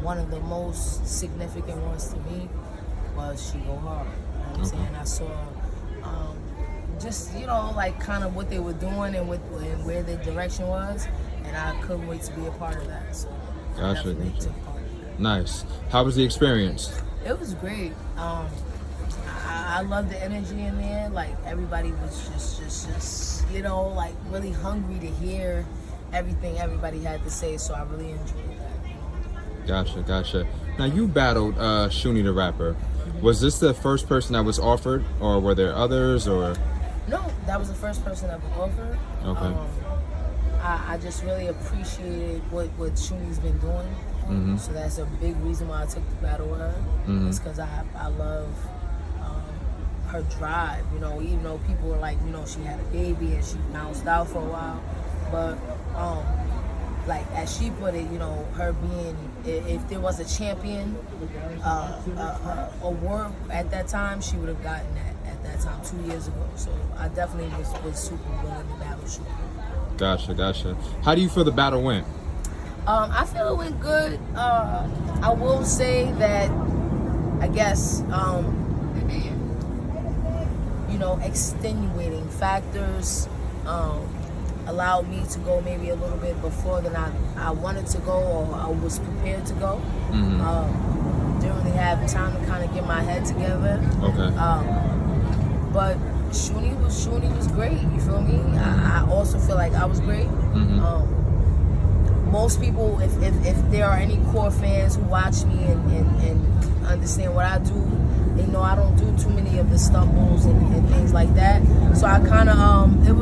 Speaker 12: One of the most significant ones to me was She Go Hard. You know what I'm saying? I saw just, you know, like kind of what they were doing and where their direction was, and I couldn't wait to be a part of that. So
Speaker 1: Gotcha.
Speaker 12: I definitely took part.
Speaker 1: Nice. How was the experience?
Speaker 12: It was great. I love the energy in there. Like everybody was just you know, like really hungry to hear everything everybody had to say. So I really enjoyed that.
Speaker 1: Gotcha. Now you battled Shuni the Rapper. Was this the first person that was offered, or were there others, or?
Speaker 12: No, that was the first person that was offered.
Speaker 1: Okay.
Speaker 12: I just really appreciated what Shuni's been doing. So that's a big reason why I took the battle with her. It's because I love her drive, you know, even though people were like, you know, she had a baby and she bounced out for a while, but like as she put it, you know, her being, if there was a champion award at that time, she would have gotten that at that time 2 years ago. So I definitely was super willing to battle shoot.
Speaker 1: Gotcha. How do you feel the battle went?
Speaker 12: I feel it went good. I will say that I guess you know, extenuating factors allowed me to go maybe a little bit before than I wanted to go or I was prepared to go. Didn't really have time to kind of get my head together.
Speaker 1: Okay.
Speaker 12: But Shuni was great. You feel me? I also feel like I was great. Most people, if there are any core fans who watch me and understand what I do, they know I don't do too many of the stumbles and things like that. So I kind of it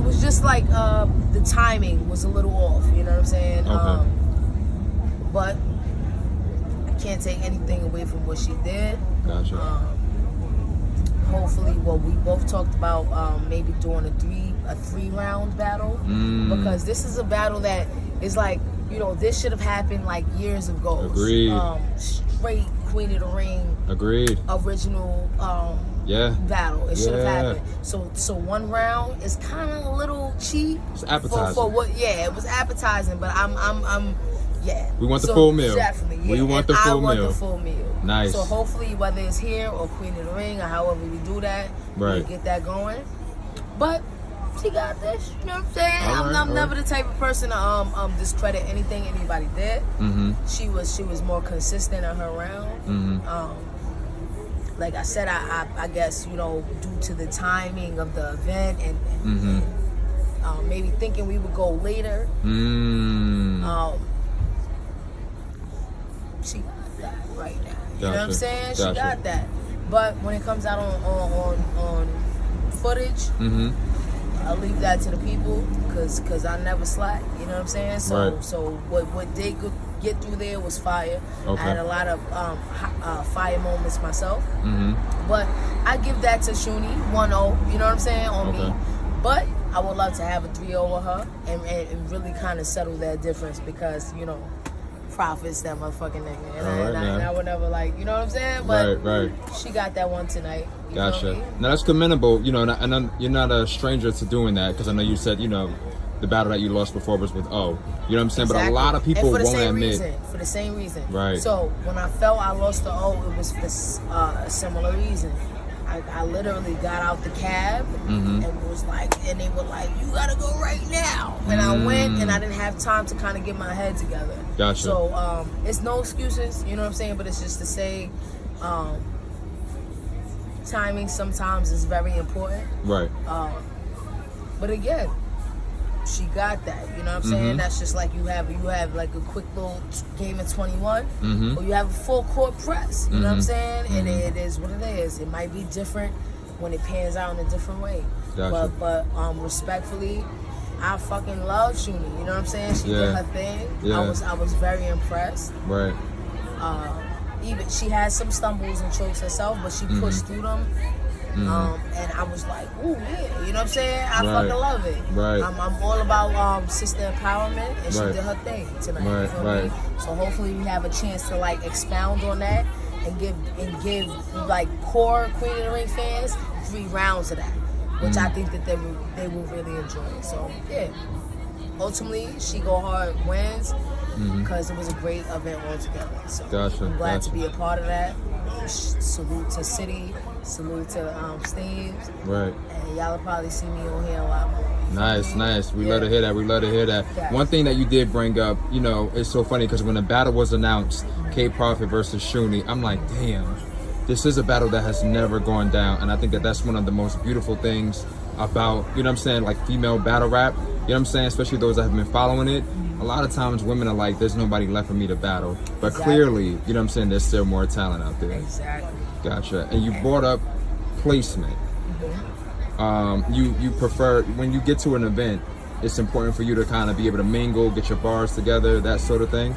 Speaker 12: was just like the timing was a little off. You know what I'm saying?
Speaker 1: Okay.
Speaker 12: But I can't take anything away from what she did.
Speaker 1: Gotcha.
Speaker 12: Hopefully, well, we both talked about maybe doing a three round battle because this is a battle that is like, you know, this should have happened like years ago.
Speaker 1: Agreed.
Speaker 12: Straight Queen of the Ring.
Speaker 1: Agreed.
Speaker 12: Original battle. It should have happened. So one round is kind of a little cheap.
Speaker 1: It's appetizing.
Speaker 12: For what? Yeah, it was appetizing, but I'm. Yeah.
Speaker 1: We want the full meal.
Speaker 12: Definitely. Yeah.
Speaker 1: We want the full meal.
Speaker 12: I want the full meal.
Speaker 1: Nice.
Speaker 12: So hopefully, whether it's here or Queen of the Ring or however we do that, we get that going. But she got this. You know what I'm saying? I'm never the type of person to discredit anything anybody did. She was more consistent in her round. Like I said, I guess, you know, due to the timing of the event and maybe thinking we would go later. She got that right now. You know what I'm saying? She got that. But when it comes out on footage, I'll leave that to the people because I never slack. You know what I'm saying? So so what they could get through there was fire. I had a lot of fire moments myself. But I give that to Shuni 1-0. You know what I'm saying? On me. But I would love to have a 3-0 with her and really kind of settle that difference because, you know, Profits that motherfucking nigga, and I would never like, you know what I'm saying? But she got that one tonight.
Speaker 1: Gotcha. Now that's commendable, you know, and you're not a stranger to doing that because I know you said, you know, the battle that you lost before was with O. You know what I'm saying? But a lot of people won't admit.
Speaker 12: For the same reason.
Speaker 1: Right.
Speaker 12: So when I felt I lost to O, it was for a similar reason. I literally got out the cab and was like, and they were like, you gotta go right now. And I went and I didn't have time to kind of get my head together.
Speaker 1: Gotcha.
Speaker 12: So it's no excuses, you know what I'm saying? But it's just to say timing sometimes is very important.
Speaker 1: Right.
Speaker 12: But again, she got that, you know what I'm saying? That's just like you have like a quick little game of 21 or you have a full court press, you know what I'm saying? And it is what it is. It might be different when it pans out in a different way.
Speaker 1: Gotcha.
Speaker 12: But respectfully, I fucking love Shuni, you know what I'm saying? She did her thing. I was very impressed.
Speaker 1: Right.
Speaker 12: Even she had some stumbles and chokes herself, but she pushed through them. And I was like, ooh, yeah, you know what I'm saying? I fucking love it.
Speaker 1: Right.
Speaker 12: I'm all about sister empowerment, and she did her thing tonight.
Speaker 1: Right.
Speaker 12: So hopefully we have a chance to like expound on that and give like core Queen of the Ring fans 3 rounds of that, which I think that they will really enjoy. So yeah, ultimately she go hard wins because it was a great event altogether. So I'm glad to be a part of that. Salute to City, salute to Steves.
Speaker 1: Right.
Speaker 12: And y'all will probably see me on here a lot more.
Speaker 1: Nice. We love to hear that.
Speaker 12: Yes.
Speaker 1: One thing that you did bring up, you know, it's so funny because when the battle was announced, K-Profit versus Shuni, I'm like, damn, this is a battle that has never gone down. And I think that that's one of the most beautiful things about, you know what I'm saying, like female battle rap. You know what I'm saying? Especially those that have been following it. A lot of times women are like, there's nobody left for me to battle. But clearly, you know what I'm saying, there's still more talent out there.
Speaker 12: Exactly.
Speaker 1: Gotcha. And you brought up placement. You prefer, when you get to an event, it's important for you to kind of be able to mingle, get your bars together, that sort of thing.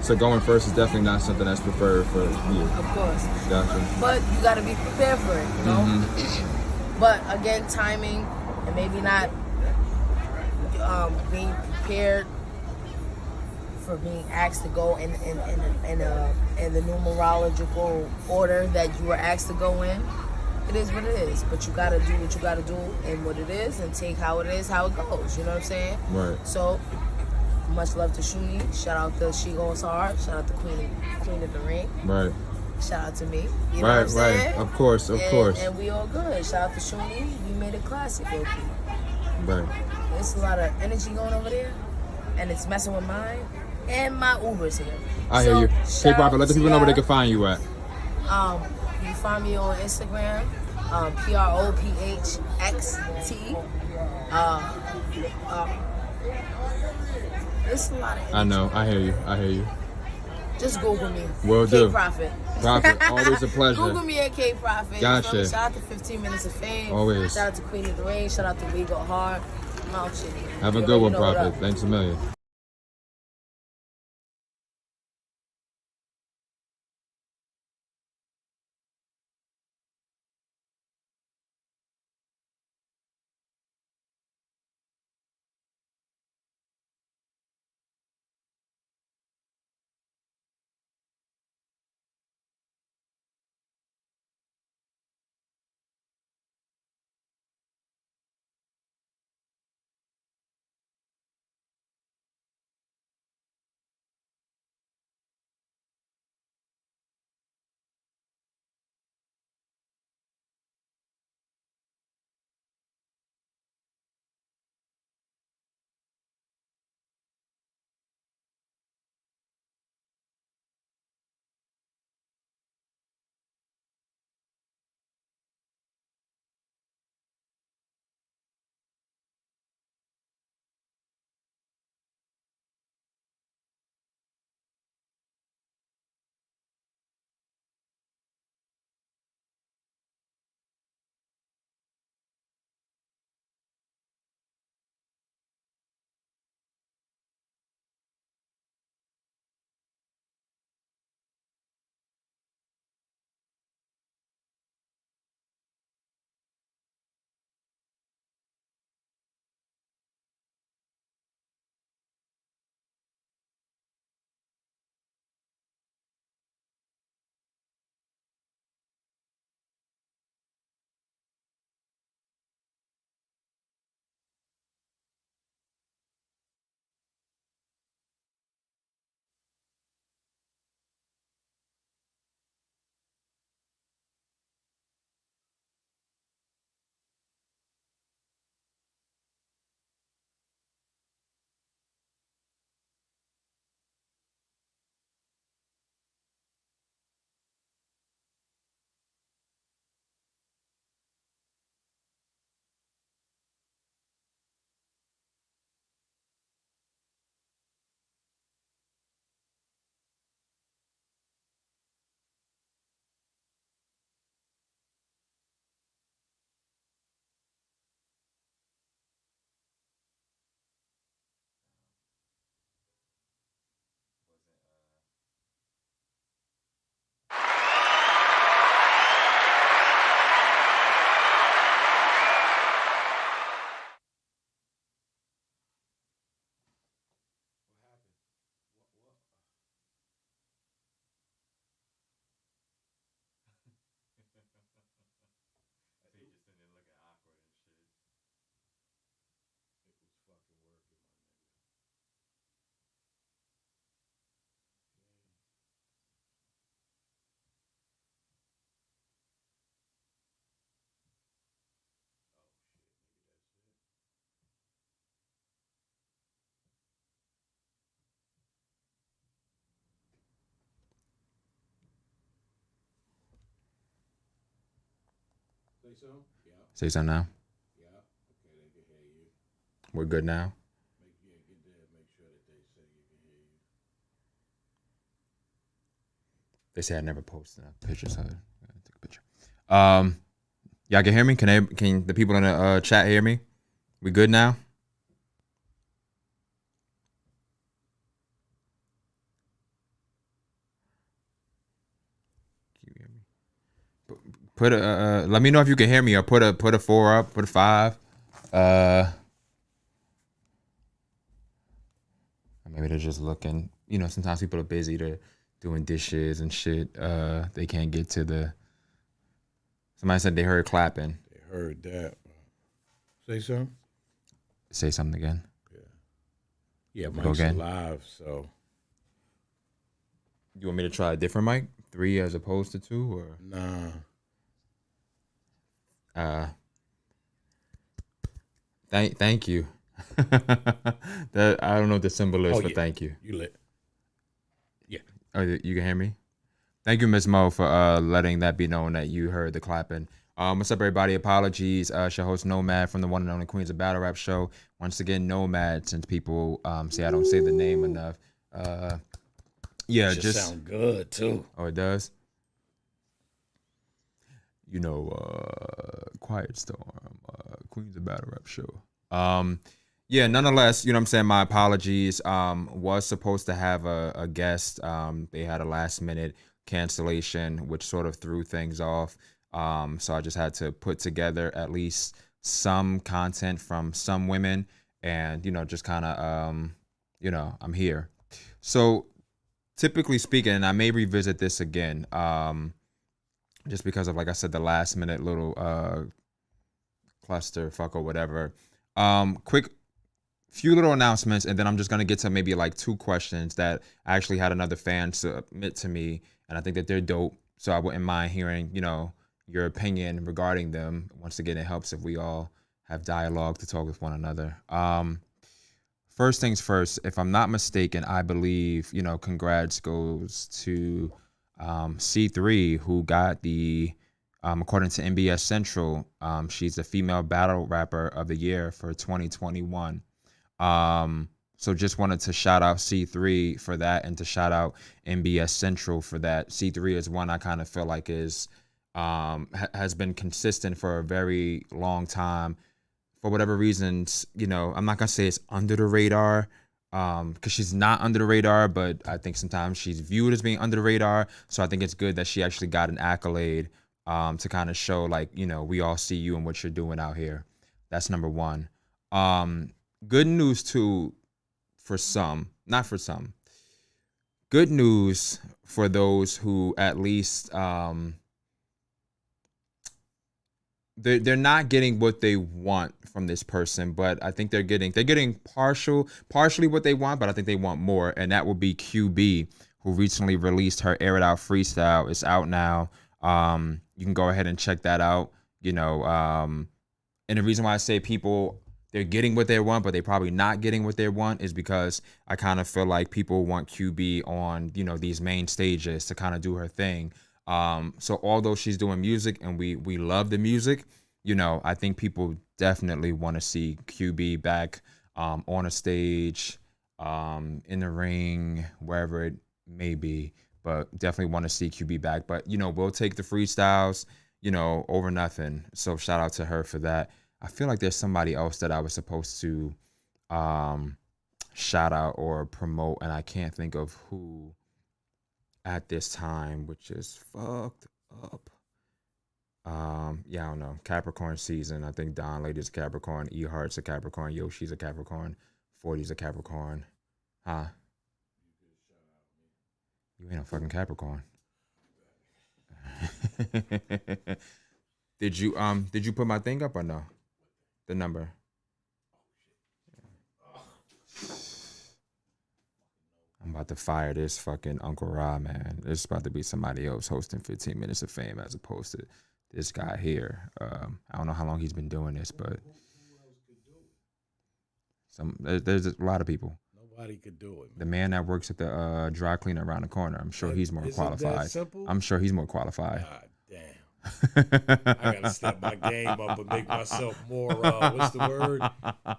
Speaker 1: So going first is definitely not something that's preferred for you.
Speaker 12: Of course.
Speaker 1: Gotcha.
Speaker 12: But you got to be prepared for it, you know? But again, timing and maybe not being prepared for being asked to go in the numerological order that you were asked to go in. It is what it is, but you gotta do what you gotta do and what it is, and take how it is, how it goes. You know what I'm saying?
Speaker 1: Right.
Speaker 12: So, much love to Shuni. Shout out to She Goes Hard. Shout out to Queen of the Ring.
Speaker 1: Right.
Speaker 12: Shout out to me. You know what I'm saying?
Speaker 1: Of course, of course.
Speaker 12: And we all good. Shout out to Shuni. We made a classic, low key.
Speaker 1: Right.
Speaker 12: There's a lot of energy going over there, and it's messing with mine. And my Uber's here.
Speaker 1: I hear you. K-Profit, let the people know where they can find you at.
Speaker 12: You can find me on Instagram, PROPHXT. It's a lot of energy.
Speaker 1: I know. I hear you. I hear you.
Speaker 12: Just Google me.
Speaker 1: Will do.
Speaker 12: K-Profit.
Speaker 1: Profit. Always a pleasure.
Speaker 12: Google me at K-Profit.
Speaker 1: Gotcha.
Speaker 12: Shout out to 15 Minutes of Fame.
Speaker 1: Always.
Speaker 12: Shout out to Queen of the Rain. Shout out to We Go Hard. I'm out shit.
Speaker 1: Have a good one, Prophet. Thanks a million. Say something now. We're good now. They say I never posted a picture, so I gotta take a picture. Y'all can hear me? Can the people in the chat hear me? We good now? Can you hear me? Put a let me know if you can hear me, or put a 4 up, put a 5. maybe they're just looking. You know, sometimes people are busy. They're doing dishes and shit. They can't get to the. Somebody said they heard clapping.
Speaker 13: They heard that. Say something.
Speaker 1: Say something again.
Speaker 13: Yeah,
Speaker 1: Go
Speaker 13: Mike's
Speaker 1: again.
Speaker 13: alive, so.
Speaker 1: You want me to try a different mic? 3 as opposed to 2, or
Speaker 13: Nah.
Speaker 1: Thank you. That I don't know what the symbol is, but thank you.
Speaker 13: You lit. Yeah.
Speaker 1: Oh, you can hear me? Thank you, Ms. Mo, for letting that be known that you heard the clapping. What's up, everybody? Apologies. It's your host, Nomad, from the one and only Queens of Battle Rap show. Once again, Nomad, since people say I don't say the name enough. Yeah, just
Speaker 13: sound good, too.
Speaker 1: Oh, it does? You know, Quiet Storm, Queens of Battle Rap show. Yeah, nonetheless, you know what I'm saying, my apologies. Was supposed to have a guest. They had a last minute cancellation, which sort of threw things off. So I just had to put together at least some content from some women and, you know, just kind of, you know, I'm here. So typically speaking, and I may revisit this again, just because of, like I said, the last minute little cluster fuck or whatever. Quick few little announcements, and then I'm just gonna get to maybe like 2 questions that I actually had another fan submit to me, and I think that they're dope. So I wouldn't mind hearing, you know, your opinion regarding them. Once again, it helps if we all have dialogue to talk with one another. First things first, if I'm not mistaken, I believe, you know, congrats goes to C3, who got the, according to NBS Central, she's the female battle rapper of the year for 2021. So just wanted to shout out C3 for that, and to shout out NBS Central for that. C3 is one I kind of feel like is has been consistent for a very long time. For whatever reasons, you know, I'm not gonna say it's under the radar, because she's not under the radar, but I think sometimes she's viewed as being under the radar. So I think it's good that she actually got an accolade to kind of show, like, you know, we all see you and what you're doing out here. That's number one. Good news too, for some, not for some. Good news for those who at least they're not getting what they want from this person, but I think they're getting partially what they want, but I think they want more, and that will be QB, who recently released her Air It Out freestyle. It's out now. You can go ahead and check that out. You know, and the reason why I say people, they're getting what they want, but they're probably not getting what they want, is because I kind of feel like people want QB on, you know, these main stages to kind of do her thing. So although she's doing music and we love the music, you know, I think people definitely want to see QB back on a stage, in the ring, wherever it may be, but definitely want to see QB back. But, you know, we'll take the freestyles, you know, over nothing. So shout out to her for that. I feel like there's somebody else that I was supposed to shout out or promote, and I can't think of who at this time, which is fucked up. Yeah, I don't know. Capricorn season. I think Don Lady's a Capricorn, E Hart's a Capricorn, Yoshi's a Capricorn, 40's a Capricorn. Huh? You ain't a fucking Capricorn. Did you put my thing up or no? The number. I'm about to fire this fucking Uncle Ra, man. There's about to be somebody else hosting 15 Minutes of Fame as opposed to this guy here. I don't know how long he's been doing this, but there's a lot of people.
Speaker 13: Nobody could do it, man.
Speaker 1: The man that works at the dry cleaner around the corner, I'm sure he's more qualified.
Speaker 13: That simple?
Speaker 1: I'm sure he's more qualified.
Speaker 13: God damn. I gotta step my game up and make myself more. What's the word?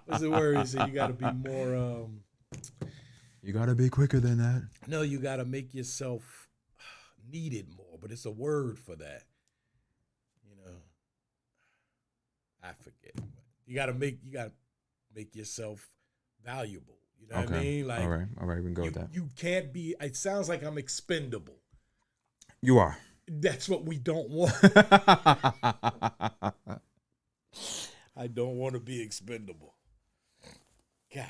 Speaker 13: What's the word? You say you gotta be more.
Speaker 1: You gotta be quicker than that.
Speaker 13: No, you gotta make yourself needed more, but it's a word for that. You know, I forget. You gotta make yourself valuable. You know what I mean? Like,
Speaker 1: all right, we can go with that.
Speaker 13: You can't be. It sounds like I'm expendable.
Speaker 1: You are.
Speaker 13: That's what we don't want. I don't want to be expendable. God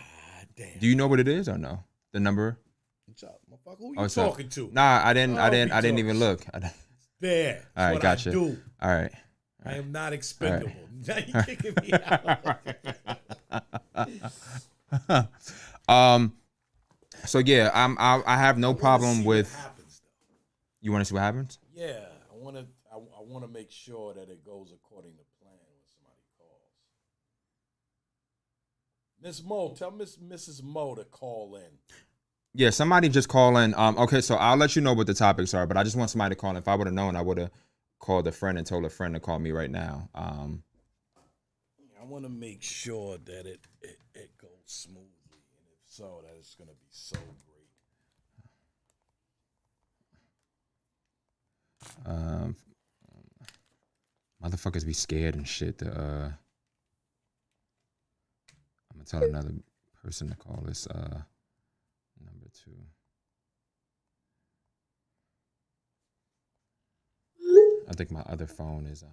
Speaker 13: damn.
Speaker 1: Do you know what it is or no? The number?
Speaker 13: Motherfucker, who you
Speaker 1: Oh, so,
Speaker 13: talking to?
Speaker 1: Nah, I didn't even look.
Speaker 13: There.
Speaker 1: All right, gotcha.
Speaker 13: I do.
Speaker 1: All right.
Speaker 13: I am not expendable. Now you kicking me out.
Speaker 1: So yeah, I have no problem with. You want to see what happens?
Speaker 13: Yeah, I want to make sure that it goes according to plan when somebody calls. Miss Mo, tell Mrs. Mo to call in.
Speaker 1: Yeah, somebody just call in. Okay, so I'll let you know what the topics are, but I just want somebody to call in. If I would have known, I would have called a friend and told a friend to call me right now.
Speaker 13: I want to make sure that it goes smoothly, and if so, that it's going to be so great.
Speaker 1: Motherfuckers be scared and shit. I'm gonna tell another person to call this number 2. I think my other phone is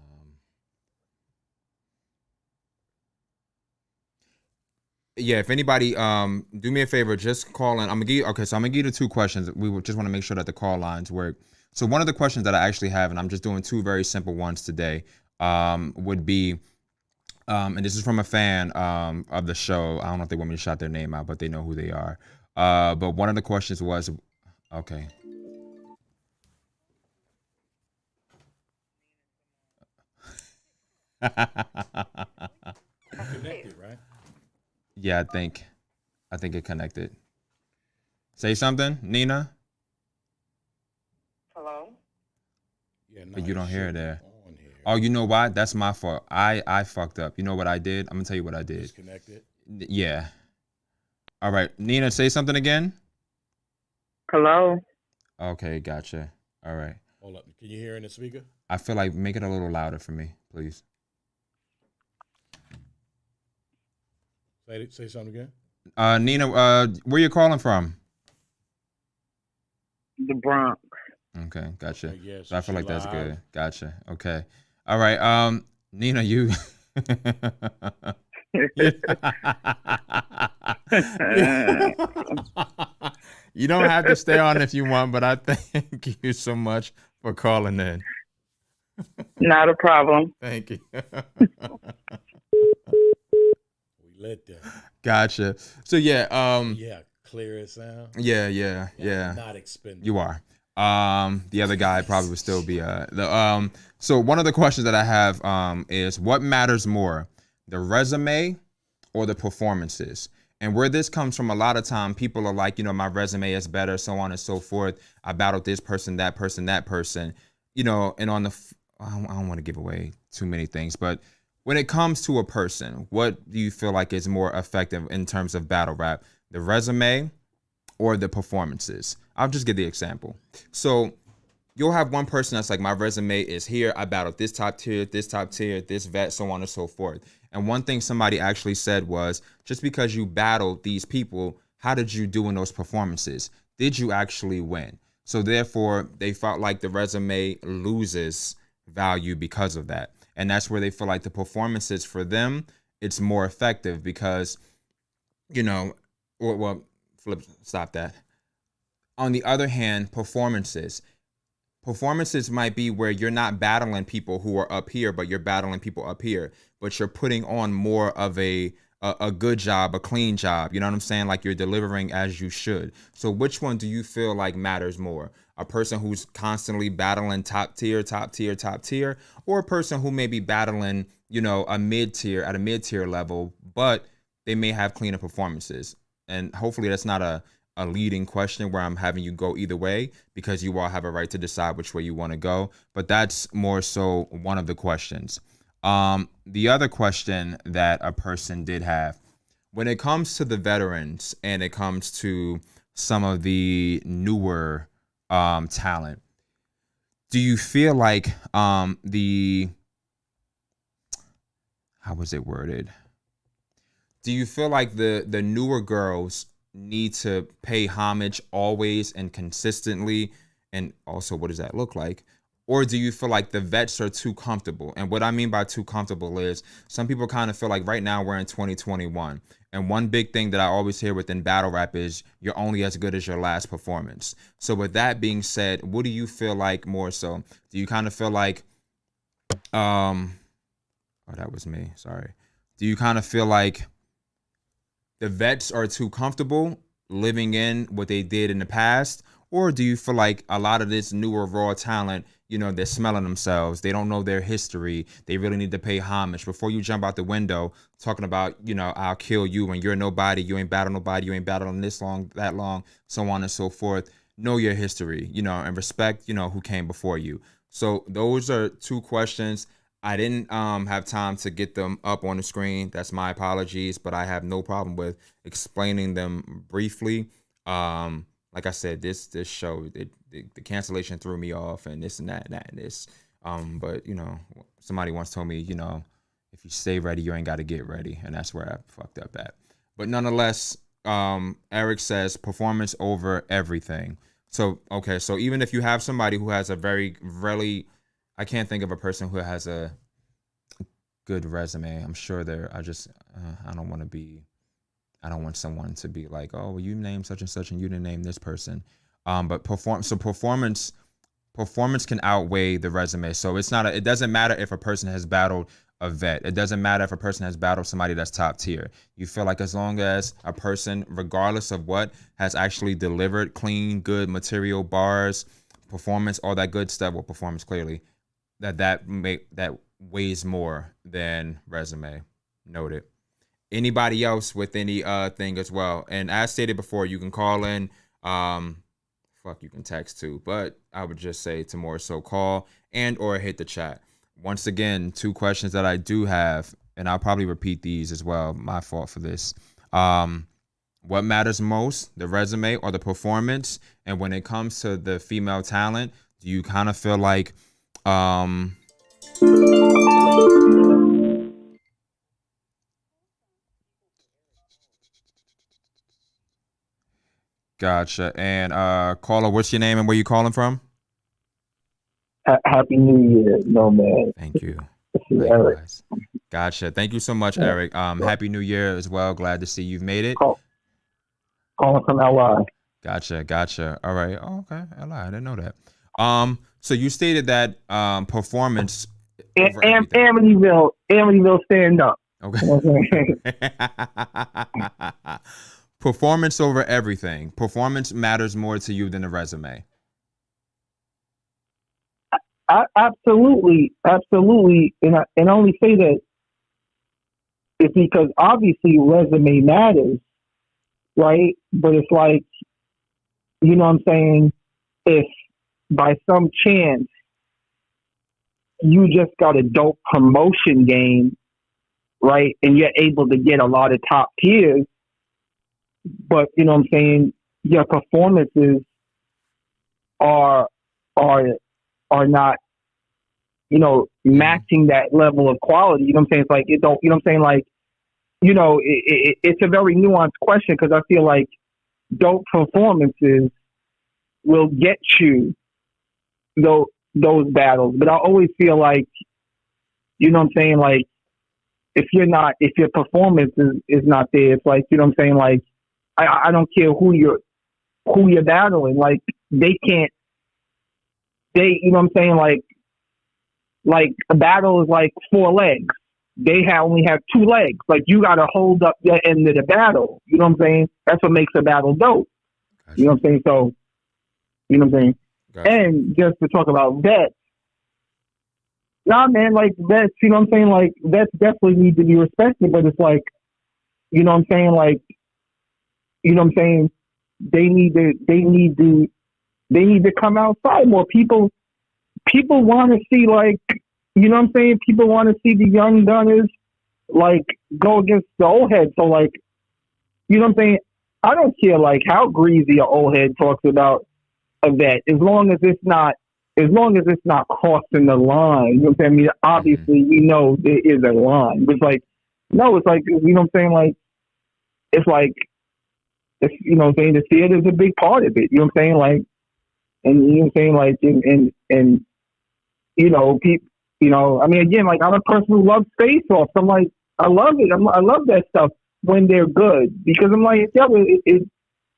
Speaker 1: yeah, if anybody do me a favor, just call in. I'm gonna give you the 2 questions. We would just want to make sure that the call lines work. So one of the questions that I actually have, and I'm just doing 2 very simple ones today, would be and this is from a fan of the show. I don't know if they want me to shout their name out, but they know who they are. But one of the questions was, okay.
Speaker 13: Connected, right?
Speaker 1: Yeah, I think it connected. Say something, Nina.
Speaker 14: Hello?
Speaker 13: Yeah,
Speaker 1: but you don't hear it there. Oh, you know why? That's my fault. I fucked up. You know what I did? I'm gonna tell you what I did.
Speaker 13: Disconnected.
Speaker 1: Yeah. All right, Nina, say something again.
Speaker 14: Hello?
Speaker 1: Okay, gotcha. All right.
Speaker 13: Hold up. Can you hear in the speaker?
Speaker 1: I feel like make it a little louder for me, please.
Speaker 13: Say something again.
Speaker 1: Nina, where you calling from?
Speaker 14: The Bronx.
Speaker 1: Okay, gotcha.
Speaker 13: Yeah,
Speaker 1: so I feel like that's
Speaker 13: live.
Speaker 1: good. Gotcha. Okay. All right. Nina, you you don't have to stay on if you want, but I thank you so much for calling in.
Speaker 14: Not a problem.
Speaker 1: Thank you.
Speaker 13: We lit that.
Speaker 1: Gotcha. So yeah,
Speaker 13: yeah, clear as sound.
Speaker 1: Yeah.
Speaker 13: Not expendable.
Speaker 1: You are. The other guy probably would still be so one of the questions that I have is what matters more, the resume or the performances? And where this comes from, a lot of time people are like, my resume is better, so on and so forth. I battled this person, that person, and on the I don't want to give away too many things, but when it comes to a person, what do you feel like is more effective in terms of battle rap, the resume or the performances? I'll just give the example. So you'll have one person that's like, my resume is here. I battled this top tier, this vet, so on and so forth. And one thing somebody actually said was, just because you battled these people, how did you do in those performances? Did you actually win? So therefore, they felt like the resume loses value because of that. And that's where they feel like the performances for them, it's more effective because, stop that. On the other hand, performances might be where you're not battling people who are up here, but you're battling people up here, but you're putting on more of a good job, a clean job. You know what I'm saying? Like you're delivering as you should. So which one do you feel like matters more? A person who's constantly battling top tier, or a person who may be battling, a mid-tier at a mid-tier level, but they may have cleaner performances. And hopefully that's not a leading question where I'm having you go either way, because you all have a right to decide which way you want to go. But that's more so one of the questions. The other question that a person did have, when it comes to the veterans and it comes to some of the newer talent, do you feel like how was it worded? Do you feel like the newer girls need to pay homage always and consistently? And also, what does that look like? Or do you feel like the vets are too comfortable? And what I mean by too comfortable is some people kind of feel like right now we're in 2021. And one big thing that I always hear within battle rap is you're only as good as your last performance. So with that being said, what do you feel like more so? Do you kind of feel like, oh, that was me. Sorry. Do you kind of feel like the vets are too comfortable living in what they did in the past? Or do you feel like a lot of this newer raw talent, you know, they're smelling themselves, they don't know their history, they really need to pay homage? Before you jump out the window talking about, you know, I'll kill you and you're nobody, you ain't battled nobody, you ain't battled on this long, that long, so on and so forth. Know your history, you know, and respect, you know, who came before you. So those are two questions. I didn't have time to get them up on the screen. That's my apologies, but I have no problem with explaining them briefly. Like I said, this show, the cancellation threw me off, and this and that and this. But you know, somebody once told me, you know, if you stay ready, you ain't got to get ready, and that's where I fucked up at. But nonetheless, Eric says performance over everything. So okay, so even if you have somebody who has a really, I can't think of a person who has a good resume. I'm sure I don't want someone to be like, oh, well, you named such and such and you didn't name this person. But performance can outweigh the resume. So it doesn't matter if a person has battled a vet. It doesn't matter if a person has battled somebody that's top tier. You feel like as long as a person, regardless of what, has actually delivered clean, good material, bars, performance, all that good stuff, well, performance clearly, that weighs more than resume. Noted. Anybody else with any thing as well? And as stated before, you can call in. You can text too, but I would just say to more so call and or hit the chat. Once again, two questions that I do have, and I'll probably repeat these as well. My fault for this. What matters most, the resume or the performance? And when it comes to the female talent, do you kind of feel like Gotcha. And caller, what's your name and where you calling from?
Speaker 15: Happy New Year, NOMAD.
Speaker 1: Thank you.
Speaker 15: Likewise.
Speaker 1: Gotcha. Thank you so much, Eric. Happy New Year as well. Glad to see you've made it.
Speaker 15: Calling from LI.
Speaker 1: Gotcha. All right. Oh, okay. LI. I didn't know that. So you stated that performance.
Speaker 15: Amityville, stand up.
Speaker 1: Okay. Performance over everything. Performance matters more to you than a resume.
Speaker 15: Absolutely, and I only say that it's because obviously resume matters, right? But it's like, you know what I'm saying? If by some chance you just got a dope promotion game, right, and you're able to get a lot of top tiers, but you know what I'm saying, your performances are not, you know, matching that level of quality. You know what I'm saying? It's like it don't. You know what I'm saying? Like, you know, it's a very nuanced question because I feel like dope performances will get you those battles, but I always feel like, you know what I'm saying? Like, if your performance is not there, it's like, you know what I'm saying? Like, I don't care who you're battling. Like, you know what I'm saying? Like a battle is like 4 legs. They only have 2 legs. Like, you got to hold up your end of the battle. You know what I'm saying? That's what makes a battle dope. Gotcha. You know what I'm saying? So, you know what I'm saying? Gotcha. And just to talk about vets, nah, man, like vets, you know what I'm saying? Like, vets definitely need to be respected, but it's like, you know what I'm saying? Like, you know what I'm saying? They need to come outside more. People want to see, like, you know what I'm saying? People want to see the young gunners, like, go against the old head. So, like, you know what I'm saying? I don't care, like, how greasy an old head talks about a vet, as long as it's not crossing the line. You know what I'm saying? I mean, obviously, we know there is a line. But it's like, no, it's like, you know what I'm saying? Like, it's like, it's, you know what I'm saying? The theater is a big part of it. You know what I'm saying? Like, and you know what I'm saying? Like, and people, I mean, again, like I'm a person who loves face offs. I'm like, I love it. I love that stuff when they're good because I'm like, yeah,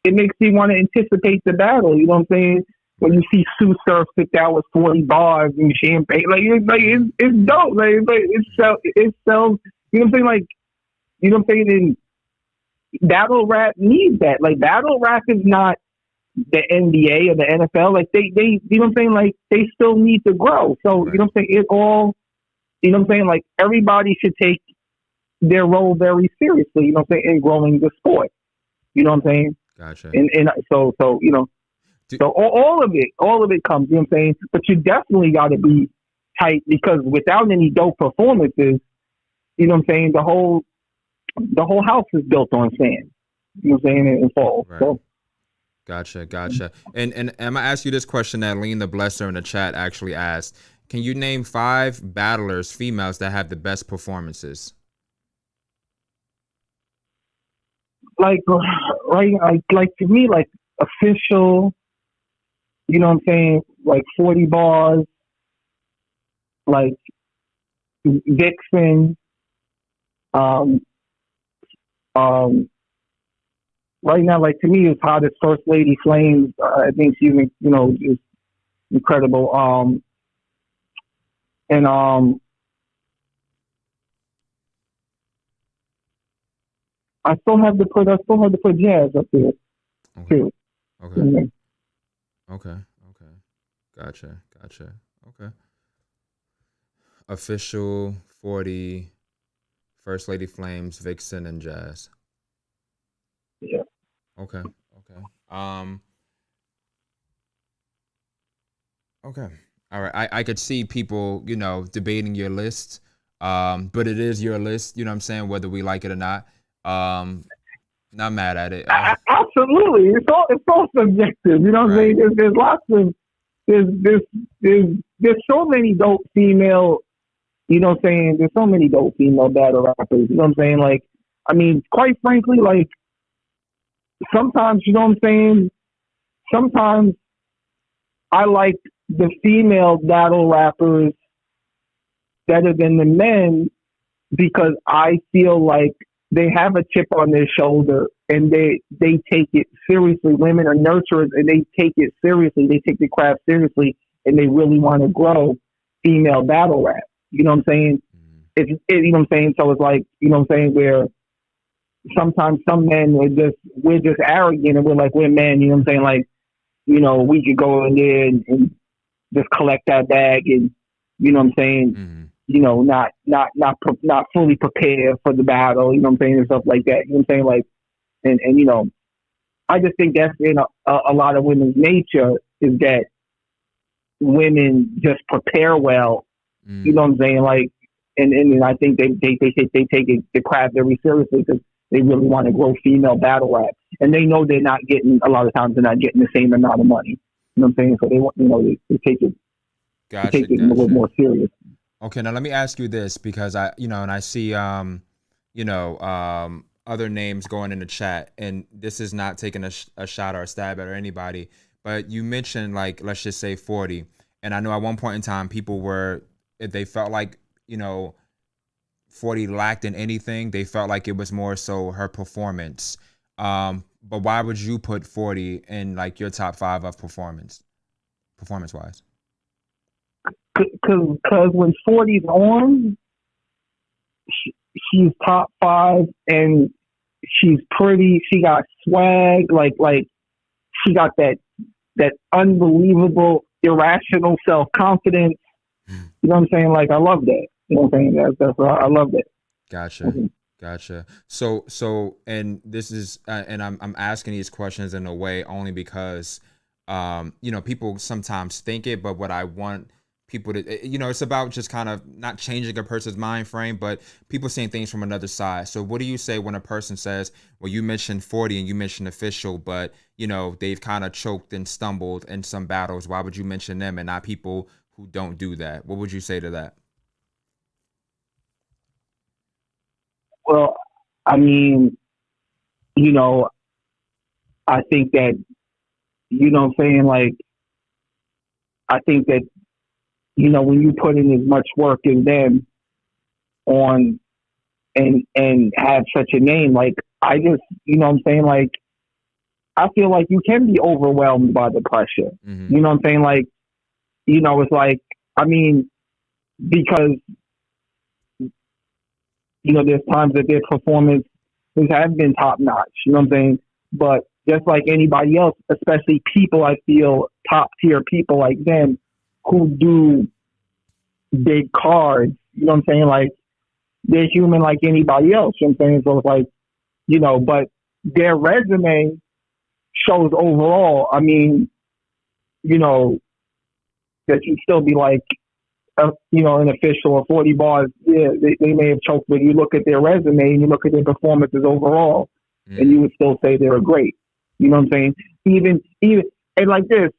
Speaker 15: it makes me want to anticipate the battle. You know what I'm saying? When you see Sue Surf sit down with 40 bars and champagne, it's dope. It sells. You know what I'm saying? Like, you know what I'm saying? And battle rap needs that. Like, battle rap is not the NBA or the NFL. Like, they you know what I'm saying? Like, they still need to grow. So, you know what I'm saying? You know what I'm saying? Like, everybody should take their role very seriously, you know what I'm saying, in growing the sport. You know what I'm saying?
Speaker 1: Gotcha.
Speaker 15: And so so all of it comes, you know what I'm saying? But you definitely got to be tight because without any dope performances, you know what I'm saying, the whole house is built on sand. You know what I'm saying? And fall.
Speaker 1: Right.
Speaker 15: So
Speaker 1: Gotcha. And I'm gonna ask you this question that Lean the Blesser in the chat actually asked. Can you name 5 battlers, females, that have the best performances?
Speaker 15: like like to me, like official, you know what I'm saying, like 40 bars, like Vixen, um, right now, like to me, it's hottest First Lady Flames. I think she's, just incredible. And I still have to put Jazz up there too.
Speaker 1: Okay. Okay. Gotcha. Okay. Official, 40, First Lady Flames, Vixen, and Jazz.
Speaker 15: Yeah.
Speaker 1: Okay. Okay. All right. I could see people, debating your list. But it is your list, you know what I'm saying, whether we like it or not. Not mad at it.
Speaker 15: Absolutely. It's all subjective. You know what I'm saying? There's lots of there's so many dope female, you know what I'm saying? There's so many dope female battle rappers, you know what I'm saying? Like, I mean, quite frankly, like sometimes, you know what I'm saying? Sometimes I like the female battle rappers better than the men because I feel like they have a chip on their shoulder and they take it seriously. Women are nurturers and they take it seriously. They take the craft seriously and they really want to grow female battle rap. You know what I'm saying? You know what I'm saying? So it's like, you know what I'm saying, where sometimes some men we're just arrogant and we're like, we're men, you know what I'm saying? Like, we could go in there and just collect that bag and, you know what I'm saying? Not fully prepared for the battle, you know what I'm saying, and stuff like that. You know what I'm saying? Like, and I just think that's in a lot of women's nature is that women just prepare well. You know what I'm saying? Like, and I think they take the craft very seriously because they really want to grow female battle rap, and they know they're not getting a lot of times they're not getting the same amount of money. You know what I'm saying? So they want they take it.
Speaker 1: Gotcha.
Speaker 15: Take it a little more serious.
Speaker 1: Okay, now let me ask you this because and I see other names going in the chat, and this is not taking a shot or a stab at anybody, but you mentioned, like, let's just say 40, and I know at one point in time people were, if they felt like 40 lacked in anything, they felt like it was more so her performance. But why would you put 40 in like your top 5 of performance wise?
Speaker 15: Because when 40's on, she's top 5 and she's pretty. She got swag, like she got that unbelievable irrational self confidence. You know what I'm saying? Like, I love that. You know what I'm saying? That's I love that.
Speaker 1: Gotcha. Gotcha. So, and this is, and I'm asking these questions in a way only because, people sometimes think it, but what I want people to, it's about just kind of not changing a person's mind frame, but people seeing things from another side. So what do you say when a person says, well, you mentioned 40 and you mentioned official, but, they've kind of choked and stumbled in some battles. Why would you mention them and not people who don't do that? What would you say to that?
Speaker 15: Well, I mean, I think that, you know what I'm saying? Like, I think that you know, when you put in as much work as them on and have such a name, like I just, you know what I'm saying, like I feel like you can be overwhelmed by the pressure. You know what I'm saying? Like, you know, it's like, I mean, because, you know, there's times that their performance have been top notch, you know what I'm saying? But just like anybody else, especially people, I feel top tier people like them who do big cards, you know what I'm saying? Like, they're human like anybody else, you know what I'm saying? So it's like, you know, but their resume shows overall, I mean, you know, that you'd still be like, you know, an official or 40 bars, yeah, they may have choked, but you look at their resume and you look at their performances overall, and you would still say they were great. You know what I'm saying? Even, and like this,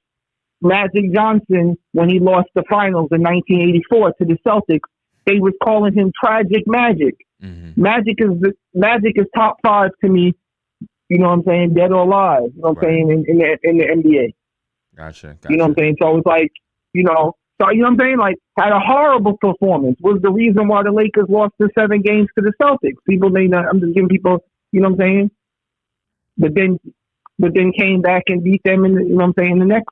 Speaker 15: Magic Johnson, when he lost the finals in 1984 to the Celtics, they was calling him Tragic Magic. Magic is top 5 to me. You know what I'm saying? Dead or alive. You know what I'm saying? In the NBA.
Speaker 1: Gotcha.
Speaker 15: You know what I'm saying? So it's like, you know what I'm saying? Like, had a horrible performance. Was the reason why the Lakers lost the 7 games to the Celtics. People may not. I'm just giving people. You know what I'm saying? But then came back and beat them in. You know what I'm saying? The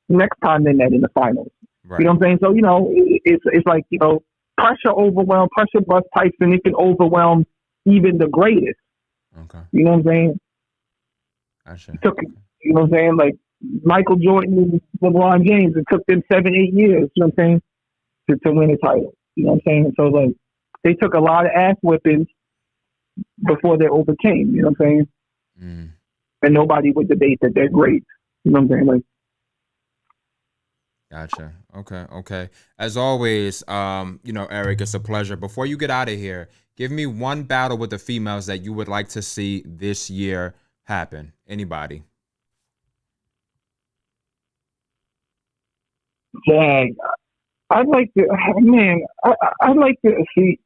Speaker 15: next time they met in the finals.
Speaker 1: Right.
Speaker 15: You know what I'm saying? So, you know, it's like, you know, pressure bust Tyson. It can overwhelm even the greatest.
Speaker 1: Okay.
Speaker 15: You know what I'm saying?
Speaker 1: Gotcha.
Speaker 15: You know what I'm saying? Like Michael Jordan and LeBron James, it took them 7-8 years, you know what I'm saying, to win a title. You know what I'm saying? So, like, they took a lot of ass whippings before they overcame, you know what I'm saying? And nobody would debate that they're great. You know what I'm saying? Like,
Speaker 1: gotcha. Okay. As always, you know, Eric, it's a pleasure. Before you get out of here, give me one battle with the females that you would like to see this year happen. Anybody?
Speaker 15: dang, I'd like to, man, I'd like to see,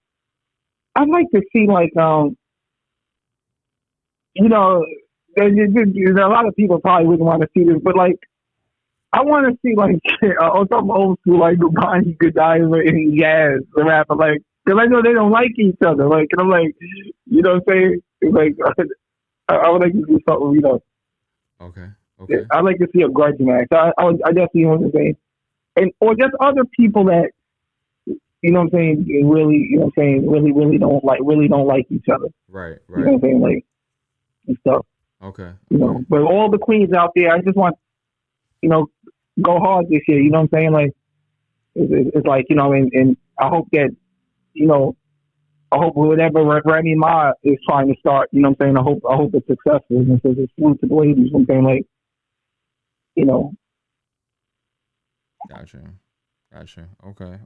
Speaker 15: like, you know, there's a lot of people probably wouldn't want to see this, but like, I want to see like or some old school like Bonnie Godiva and Jazz, the rapper, like, because I know they don't like each other, like, and I'm like, you know what I'm saying? It's like I would like to see something, you know.
Speaker 1: Okay.
Speaker 15: I'd like to see a grudge match. I definitely want to say, and or just other people that, you know what I'm saying, really, you know what I'm saying, really don't like each other.
Speaker 1: Right.
Speaker 15: You know what I'm saying, like, and stuff.
Speaker 1: Okay.
Speaker 15: You know, but all the queens out there, I just want, you know, go hard this year. You know what I'm saying? Like, it's like, you know, and I hope that, you know, I hope whatever Remy Ma is trying to start, you know what I'm saying? I hope it's successful. And so it's food to the ladies. You know what I'm saying? Like, you know.
Speaker 1: Gotcha.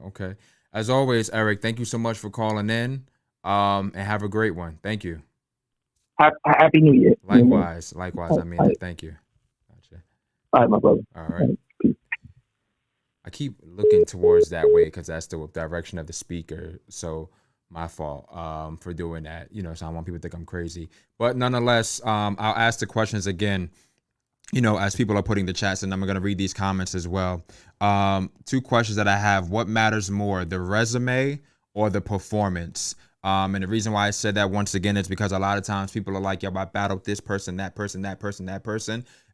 Speaker 1: Okay. As always, Eric, thank you so much for calling in. And have a great one. Thank you.
Speaker 15: Happy New Year.
Speaker 1: Likewise. I mean it. Thank you. Gotcha.
Speaker 15: All right, my brother.
Speaker 1: All right. I keep looking towards that way because that's the direction of the speaker. So my fault for doing that. You know, so I don't want people to think I'm crazy. But nonetheless, I'll ask the questions again, you know, as people are putting the chats, and I'm going to read these comments as well. 2 questions that I have. What matters more, the resume or the performance? And the reason why I said that once again is because a lot of times people are like, yo, I battled this person, that person.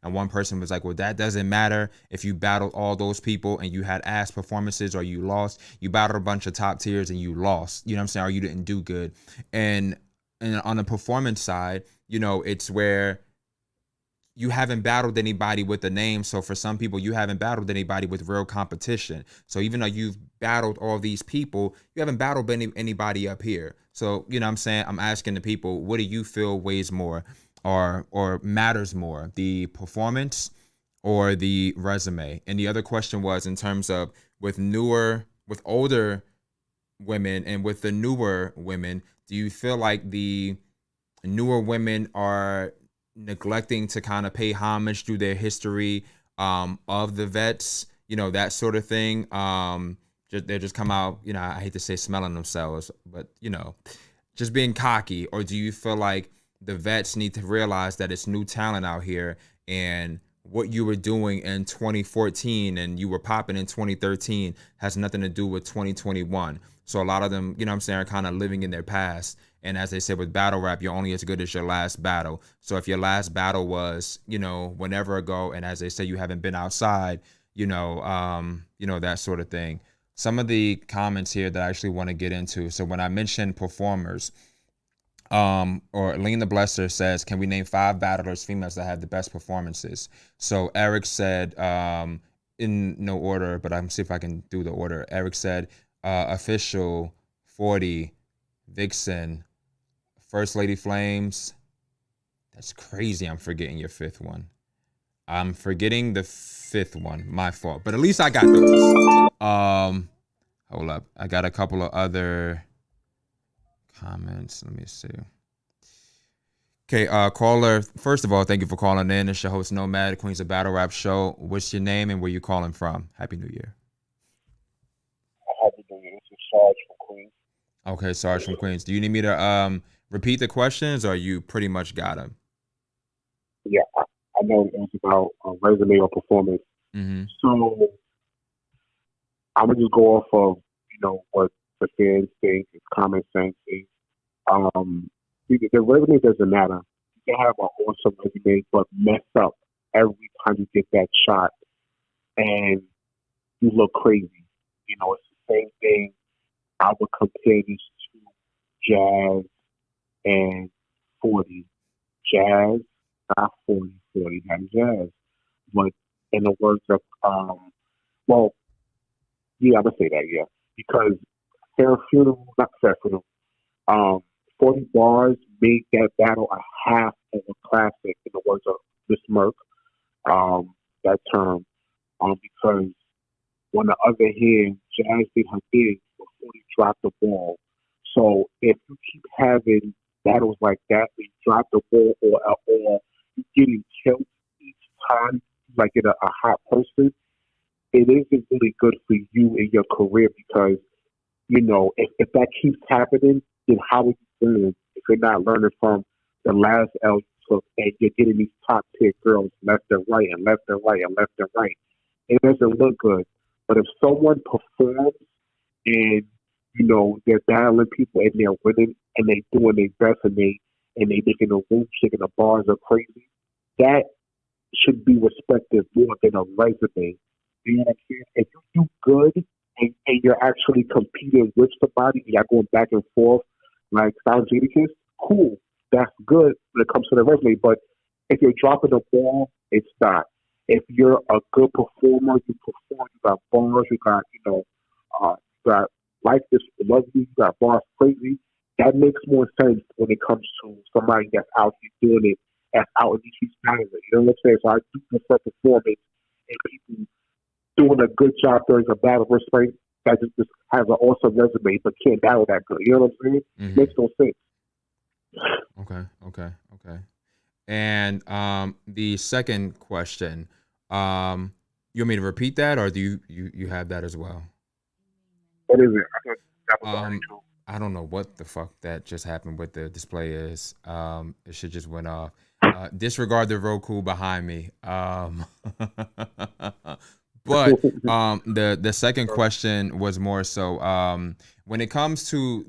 Speaker 1: And one person was like, well, that doesn't matter if you battled all those people and you had ass performances or you lost. You battled a bunch of top tiers and you lost, you know what I'm saying? Or you didn't do good. And on the performance side, you know, it's where you haven't battled anybody with a name. So for some people, you haven't battled anybody with real competition. So even though you've battled all these people, you haven't battled anybody up here. So, you know what I'm saying? I'm asking the people, what do you feel weighs more or matters more, the performance or the resume? And the other question was in terms of with older women and with the newer women, do you feel like the newer women are neglecting to kind of pay homage through their history of the vets, you know, that sort of thing? They just come out, you know, I hate to say smelling themselves, but, you know, just being cocky? Or do you feel like the vets need to realize that it's new talent out here and what you were doing in 2014 and you were popping in 2013 has nothing to do with 2021. So a lot of them, you know what I'm saying, are kind of living in their past. And as they said with battle rap, you're only as good as your last battle. So if your last battle was, you know, whenever ago, and as they say, you haven't been outside, you know, that sort of thing. Some of the comments here that I actually want to get into. So when I mentioned performers, or Lean the Blesser says, can we name 5 battlers, females, that had the best performances? So Eric said, in no order, but I'm see if I can do the order. Eric said, Official, 40, Vixen, First Lady Flames. That's crazy. I'm forgetting your 5th one. I'm forgetting the 5th one. My fault. But at least I got those. Hold up. I got a couple of other comments. Let me see. Okay, caller. First of all, thank you for calling in. It's your host, Nomad, Queens of Battle Rap Show. What's your name and where you calling from? Happy New Year.
Speaker 16: Happy New Year. This is Sarge from Queens.
Speaker 1: Okay, Sarge from Queens. Do you need me to repeat the questions, or you pretty much got them?
Speaker 16: Yeah, I know it was about resume or performance.
Speaker 1: Mm-hmm.
Speaker 16: So I'm gonna just go off of what the fans think, it's common sense. The resume doesn't matter. You can have an awesome resume, but mess up every time you get that shot, and you look crazy. It's the same thing. I would compare this to Jazz and 40. Jazz, not 40. 40 had Jazz. But in the words of, well, yeah, I'm going to say that, yeah. Because Fair Funeral, not Fair Funeral, 40 bars made that battle a half of a classic, in the words of Miss Merck, that term, because on the other hand, Jazz did her thing before he dropped the ball. So if you keep having battles like that, where you drop the ball or you're getting killed each time, like in a hot person, it isn't really good for you in your career because, if that keeps happening, then how are you learning if you're not learning from the last L you took and you're getting these top tier girls left and right and left and right and left and right? It doesn't look good. But if someone performs and, they're battling people and they're winning and they're doing their best and they making the room shake and the bars are crazy, that should be respected more than a resume. You know what I'm saying? If you do good and you're actually competing with somebody, you're going back and forth like Sound Jadakiss, cool. That's good when it comes to the resume. But if you're dropping the ball, it's not. If you're a good performer, you perform, you got bars, you got like this, love you got bars crazy, that makes more sense when it comes to somebody that's out here doing it, that's out in these streets battling. You know what I'm saying? So I do prefer performance and people doing a good job during a battle versus that just has an awesome resume but can't battle that good. You know what I'm saying?
Speaker 1: Mm-hmm.
Speaker 16: Makes no sense.
Speaker 1: Okay. And the second question, you want me to repeat that, or do you have that as well?
Speaker 16: What is it? I thought that was already true.
Speaker 1: I don't know what the fuck that just happened with the display is. It should just went off. Disregard the Roku behind me. But the second question was more so when it comes to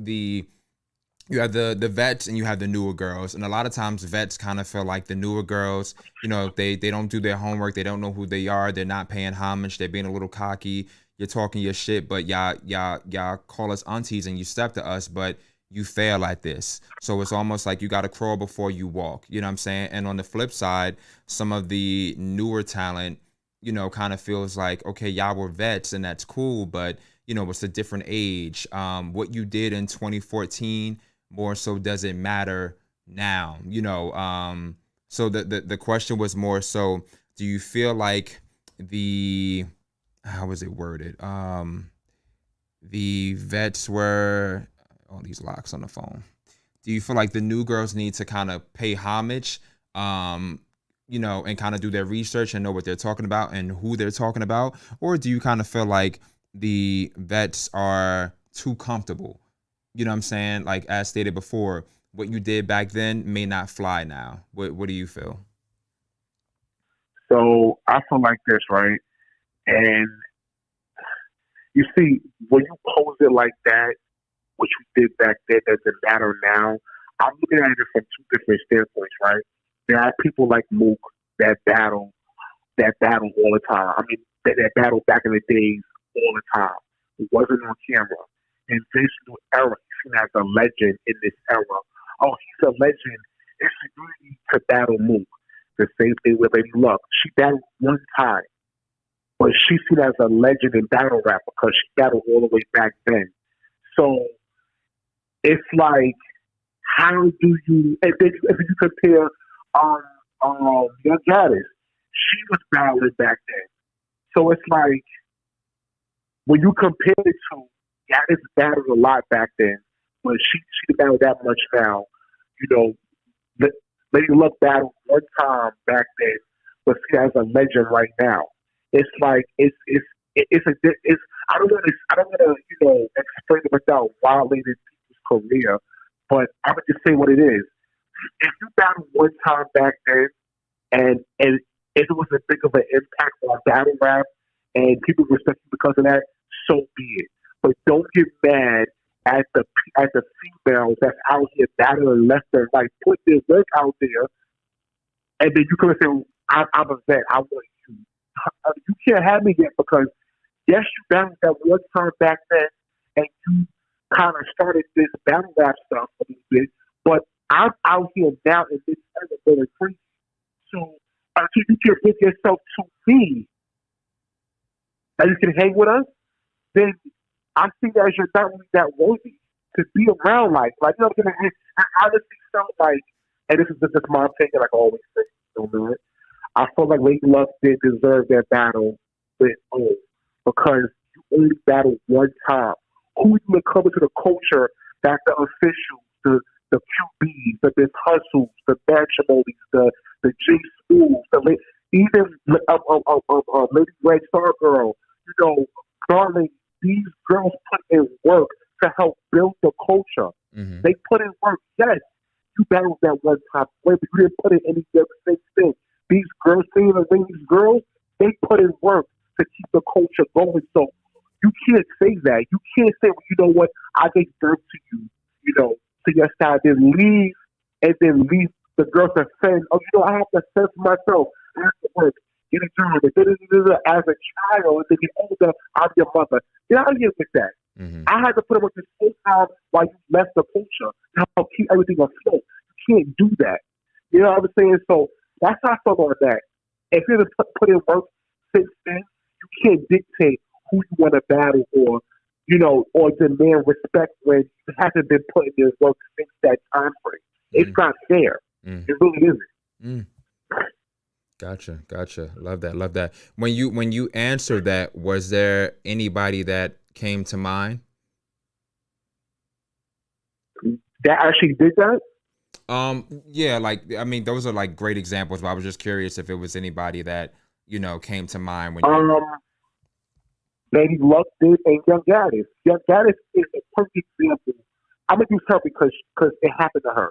Speaker 1: you have the vets and you have the newer girls, and a lot of times vets kind of feel like the newer girls, they don't do their homework, they don't know who they are, they're not paying homage, they're being a little cocky, you're talking your shit, but y'all call us aunties and you step to us, but you fail at this. So it's almost like you got to crawl before you walk, you know what I'm saying? And on the flip side, some of the newer talent, kind of feels like, okay, y'all were vets and that's cool, but it's a different age. What you did in 2014 more so doesn't matter now, so the question was more so, do you feel like how was it worded? The vets were, all these locks on the phone. Do you feel like the new girls need to kind of pay homage, and kind of do their research and know what they're talking about and who they're talking about? Or do you kind of feel like the vets are too comfortable? You know what I'm saying? Like, as stated before, what you did back then may not fly now. What do you feel?
Speaker 16: So I feel like this, right? And you see, when you pose it like that, which we did back then doesn't matter now. I'm looking at it from two different standpoints, right? There are people like Mook that battle all the time. I mean, that battle back in the days all the time. It wasn't on camera. In this new era, he's seen as a legend in this era. Oh, he's a legend. It's really to battle Mook. The same thing with Lady Luck. She battled one time, but she's seen as a legend in battle rap because she battled all the way back then. So it's like, how do you? And then if you compare, Young Goddess, she was battling back then. So it's like when you compare it to Goddess battled a lot back then, but she battled that much now. You know, Lady Luck battled one time back then, but she has a legend right now. It's like it's I don't want to explain it without violating people's career, but I'm gonna just say what it is. If you battled one time back then, and if it was a big of an impact on battle rap, and people respect you because of that, so be it. But don't get mad at the females that's out here battling left and right, put their work out there, and then you come and say, I'm a vet, I want you. You can't have me yet because yes, you battled that one time back then, and you kind of started this battle rap stuff a little bit, but I'm out here now in this era going crazy. So until you can bring yourself to me and you can hang with us, then I see that as you're not really that worthy to be around. Like you know what I'm saying? I honestly felt like, and this is just my opinion, like I always say, don't do it. I feel like Lady Luck did deserve that battle with O because you only battled one time. Who even come into the culture that the officials, the QBs, the Miss Hustles, the matrimonies, the J Schools, even Lady Red Star Girl, Darling, these girls put in work to help build the culture. Mm-hmm. They put in work. Yes, you battled that one time, but you didn't put in any same thing. These girls, these girls, they put in work to keep the culture going. So you can't say that. You can't say, well, you know what, I gave birth to you, to your side, then leave the girls to send. Oh, I have to send for myself. I have to work, get a job. As a child, and then get older, I'm your mother. Get out of here with that. Mm-hmm. I had to put up with this whole time while you left the culture to help keep everything afloat. You can't do that. You know what I'm saying? So that's how I felt on that. If you haven't put in work since then, you can't dictate who you want to battle or demand respect when you haven't been putting in work since that time frame. It's not fair. It really isn't.
Speaker 1: Gotcha. Love that. When you answered that, was there anybody that came to mind?
Speaker 16: That actually did that?
Speaker 1: Yeah, those are like great examples, but I was just curious if it was anybody that, came to mind when you
Speaker 16: Lady Luck did and Young Goddess. Young Goddess is a perfect example. I'm gonna use her because it happened to her.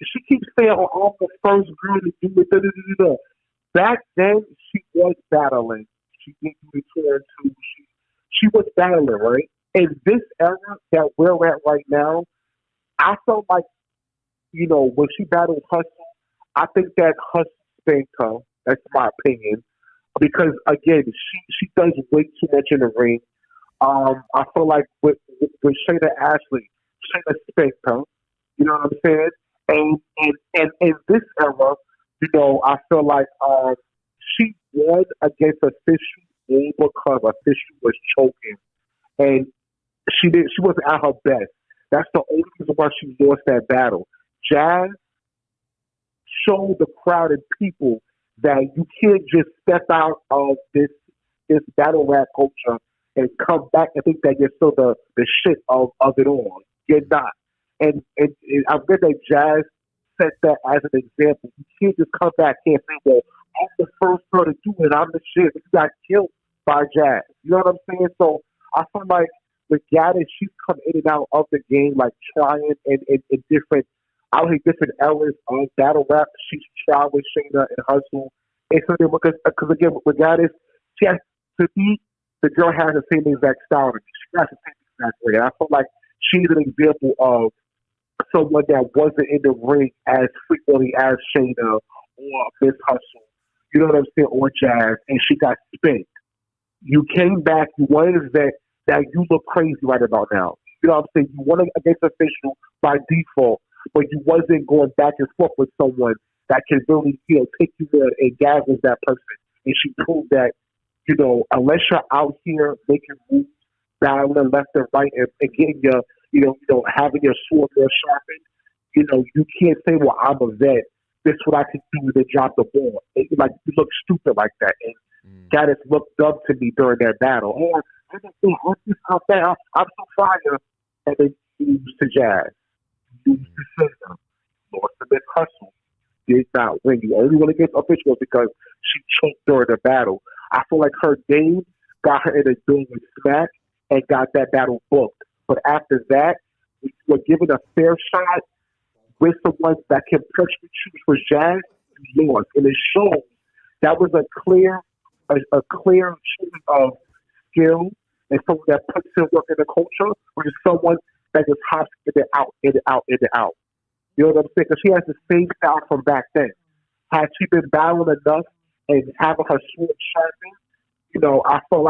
Speaker 16: She keeps saying, "Oh, I'm the first girl to do it." Da, da, da, da. Back then, she was battling. She did do the tour too. She was battling, right? In this era that we're at right now, I felt like, when she battled Hustle, I think that Hustle spanked her. That's my opinion. Because again, she does way too much in the ring. I feel like with Shayna Ashley, Shayna spanked her. You know what I'm saying? And in this era, I feel like she won against Official all because Official was choking, and she wasn't at her best. That's the only reason why she lost that battle. Jazz showed the crowd and people that you can't just step out of this battle rap culture and come back and think that you're still the shit of it all. You're not. And I'm glad that Jazz set that as an example. You can't just come back here and say, well, I'm the first girl to do it. I'm the shit. You got killed by Jazz. You know what I'm saying? So I feel like with Gaddis, she's come in and out of the game, like trying in different eras of battle rap. She's tried with Shayna and Hustle, And so then, because again, with Goddess, she has to be, the girl has the same exact style. She has the same exact way. And I feel like she's an example of someone that wasn't in the ring as frequently as Shayna or Miss Hustle. You know what I'm saying? Or Jazz, and she got spanked. You came back, you won an event that you look crazy right about now. You know what I'm saying? You won against official by default, but you wasn't going back and forth with someone that can really, take you there and gather that person. And she proved that, unless you're out here making moves, battling left and right, and getting your, having your sword more sharpened, you can't say, well, I'm a vet. This is what I can do to drop the ball. You look stupid like that. And Gaddis looked dumb to me during that battle. Oh, I'm so fire. And then he used to Jazz. He used to Shayna. Lost to Miss Hustle. Did not win. You only won against officials because she choked during the battle. I feel like her game got her in a duel with Smack and got that battle booked. But after that, you were given a fair shot with someone that can push the choose for Jazz, you lost. And it shows that was a clear choosing of skill and someone that puts in work in the culture, or just someone that just hops in and out, in and out, in and out. You know what I'm saying? Because she has the same style from back then. Had she been battling enough and having her sword sharpened, I felt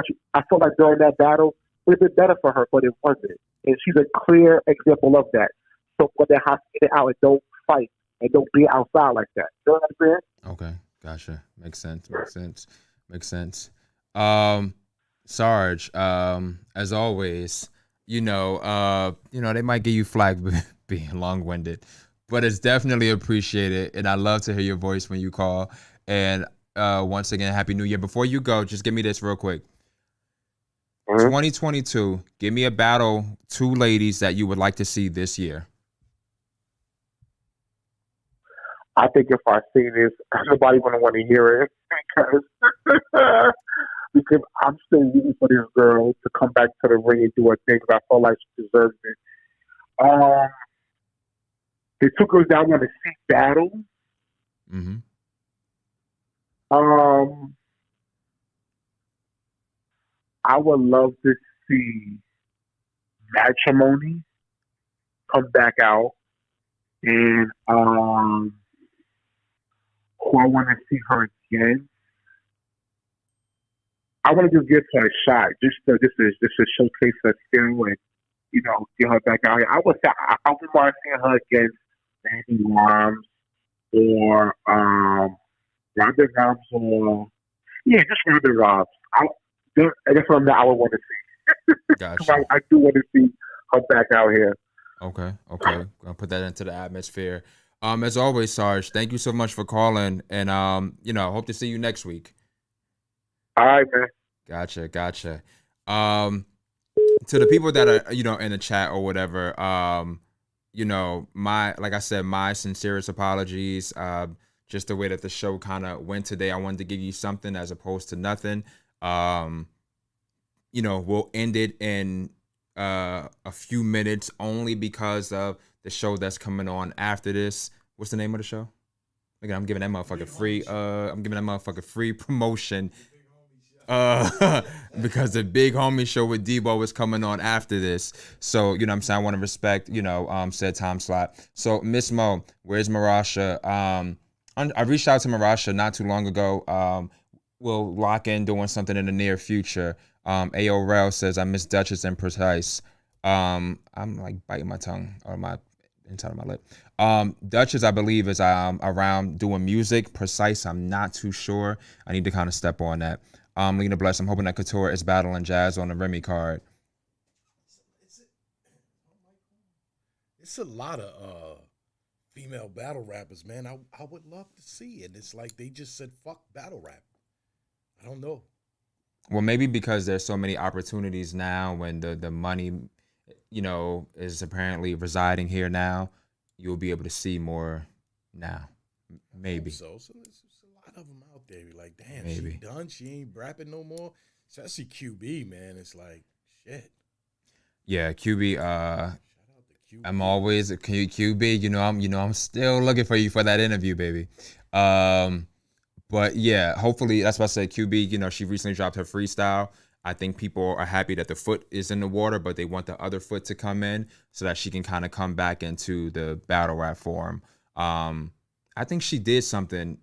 Speaker 16: like during that battle it would have been better for her, but it wasn't. And she's a clear example of that. Someone that has to get out and don't fight and don't be outside like that. You know what I'm saying?
Speaker 1: Okay, gotcha. Makes sense. Sarge, as always, they might give you flack being long-winded, but it's definitely appreciated, and I love to hear your voice when you call. And once again, Happy New Year. Before you go, just give me this real quick. 2022, give me a battle, 2 ladies that you would like to see this year.
Speaker 16: I think if I see this, nobody gonna want to hear it because I'm still rooting for this girl to come back to the ring and do her thing. Because I feel like she deserves it. The 2 girls that I want to see battle.
Speaker 1: Mm-hmm.
Speaker 16: I would love to see Matrimony come back out, and who I want to see her again. I want to just give her a shot, just to showcase her skill and get her back out here. I would say I would want to see her against Randy Rams or Ronda Rousey or just Ronda Rousey. That's what I would want to see.
Speaker 1: Gotcha.
Speaker 16: I do want to see her back out here.
Speaker 1: Okay. Gonna put that into the atmosphere. As always, Sarge, thank you so much for calling, and hope to see you next week.
Speaker 16: All right, man.
Speaker 1: Gotcha. To the people that are in the chat or whatever, my sincerest apologies. Just the way that the show kind of went today, I wanted to give you something as opposed to nothing. We'll end it in a few minutes only because of the show that's coming on after this. What's the name of the show? Again, I'm giving that motherfucker free. I'm giving that motherfucker free promotion. Because the Big Homie show with Debo is coming on after this. So, what I'm saying? I want to respect, said time slot. So, Miss Mo, where's Marasha? I reached out to Marasha not too long ago. We'll lock in doing something in the near future. A.O. Rel says, I miss Duchess and Precise. I'm like biting my tongue or my inside of my lip. Duchess, I believe, is around doing music. Precise, I'm not too sure. I need to kind of step on that. Lena Bless, I'm hoping that Couture is battling Jazz on the Remy card.
Speaker 13: It's a lot of female battle rappers, man. I would love to see it. It's like they just said, fuck battle rap. I don't know.
Speaker 1: Well, maybe because there's so many opportunities now when the money, is apparently residing here now, you'll be able to see more now. Maybe.
Speaker 13: So there's a lot of them out there. You're like, damn,
Speaker 1: Maybe.
Speaker 13: she done? She ain't rapping no more? Especially QB, man. It's like, shit.
Speaker 1: Yeah, QB, I'm always QB, I'm still looking for you for that interview, baby. But yeah, hopefully that's what I said. QB, you know, she recently dropped her freestyle. I think people are happy that the foot is in the water, but they want the other foot to come in so that she can kind of come back into the battle rap form. I think she did something.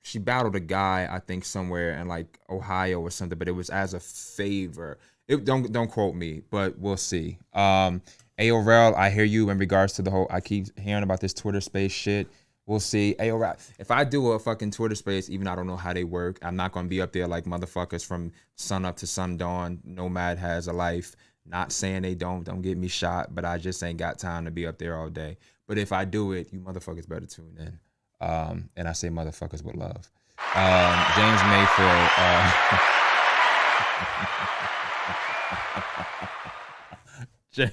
Speaker 1: She battled a guy, I think, somewhere in like Ohio or something, but it was as a favor. Don't quote me, but we'll see. Aorel, I hear you in regards to the whole. I keep hearing about this Twitter space shit. We'll see. Aorel, if I do a fucking Twitter space, even I don't know how they work, I'm not gonna be up there like motherfuckers from sun up to sundown. Nomad has a life. Not saying they don't get me shot, but I just ain't got time to be up there all day. But if I do it, you motherfuckers better tune in. And I say motherfuckers with love. James Mayfield.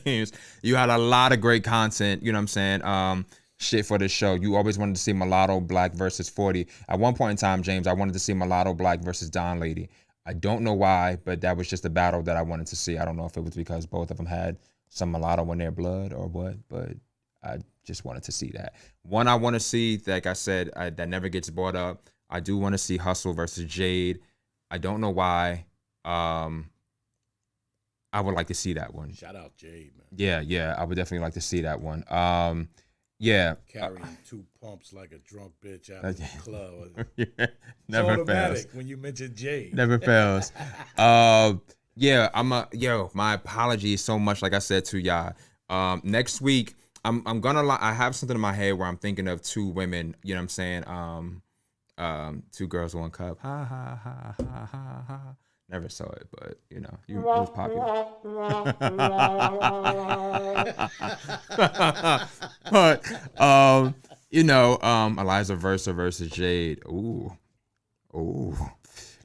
Speaker 1: James, you had a lot of great content, you know what I'm saying? Shit for this show. You always wanted to see Mulatto Black versus 40. At one point in time, James, I wanted to see Mulatto Black versus Don Lady. I don't know why, but that was just a battle that I wanted to see. I don't know if it was because both of them had some mulatto in their blood or what, but I just wanted to see that. One I want to see, like I said, that never gets brought up. I do want to see Hustle versus Jade. I don't know why. I would like to see that one.
Speaker 13: Shout out Jade, man.
Speaker 1: Yeah, I would definitely like to see that one. Yeah.
Speaker 13: Carrying two pumps like a drunk bitch out of the club.
Speaker 1: Yeah, never fails.
Speaker 13: When you mention Jade.
Speaker 1: Never fails. Yeah, my apologies so much, like I said to y'all. Next week, I'm gonna I have something in my head where I'm thinking of two women, you know what I'm saying? Two girls, one cup. Ha ha ha ha ha ha. Never saw it, but you know, it was popular. But you know, Eliza Versa versus Jade. Ooh,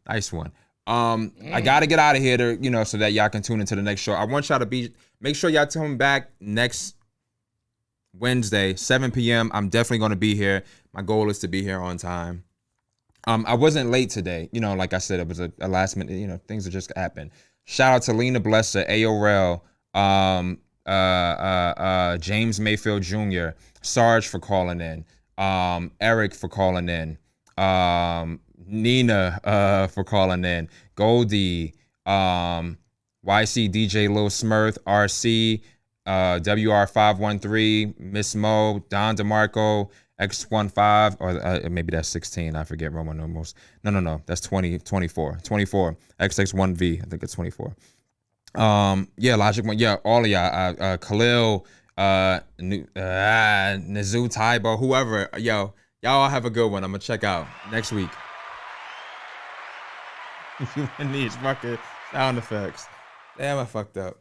Speaker 1: nice one. I gotta get out of here to, you know, so that y'all can tune into the next show. I want y'all to make sure y'all tune back next Wednesday, 7 p.m. I'm definitely gonna be here. My goal is to be here on time. I wasn't late today. You know, like I said, it was a last minute, you know, things that just happened. Shout out to Lena Blesser, AORL, James Mayfield Jr., Sarge for calling in, Eric for calling in, Nina for calling in, Goldie, YC DJ Lil Smurth, RC, WR513, Miss Mo, Don DeMarco, X15, or maybe that's 16. I forget Roman numerals. No. That's 24. XX1V. I think it's 24. Yeah, Logic One. Yeah, all of y'all. Khalil, Nizu Taibo, whoever. Yo, y'all have a good one. I'm gonna check out next week. You need fucking sound effects. Damn, I fucked up.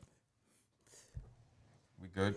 Speaker 1: We good?